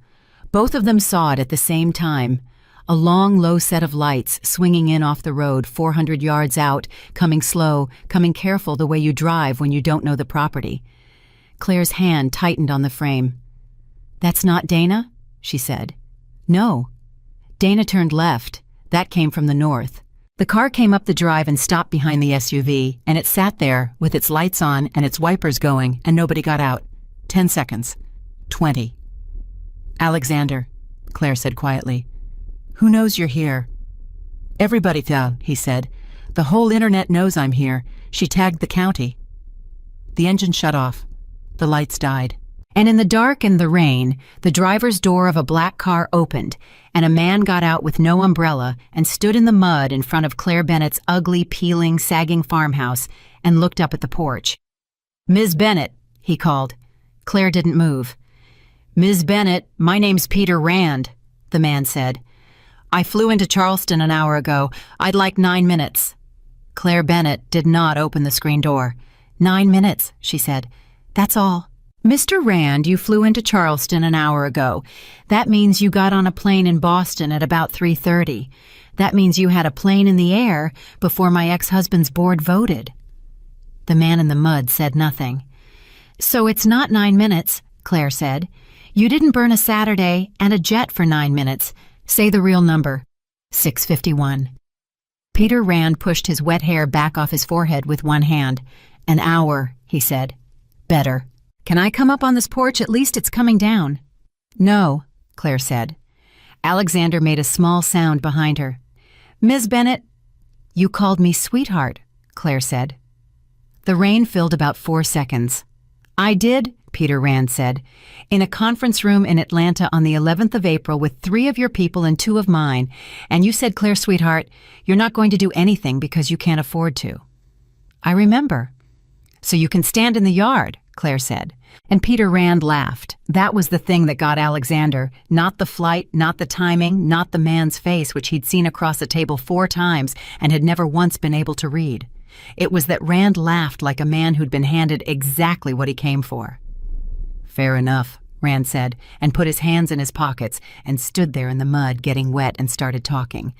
Both of them saw it at the same time. A long, low set of lights swinging in off the road 400 yards out, coming slow, coming careful the way you drive when you don't know the property. Claire's hand tightened on the frame. That's not Dana? She said. No. Dana turned left. That came from the north. The car came up the drive and stopped behind the SUV, and it sat there with its lights on and its wipers going, and nobody got out. 10 seconds. 20. Alexander, Claire said quietly. Who knows you're here? Everybody does, he said. The whole internet knows I'm here. She tagged the county. The engine shut off. The lights died. And in the dark and the rain, the driver's door of a black car opened, and a man got out with no umbrella and stood in the mud in front of Claire Bennett's ugly, peeling, sagging farmhouse and looked up at the porch. Ms. Bennett, he called. Claire didn't move. Ms. Bennett, my name's Peter Rand, the man said. I flew into Charleston an hour ago. I'd like 9 minutes. Claire Bennett did not open the screen door. 9 minutes, she said. That's all. Mr. Rand, you flew into Charleston an hour ago. That means you got on a plane in Boston at about 3:30. That means you had a plane in the air before my ex-husband's board voted. The man in the mud said nothing. So it's not 9 minutes, Claire said. You didn't burn a Saturday and a jet for 9 minutes. Say the real number. 6:51. Peter Rand pushed his wet hair back off his forehead with one hand. An hour, he said. Better. Can I come up on this porch? At least it's coming down. No, Claire said. Alexander made a small sound behind her. Ms. Bennett, you called me sweetheart, Claire said. The rain filled about 4 seconds. I did, Peter Rand said, in a conference room in Atlanta on the 11th of April with 3 of your people and 2 of mine, and you said, Claire, sweetheart, you're not going to do anything because you can't afford to. I remember. So you can stand in the yard, Claire said. And Peter Rand laughed. That was the thing that got Alexander, not the flight, not the timing, not the man's face, which he'd seen across the table 4 times and had never once been able to read. It was that Rand laughed like a man who'd been handed exactly what he came for. Fair enough, Rand said, and put his hands in his pockets and stood there in the mud getting wet and started talking.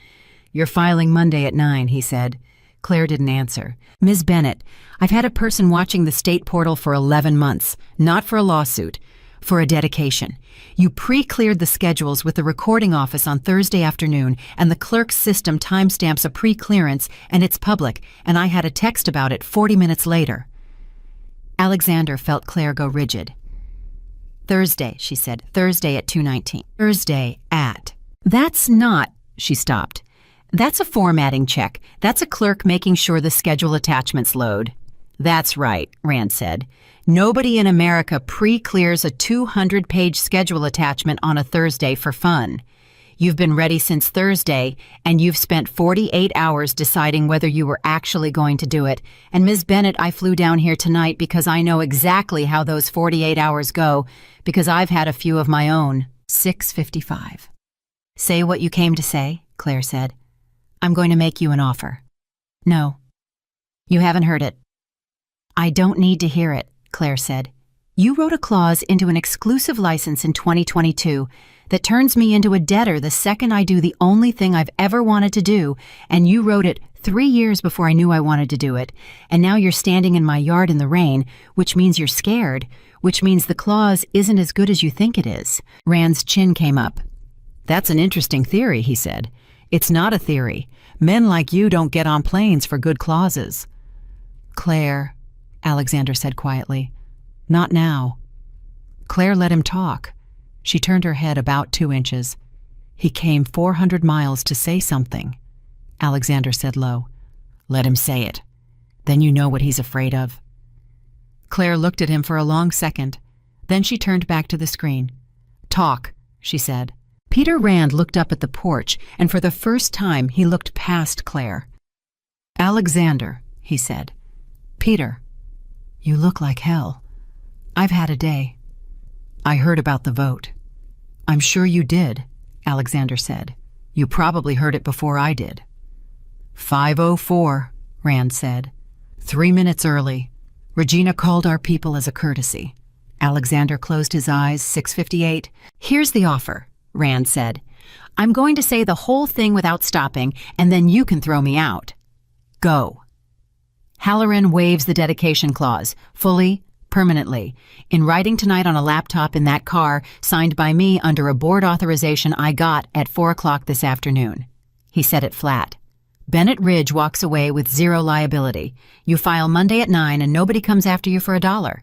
You're filing Monday at 9, he said. Claire didn't answer. Ms. Bennett, I've had a person watching the state portal for 11 months, not for a lawsuit. for a dedication. You pre-cleared the schedules with the recording office on Thursday afternoon, and the clerk's system timestamps a pre-clearance, and it's public, and I had a text about it 40 minutes later. Alexander felt Claire go rigid. Thursday, she said. Thursday at 2:19. Thursday at. That's not, she stopped. That's a formatting check. That's a clerk making sure the schedule attachments load. That's right, Rand said. Nobody in America pre-clears a 200-page schedule attachment on a Thursday for fun. You've been ready since Thursday, and you've spent 48 hours deciding whether you were actually going to do it. And Ms. Bennett, I flew down here tonight because I know exactly how those 48 hours go, because I've had a few of my own. 6:55. Say what you came to say, Claire said. I'm going to make you an offer. No. You haven't heard it. I don't need to hear it, Claire said. You wrote a clause into an exclusive license in 2022 that turns me into a debtor the second I do the only thing I've ever wanted to do, and you wrote it 3 years before I knew I wanted to do it, and now you're standing in my yard in the rain, which means you're scared, which means the clause isn't as good as you think it is. Rand's chin came up. That's an interesting theory, he said. It's not a theory. Men like you don't get on planes for good clauses. Claire, Alexander said quietly. Not now. Claire let him talk. She turned her head about 2 inches. He came 400 miles to say something. Alexander said low. Let him say it. Then you know what he's afraid of. Claire looked at him for a long second. Then she turned back to the screen. Talk, she said. Peter Rand looked up at the porch, and for the first time he looked past Claire. Alexander, he said. Peter, you look like hell. I've had a day. I heard about the vote. I'm sure you did, Alexander said. You probably heard it before I did. 5:04, Rand said. 3 minutes early. Regina called our people as a courtesy. Alexander closed his eyes. 6:58. Here's the offer, Rand said. I'm going to say the whole thing without stopping, and then you can throw me out. Go. Halloran waives the dedication clause, fully, permanently, in writing tonight on a laptop in that car, signed by me under a board authorization I got at 4 o'clock this afternoon. He said it flat. Bennett Ridge walks away with zero liability. You file Monday at 9 and nobody comes after you for $1.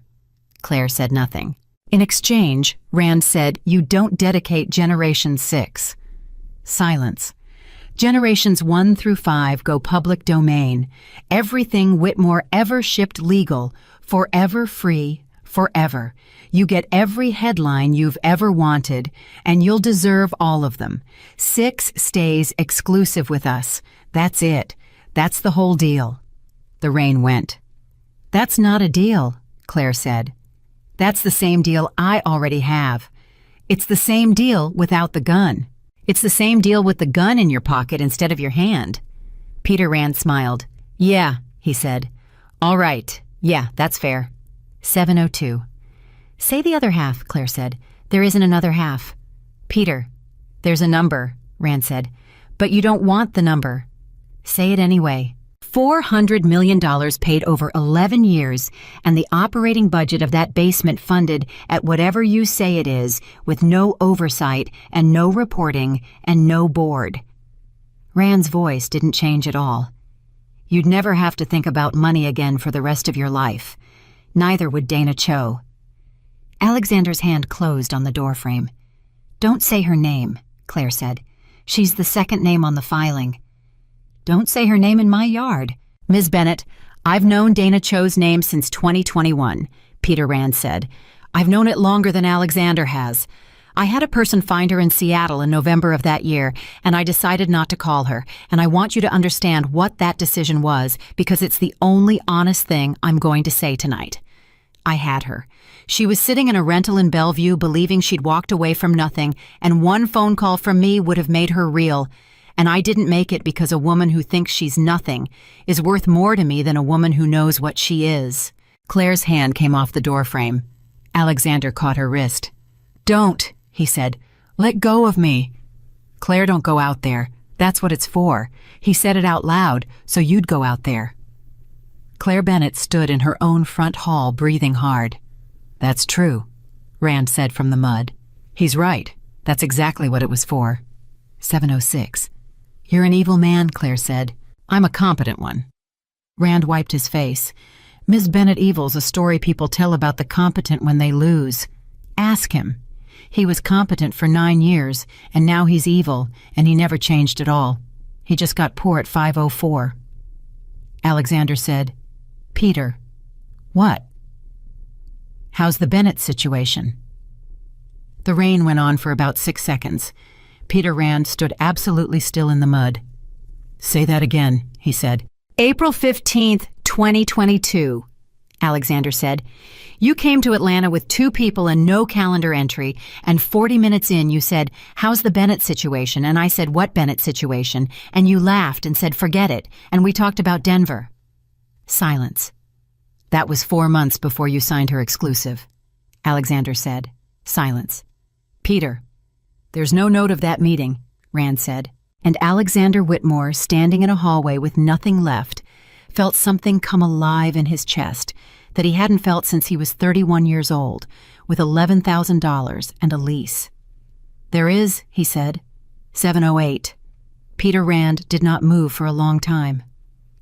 Claire said nothing. In exchange, Rand said, you don't dedicate Generation 6. Silence. Generations 1 through 5 go public domain. Everything Whitmore ever shipped legal, forever free, forever. You get every headline you've ever wanted, and you'll deserve all of them. 6 stays exclusive with us. That's it. That's the whole deal. The rain went. That's not a deal, Claire said. That's the same deal I already have. It's the same deal without the gun. It's the same deal with the gun in your pocket instead of your hand. Peter Rand smiled. Yeah, he said. All right. Yeah, that's fair. 7:02. Say the other half, Claire said. There isn't another half. Peter, there's a number, Rand said. But you don't want the number. Say it anyway. $400 million paid over 11 years, and the operating budget of that basement funded at whatever you say it is, with no oversight and no reporting and no board. Rand's voice didn't change at all. You'd never have to think about money again for the rest of your life. Neither would Dana Cho. Alexander's hand closed on the doorframe. Don't say her name, Claire said. She's the second name on the filing. Don't say her name in my yard. Ms. Bennett, I've known Dana Cho's name since 2021, Peter Rand said. I've known it longer than Alexander has. I had a person find her in Seattle in November of that year, and I decided not to call her, and I want you to understand what that decision was, because it's the only honest thing I'm going to say tonight. I had her. She was sitting in a rental in Bellevue believing she'd walked away from nothing, and one phone call from me would have made her real. And I didn't make it because a woman who thinks she's nothing is worth more to me than a woman who knows what she is. Claire's hand came off the doorframe. Alexander caught her wrist. Don't, he said. Let go of me. Claire, don't go out there. That's what it's for. He said it out loud, so you'd go out there. Claire Bennett stood in her own front hall, breathing hard. That's true. Rand said from the mud. He's right. That's exactly what it was for. 7:06. You're an evil man, Claire said. I'm a competent one. Rand wiped his face. Ms. Bennet evil's a story people tell about the competent when they lose. Ask him. He was competent for 9 years, and now he's evil, and he never changed at all. He just got poor at 5:04. Alexander said, Peter. What? How's the Bennet situation? The rain went on for about 6 seconds. Peter Rand stood absolutely still in the mud. Say that again, he said. April 15th, 2022, Alexander said. You came to Atlanta with 2 people and no calendar entry, and 40 minutes in you said, how's the Bennet situation? And I said, what Bennet situation? And you laughed and said, forget it, and we talked about Denver. Silence. That was 4 months before you signed her exclusive, Alexander said. Silence. Peter. There's no note of that meeting, Rand said, and Alexander Whitmore, standing in a hallway with nothing left, felt something come alive in his chest that he hadn't felt since he was 31 years old, with $11,000 and a lease. There is, he said. 7:08. Peter Rand did not move for a long time.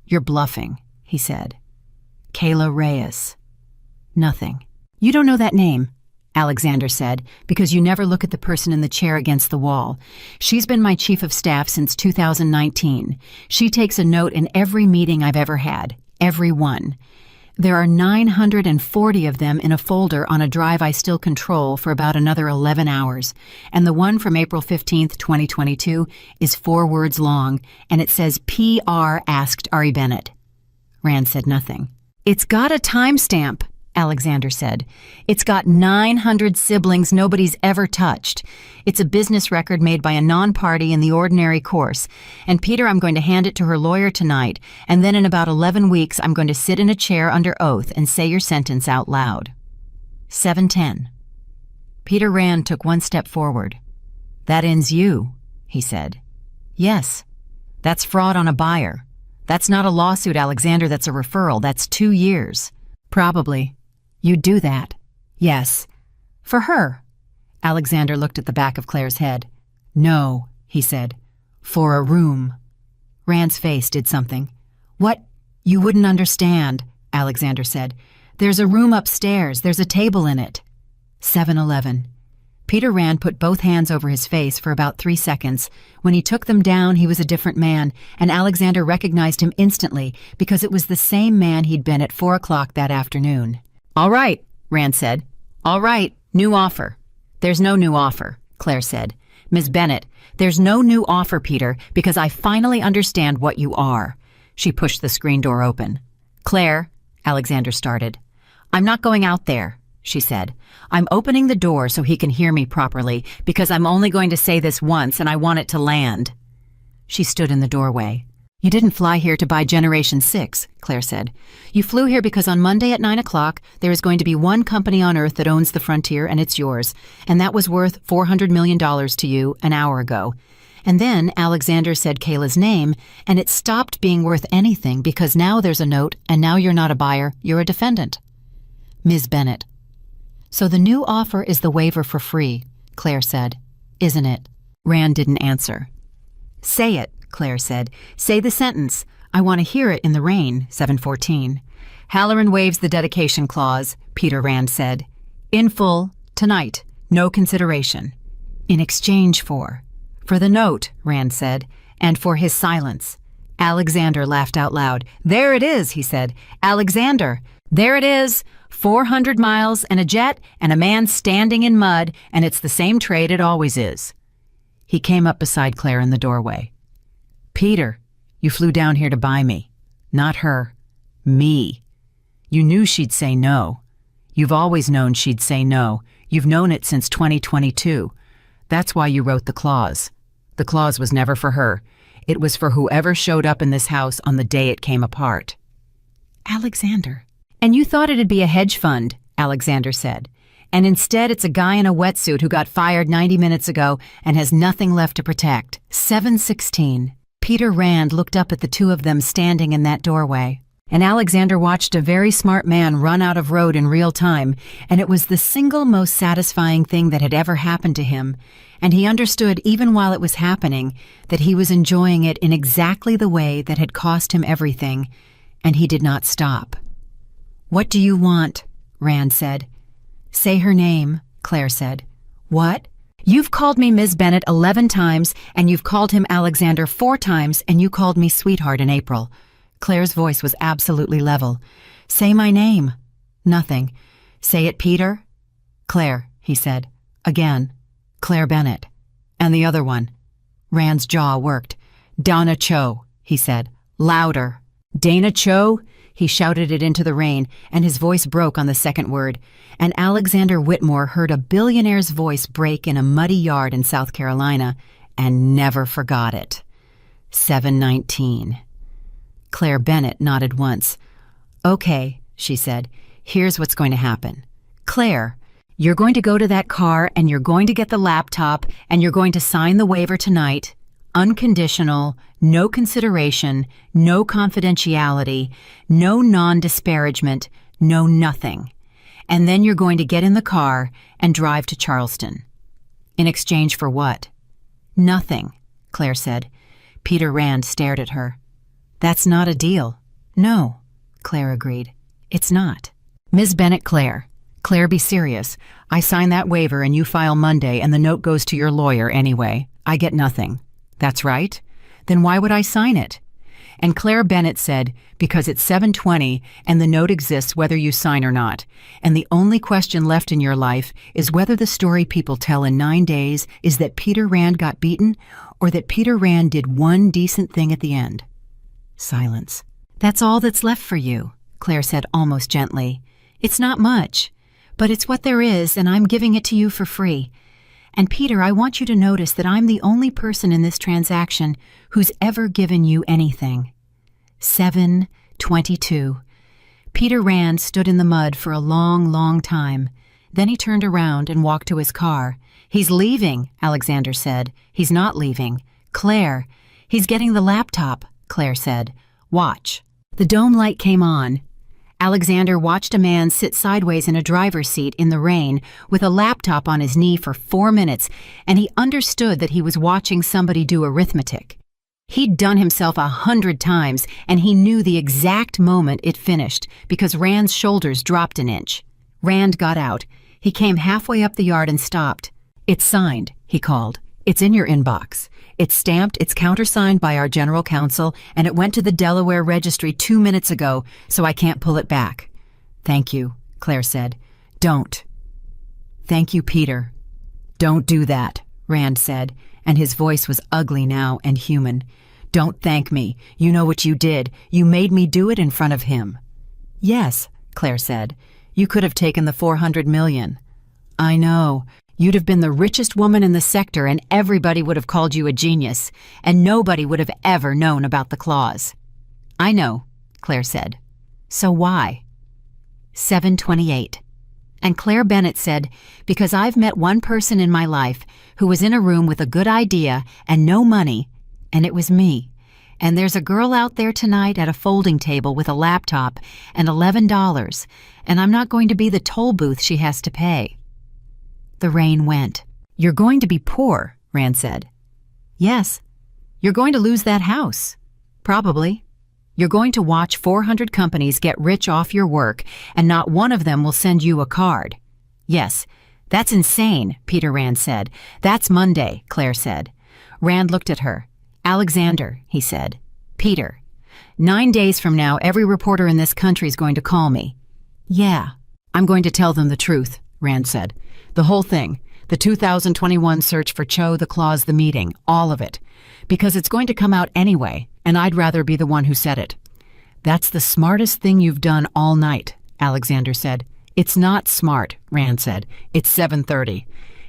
You're bluffing, he said. Kayla Reyes. Nothing. You don't know that name, Alexander said, because you never look at the person in the chair against the wall. She's been my chief of staff since 2019. She takes a note in every meeting I've ever had. Every one. There are 940 of them in a folder on a drive I still control for about another 11 hours. And the one from April 15th, 2022 is 4 words long, and it says PR asked Ari Bennett. Rand said nothing. It's got a timestamp, Alexander said. It's got 900 siblings nobody's ever touched. It's a business record made by a non-party in the ordinary course. And Peter, I'm going to hand it to her lawyer tonight, and then in about 11 weeks I'm going to sit in a chair under oath and say your sentence out loud. 7:10. Peter Rand took 1 step forward. That ends you, he said. Yes. That's fraud on a buyer. That's not a lawsuit, Alexander, that's a referral. That's 2 years. Probably. You'd do that. Yes. For her. Alexander looked at the back of Claire's head. No, he said. For a room. Rand's face did something. What? You wouldn't understand, Alexander said. There's a room upstairs. There's a table in it. 7:11. Peter Rand put both hands over his face for about 3 seconds. When he took them down, he was a different man, and Alexander recognized him instantly because it was the same man he'd been at 4 o'clock that afternoon. All right, Rand said. All right, new offer. There's no new offer, Claire said. Ms. Bennet, there's no new offer, Peter, because I finally understand what you are. She pushed the screen door open. Claire, Alexander started. I'm not going out there, she said. I'm opening the door so he can hear me properly, because I'm only going to say this once and I want it to land. She stood in the doorway. You didn't fly here to buy Generation 6, Claire said. You flew here because on Monday at 9 o'clock, there is going to be one company on Earth that owns the frontier, and it's yours. And that was worth $400 million to you an hour ago. And then Alexander said Kayla's name, and it stopped being worth anything because now there's a note, and now you're not a buyer, you're a defendant. Ms. Bennet. So the new offer is the waiver for free, Claire said. Isn't it? Rand didn't answer. Say it, Claire said. Say the sentence. I want to hear it in the rain. 7:14. Halloran waives the dedication clause, Peter Rand said. In full, tonight, no consideration. In exchange for the note, Rand said, and for his silence. Alexander laughed out loud. There it is, he said. Alexander, there it is. 400 miles and a jet and a man standing in mud, and it's the same trade it always is. He came up beside Claire in the doorway. Peter, you flew down here to buy me. Not her. Me. You knew she'd say no. You've always known she'd say no. You've known it since 2022. That's why you wrote the clause. The clause was never for her. It was for whoever showed up in this house on the day it came apart. Alexander. And you thought it'd be a hedge fund, Alexander said. And instead it's a guy in a wetsuit who got fired 90 minutes ago and has nothing left to protect. 7:16. Peter Rand looked up at the two of them standing in that doorway, and Alexander watched a very smart man run out of road in real time, and it was the single most satisfying thing that had ever happened to him, and he understood even while it was happening that he was enjoying it in exactly the way that had cost him everything, and he did not stop. "What do you want?" Rand said. "Say her name," Claire said. "What? You've called me Ms. Bennet 11 times, and you've called him Alexander 4 times, and you called me sweetheart in April." Claire's voice was absolutely level. "Say my name." "Nothing." "Say it, Peter." "Claire," he said. "Again." "Claire Bennet." "And the other one?" Rand's jaw worked. "Donna Cho," he said. "Louder." "Dana Cho?" He shouted it into the rain, and his voice broke on the second word, and Alexander Whitmore heard a billionaire's voice break in a muddy yard in South Carolina, and never forgot it. 719. Claire Bennet nodded once. "Okay," she said. "Here's what's going to happen. Claire, you're going to go to that car, and you're going to get the laptop, and you're going to sign the waiver tonight. Unconditional, no consideration, no confidentiality, no non-disparagement, no nothing. And then you're going to get in the car and drive to Charleston." "In exchange for what?" "Nothing," Claire said. Peter Rand stared at her. "That's not a deal." "No," Claire agreed. "It's not." "Ms. Bennet, Claire. Claire, be serious. I sign that waiver and you file Monday and the note goes to your lawyer anyway. I get nothing. That's right? Then why would I sign it?" And Claire Bennet said, "Because it's 720 and the note exists whether you sign or not. And the only question left in your life is whether the story people tell in 9 days is that Peter Rand got beaten or that Peter Rand did one decent thing at the end." Silence. "That's all that's left for you," Claire said almost gently. "It's not much, but it's what there is, and I'm giving it to you for free. And Peter, I want you to notice that I'm the only person in this transaction who's ever given you anything." 7:22. Peter Rand stood in the mud for a long, long time. Then he turned around and walked to his car. "He's leaving," Alexander said. "He's not leaving. Claire, he's getting the laptop," Claire said. "Watch." The dome light came on. Alexander watched a man sit sideways in a driver's seat in the rain with a laptop on his knee for 4 minutes, and he understood that he was watching somebody do arithmetic. He'd done himself 100 times, and he knew the exact moment it finished because Rand's shoulders dropped an inch. Rand got out. He came halfway up the yard and stopped. "It's signed," he called. "It's in your inbox. It's stamped, it's countersigned by our general counsel, and it went to the Delaware registry 2 minutes ago, so I can't pull it back." "Thank you," Claire said. "Don't." "Thank you, Peter." "Don't do that," Rand said, and his voice was ugly now and human. "Don't thank me. You know what you did. You made me do it in front of him." "Yes," Claire said. "You could have taken the 400 million. "I know. You'd have been the richest woman in the sector and everybody would have called you a genius, and nobody would have ever known about the clause." "I know," Claire said. "So why?" 7:28. And Claire Bennet said, "Because I've met one person in my life who was in a room with a good idea and no money, and it was me. And there's a girl out there tonight at a folding table with a laptop and $11, and I'm not going to be the toll booth she has to pay." The rain went. "You're going to be poor," Rand said. "Yes. You're going to lose that house. Probably. You're going to watch 400 companies get rich off your work, and not one of them will send you a card." "Yes. That's insane," Peter Rand said. "That's Monday," Claire said. Rand looked at her. "Alexander," he said. "Peter, 9 days from now, every reporter in this country is going to call me." "Yeah. I'm going to tell them the truth," Rand said. "The whole thing. The 2021 search for Cho, the clause, the meeting, all of it. Because it's going to come out anyway, and I'd rather be the one who said it." "That's the smartest thing you've done all night," Alexander said. "It's not smart," Rand said. "It's 7:30.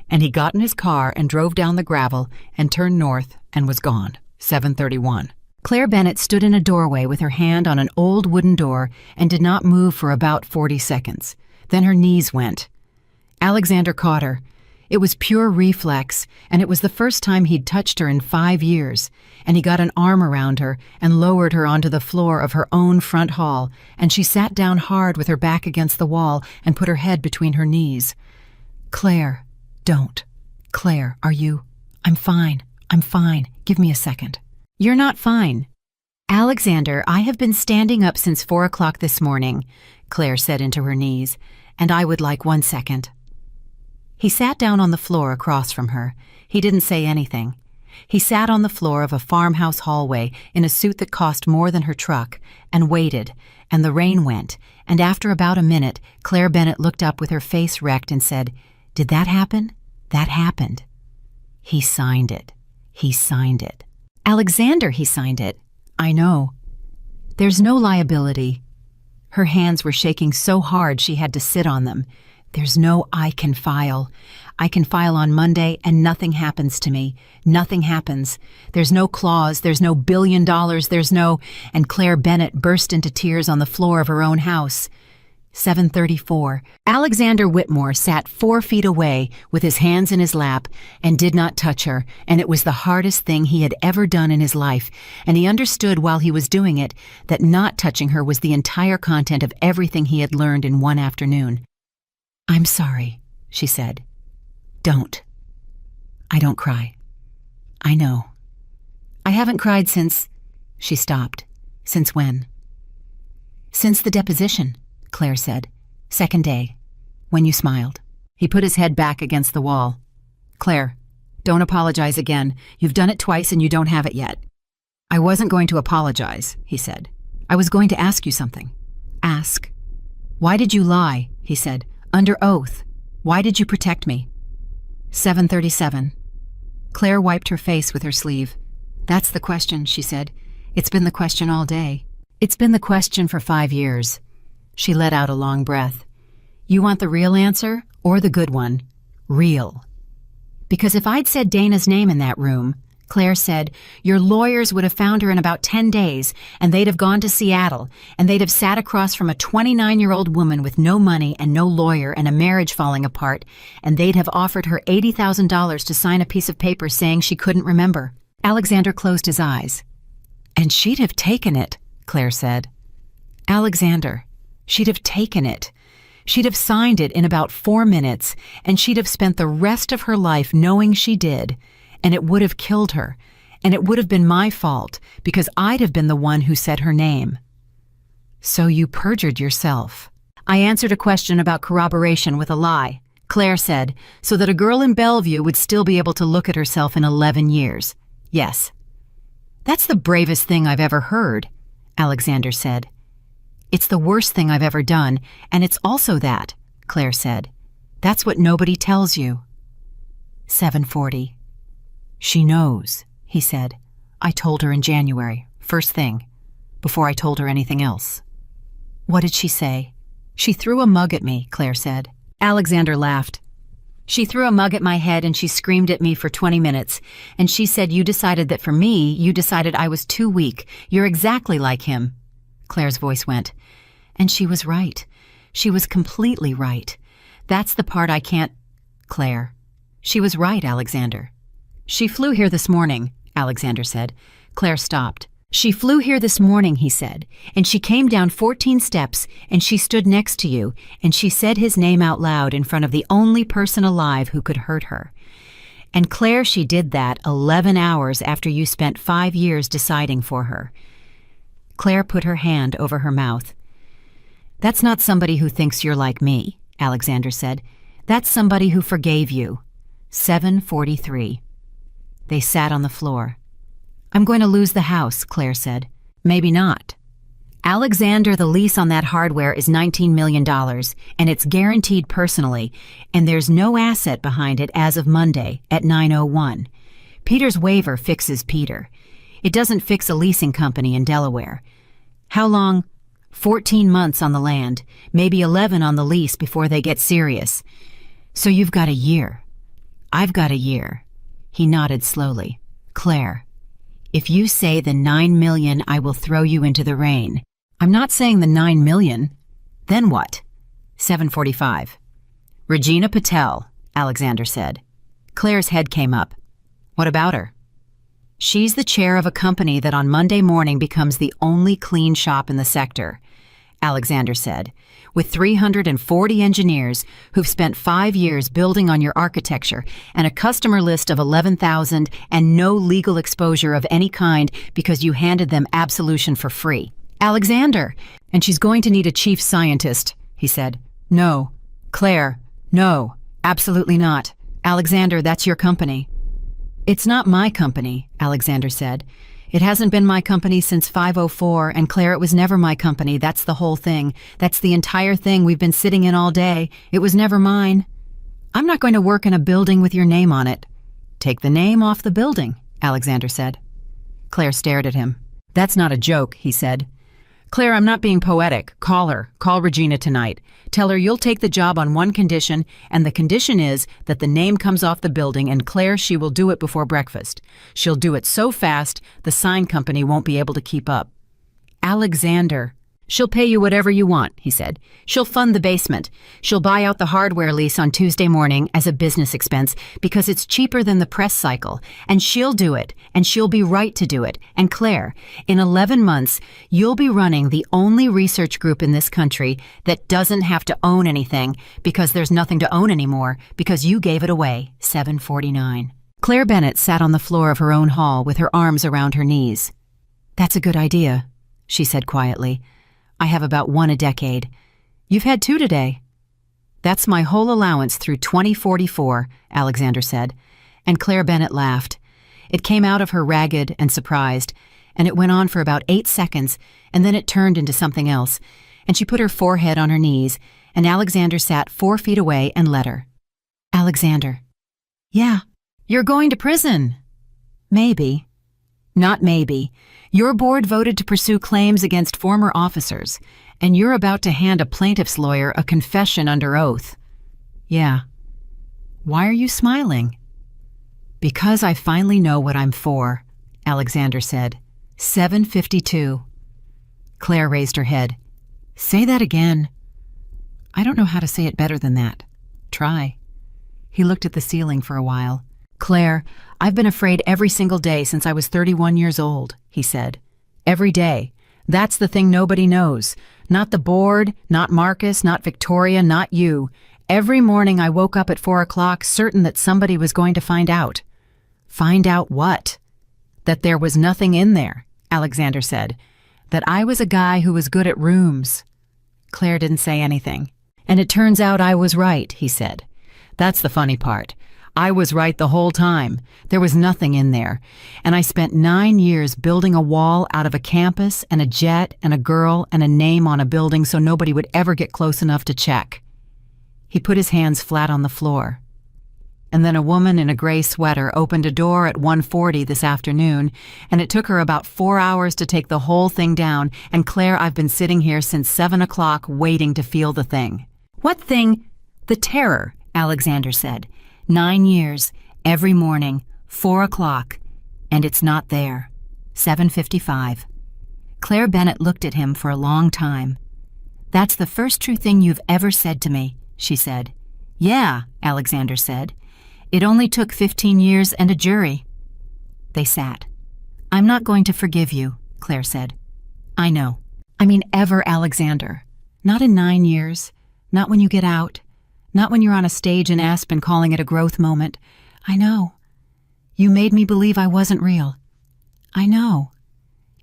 And he got in his car and drove down the gravel and turned north and was gone. 7:31. Claire Bennet stood in a doorway with her hand on an old wooden door and did not move for about 40 seconds. Then her knees went. Alexander caught her. It was pure reflex, and it was the first time he'd touched her in 5 years, and he got an arm around her and lowered her onto the floor of her own front hall, and she sat down hard with her back against the wall and put her head between her knees. "Claire, don't. Claire, are you? I'm fine. I'm fine. Give me a second." "You're not fine." "Alexander, I have been standing up since 4 o'clock this morning," Claire said into her knees, "and I would like 1 second." He sat down on the floor across from her. He didn't say anything. He sat on the floor of a farmhouse hallway in a suit that cost more than her truck, and waited, and the rain went, and after about a minute, Claire Bennett looked up with her face wrecked and said, "Did that happen?" "That happened." "He signed it. He signed it." "Alexander, he signed it." "I know. There's no liability." Her hands were shaking so hard she had to sit on them. "There's no I can file. I can file on Monday and nothing happens to me. Nothing happens. There's no clause. There's no $1 billion. There's no—" And Claire Bennett burst into tears on the floor of her own house. 7:34. Alexander Whitmore sat 4 feet away with his hands in his lap and did not touch her, and it was the hardest thing he had ever done in his life, and he understood while he was doing it that not touching her was the entire content of everything he had learned in one afternoon. "I'm sorry," she said. "Don't. I don't cry. I know. I haven't cried since—" She stopped. "Since when?" "Since the deposition," Claire said. "Second day. When you smiled." He put his head back against the wall. "Claire, don't apologize again. You've done it twice and you don't have it yet." "I wasn't going to apologize," he said. "I was going to ask you something." "Ask." "Why did you lie?" he said. "Under oath. Why did you protect me?" 7:37. Claire wiped her face with her sleeve. "That's the question," she said. "It's been the question all day. It's been the question for 5 years." She let out a long breath. "You want the real answer or the good one?" "Real." "Because if I'd said Dana's name in that room," Claire said, "your lawyers would have found her in about 10 days, and they'd have gone to Seattle, and they'd have sat across from a 29-year-old woman with no money and no lawyer and a marriage falling apart, and they'd have offered her $80,000 to sign a piece of paper saying she couldn't remember." Alexander closed his eyes. "And she'd have taken it," Claire said. "Alexander, she'd have taken it. She'd have signed it in about 4 minutes, and she'd have spent the rest of her life knowing she did, and it would have killed her, and it would have been my fault because I'd have been the one who said her name." "So you perjured yourself." "I answered a question about corroboration with a lie," Claire said, "so that a girl in Bellevue would still be able to look at herself in 11 years. Yes." "That's the bravest thing I've ever heard," Alexander said. "It's the worst thing I've ever done, and it's also that," Claire said. "That's what nobody tells you." 7:40. "She knows," he said. "I told her in January, first thing, before I told her anything else." "What did she say?" "She threw a mug at me," Claire said. Alexander laughed. "She threw a mug at my head and she screamed at me for 20 minutes. And she said, 'You decided that for me, you decided I was too weak. You're exactly like him.'" Claire's voice went. "And she was right. She was completely right. That's the part I can't—" "Claire, she was right, Alexander." "She flew here this morning," Alexander said. Claire stopped. "She flew here this morning," he said, "and she came down 14 steps, and she stood next to you, and she said his name out loud in front of the only person alive who could hurt her. And Claire, she did that 11 hours after you spent 5 years deciding for her." Claire put her hand over her mouth. "That's not somebody who thinks you're like me," Alexander said. "That's somebody who forgave you." 7:43. They sat on the floor. "I'm going to lose the house," Claire said. "Maybe not." "Alexander, the lease on that hardware is $19 million, and it's guaranteed personally, and there's no asset behind it as of Monday at 9:01. Peter's waiver fixes Peter. It doesn't fix a leasing company in Delaware. How long? 14 months on the land, maybe 11 on the lease before they get serious. So you've got a year. I've got a year." He nodded slowly. "Claire, if you say the 9 million, I will throw you into the rain." "I'm not saying the 9 million. Then what?" 7:45. "Regina Patel," Alexander said. Claire's head came up. What about her? She's the chair of a company that on Monday morning becomes the only clean shop in the sector, Alexander said, with 340 engineers who've spent 5 years building on your architecture and a customer list of 11,000 and no legal exposure of any kind because you handed them absolution for free. Alexander! And she's going to need a chief scientist, he said. No. Claire, no. Absolutely not. Alexander, that's your company. It's not my company, Alexander said. It hasn't been my company since 504, and Claire, it was never my company. That's the whole thing. That's the entire thing we've been sitting in all day. It was never mine. I'm not going to work in a building with your name on it. Take the name off the building, Alexander said. Claire stared at him. That's not a joke, he said. Claire, I'm not being poetic. Call her. Call Regina tonight. Tell her you'll take the job on one condition, and the condition is that the name comes off the building, and Claire, she will do it before breakfast. She'll do it so fast, the sign company won't be able to keep up. Alexander. She'll pay you whatever you want, he said. She'll fund the basement. She'll buy out the hardware lease on Tuesday morning as a business expense because it's cheaper than the press cycle. And she'll do it, and she'll be right to do it. And Claire, in 11 months, you'll be running the only research group in this country that doesn't have to own anything because there's nothing to own anymore because you gave it away. 749. Claire Bennett sat on the floor of her own hall with her arms around her knees. That's a good idea, she said quietly. I have about one a decade. You've had 2 today. That's my whole allowance through 2044, Alexander said, and Claire Bennett laughed. It came out of her ragged and surprised, and it went on for about 8 seconds, and then it turned into something else, and she put her forehead on her knees, and Alexander sat 4 feet away and let her. Alexander. Yeah. You're going to prison. Maybe. Not maybe. Your board voted to pursue claims against former officers, and you're about to hand a plaintiff's lawyer a confession under oath. Yeah. Why are you smiling? Because I finally know what I'm for, Alexander said. 752. Claire raised her head. Say that again. I don't know how to say it better than that. Try. He looked at the ceiling for a while. Claire, I've been afraid every single day since I was 31 years old, he said. Every day. That's the thing nobody knows. Not the board, not Marcus, not Victoria, not you. Every morning I woke up at 4 o'clock certain that somebody was going to find out. Find out what? That there was nothing in there, Alexander said. That I was a guy who was good at rooms. Claire didn't say anything. And it turns out I was right, he said. That's the funny part. I was right the whole time. There was nothing in there. And I spent 9 years building a wall out of a campus and a jet and a girl and a name on a building so nobody would ever get close enough to check. He put his hands flat on the floor. And then a woman in a gray sweater opened a door at 1:40 this afternoon, and it took her about 4 hours to take the whole thing down. And Claire, I've been sitting here since 7 o'clock waiting to feel the thing. What thing? The terror, Alexander said. 9 years, every morning, 4 o'clock, and it's not there. 7:55. Claire Bennett looked at him for a long time. That's the first true thing you've ever said to me, she said. Yeah, Alexander said. It only took 15 years and a jury. They sat. I'm not going to forgive you, Claire said. I know. I mean ever, Alexander. Not in 9 years. Not when you get out. Not when you're on a stage in Aspen calling it a growth moment. I know. You made me believe I wasn't real. I know.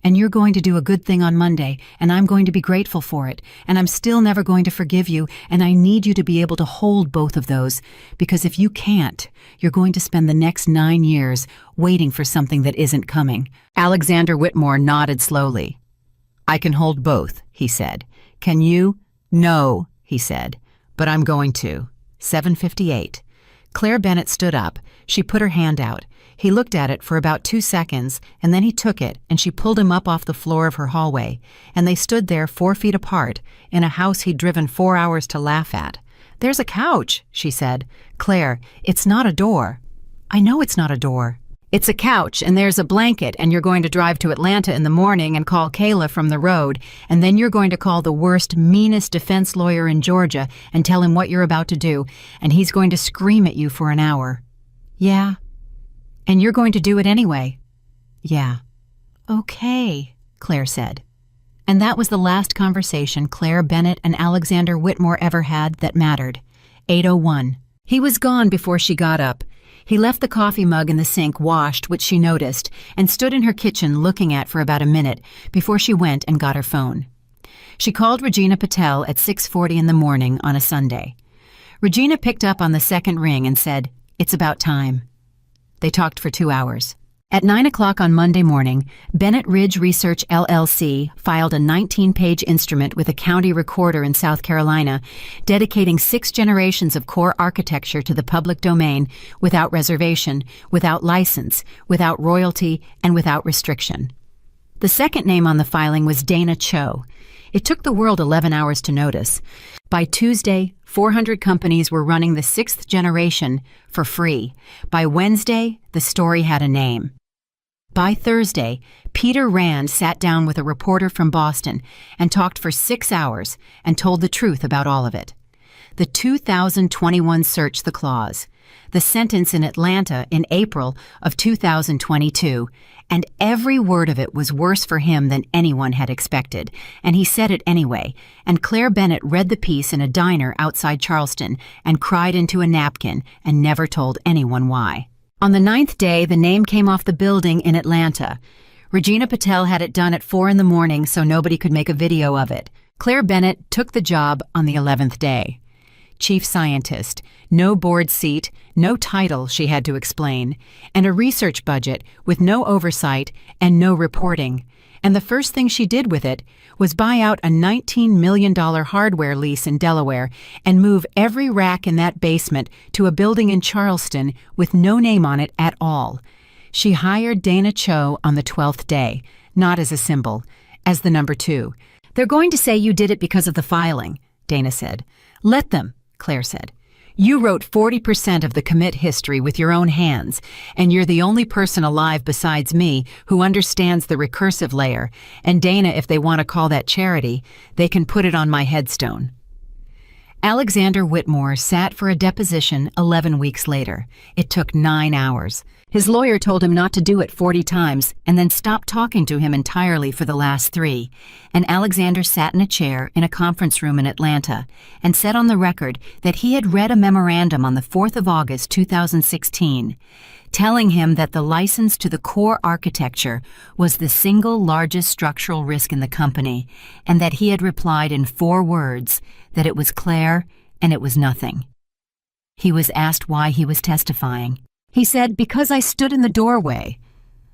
And you're going to do a good thing on Monday, and I'm going to be grateful for it, and I'm still never going to forgive you, and I need you to be able to hold both of those, because if you can't, you're going to spend the next 9 years waiting for something that isn't coming. Alexander Whitmore nodded slowly. I can hold both, he said. Can you? No, he said. But I'm going to. 7:58. Claire Bennett stood up. She put her hand out. He looked at it for about 2 seconds, and then he took it, and she pulled him up off the floor of her hallway, and they stood there 4 feet apart, in a house he'd driven 4 hours to laugh at. There's a couch, she said. Claire, it's not a door. I know it's not a door. It's a couch and there's a blanket, and you're going to drive to Atlanta in the morning and call Kayla from the road, and then you're going to call the worst, meanest defense lawyer in Georgia and tell him what you're about to do, and he's going to scream at you for an hour. Yeah. And you're going to do it anyway. Yeah. Okay, Claire said. And that was the last conversation Claire Bennett and Alexander Whitmore ever had that mattered. 8:01. He was gone before she got up. He left the coffee mug in the sink washed, which she noticed, and stood in her kitchen looking at for about a minute before she went and got her phone. She called Regina Patel at 6:40 in the morning on a Sunday. Regina picked up on the second ring and said, "It's about time." They talked for 2 hours. At 9 o'clock on Monday morning, Bennett Ridge Research LLC filed a 19-page instrument with a county recorder in South Carolina, dedicating 6 generations of core architecture to the public domain without reservation, without license, without royalty, and without restriction. The second name on the filing was Dana Cho. It took the world 11 hours to notice. By Tuesday, 400 companies were running the 6th generation for free. By Wednesday, the story had a name. By Thursday, Peter Rand sat down with a reporter from Boston and talked for 6 hours and told the truth about all of it. The 2021 search the clause, the sentence in Atlanta in April of 2022, and every word of it was worse for him than anyone had expected, and he said it anyway, and Claire Bennett read the piece in a diner outside Charleston and cried into a napkin and never told anyone why. On the 9th day, the name came off the building in Atlanta. Regina Patel had it done at 4 in the morning so nobody could make a video of it. Claire Bennett took the job on the 11th day. Chief scientist, no board seat, no title, she had to explain, and a research budget with no oversight and no reporting. And the first thing she did with it was buy out a $19 million hardware lease in Delaware and move every rack in that basement to a building in Charleston with no name on it at all. She hired Dana Cho on the 12th day, not as a symbol, as the number 2. "They're going to say you did it because of the filing," Dana said. "Let them," Claire said. "You wrote 40% of the commit history with your own hands, and you're the only person alive besides me who understands the recursive layer, and Dana, if they want to call that charity, they can put it on my headstone." Alexander Whitmore sat for a deposition 11 weeks later. It took 9 hours. His lawyer told him not to do it 40 times and then stopped talking to him entirely for the last 3. And Alexander sat in a chair in a conference room in Atlanta and said on the record that he had read a memorandum on the 4th of August, 2016, telling him that the license to the core architecture was the single largest structural risk in the company, and that he had replied in 4 words that it was Claire and it was nothing. He was asked why he was testifying. He said, "Because I stood in the doorway."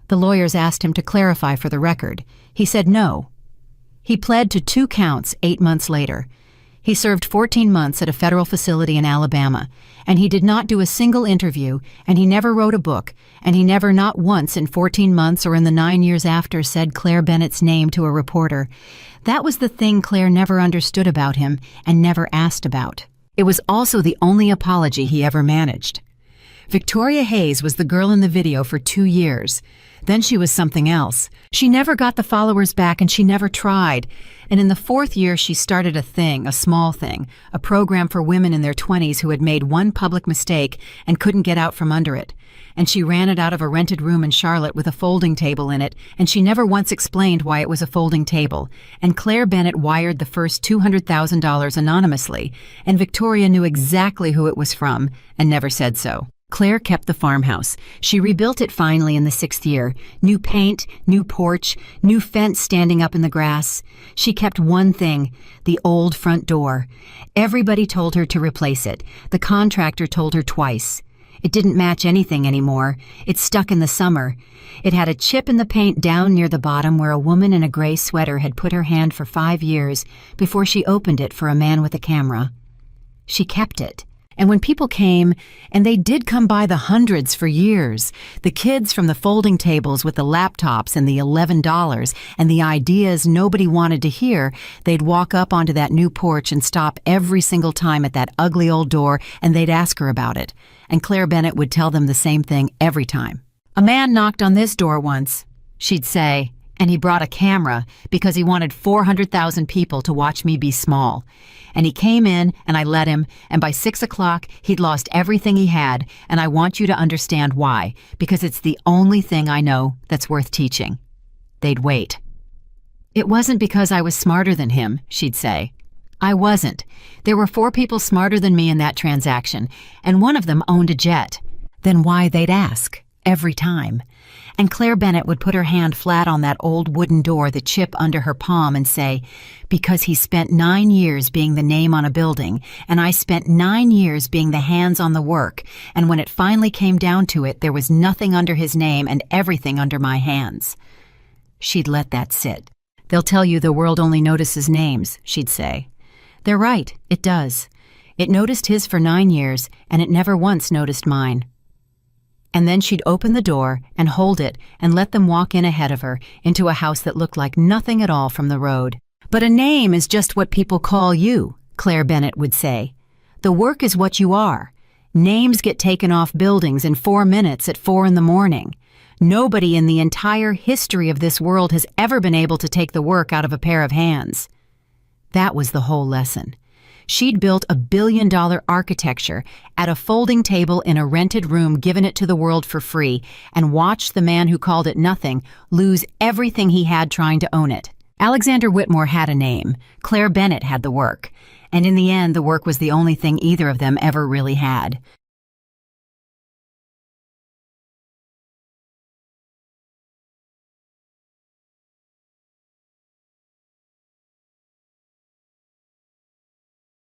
The lawyers asked him to clarify for the record. He said no. He pled to 2 counts 8 months later. He served 14 months at a federal facility in Alabama, and he did not do a single interview, and he never wrote a book, and he never, not once in 14 months or in the 9 years after, said Claire Bennett's name to a reporter. That was the thing Claire never understood about him and never asked about. It was also the only apology he ever managed. Victoria Hayes was the girl in the video for 2 years. Then she was something else. She never got the followers back, and she never tried. And in the 4th year, she started a thing, a small thing, a program for women in their 20s who had made one public mistake and couldn't get out from under it. And she ran it out of a rented room in Charlotte with a folding table in it, and she never once explained why it was a folding table. And Claire Bennett wired the first $200,000 anonymously, and Victoria knew exactly who it was from and never said so. Claire kept the farmhouse. She rebuilt it finally in the 6th year. New paint, new porch, new fence standing up in the grass. She kept one thing, the old front door. Everybody told her to replace it. The contractor told her twice. It didn't match anything anymore. It stuck in the summer. It had a chip in the paint down near the bottom where a woman in a gray sweater had put her hand for 5 years before she opened it for a man with a camera. She kept it. And when people came, and they did come by the hundreds for years, the kids from the folding tables with the laptops and the $11 and the ideas nobody wanted to hear, they'd walk up onto that new porch and stop every single time at that ugly old door, and they'd ask her about it. And Claire Bennett would tell them the same thing every time. "A man knocked on this door once," she'd say, "and he brought a camera because he wanted 400,000 people to watch me be small. And he came in and I let him, and by 6 o'clock he'd lost everything he had, and I want you to understand why, because it's the only thing I know that's worth teaching." They'd wait. "It wasn't because I was smarter than him," she'd say. "I wasn't. There were 4 people smarter than me in that transaction, and one of them owned a jet." Then why, they'd ask, every time. And Claire Bennett would put her hand flat on that old wooden door, the chip under her palm, and say, "Because he spent 9 years being the name on a building, and I spent 9 years being the hands on the work, and when it finally came down to it, there was nothing under his name and everything under my hands." She'd let that sit. "They'll tell you the world only notices names," she'd say. "They're right, it does. It noticed his for 9 years, and it never once noticed mine." And then she'd open the door and hold it and let them walk in ahead of her into a house that looked like nothing at all from the road. "But a name is just what people call you," Claire Bennett would say. "The work is what you are. Names get taken off buildings in 4 minutes at 4 in the morning. Nobody in the entire history of this world has ever been able to take the work out of a pair of hands." That was the whole lesson. She'd built a billion-dollar architecture at a folding table in a rented room, given it to the world for free, and watched the man who called it nothing lose everything he had trying to own it. Alexander Whitmore had a name. Claire Bennett had the work. And in the end, the work was the only thing either of them ever really had.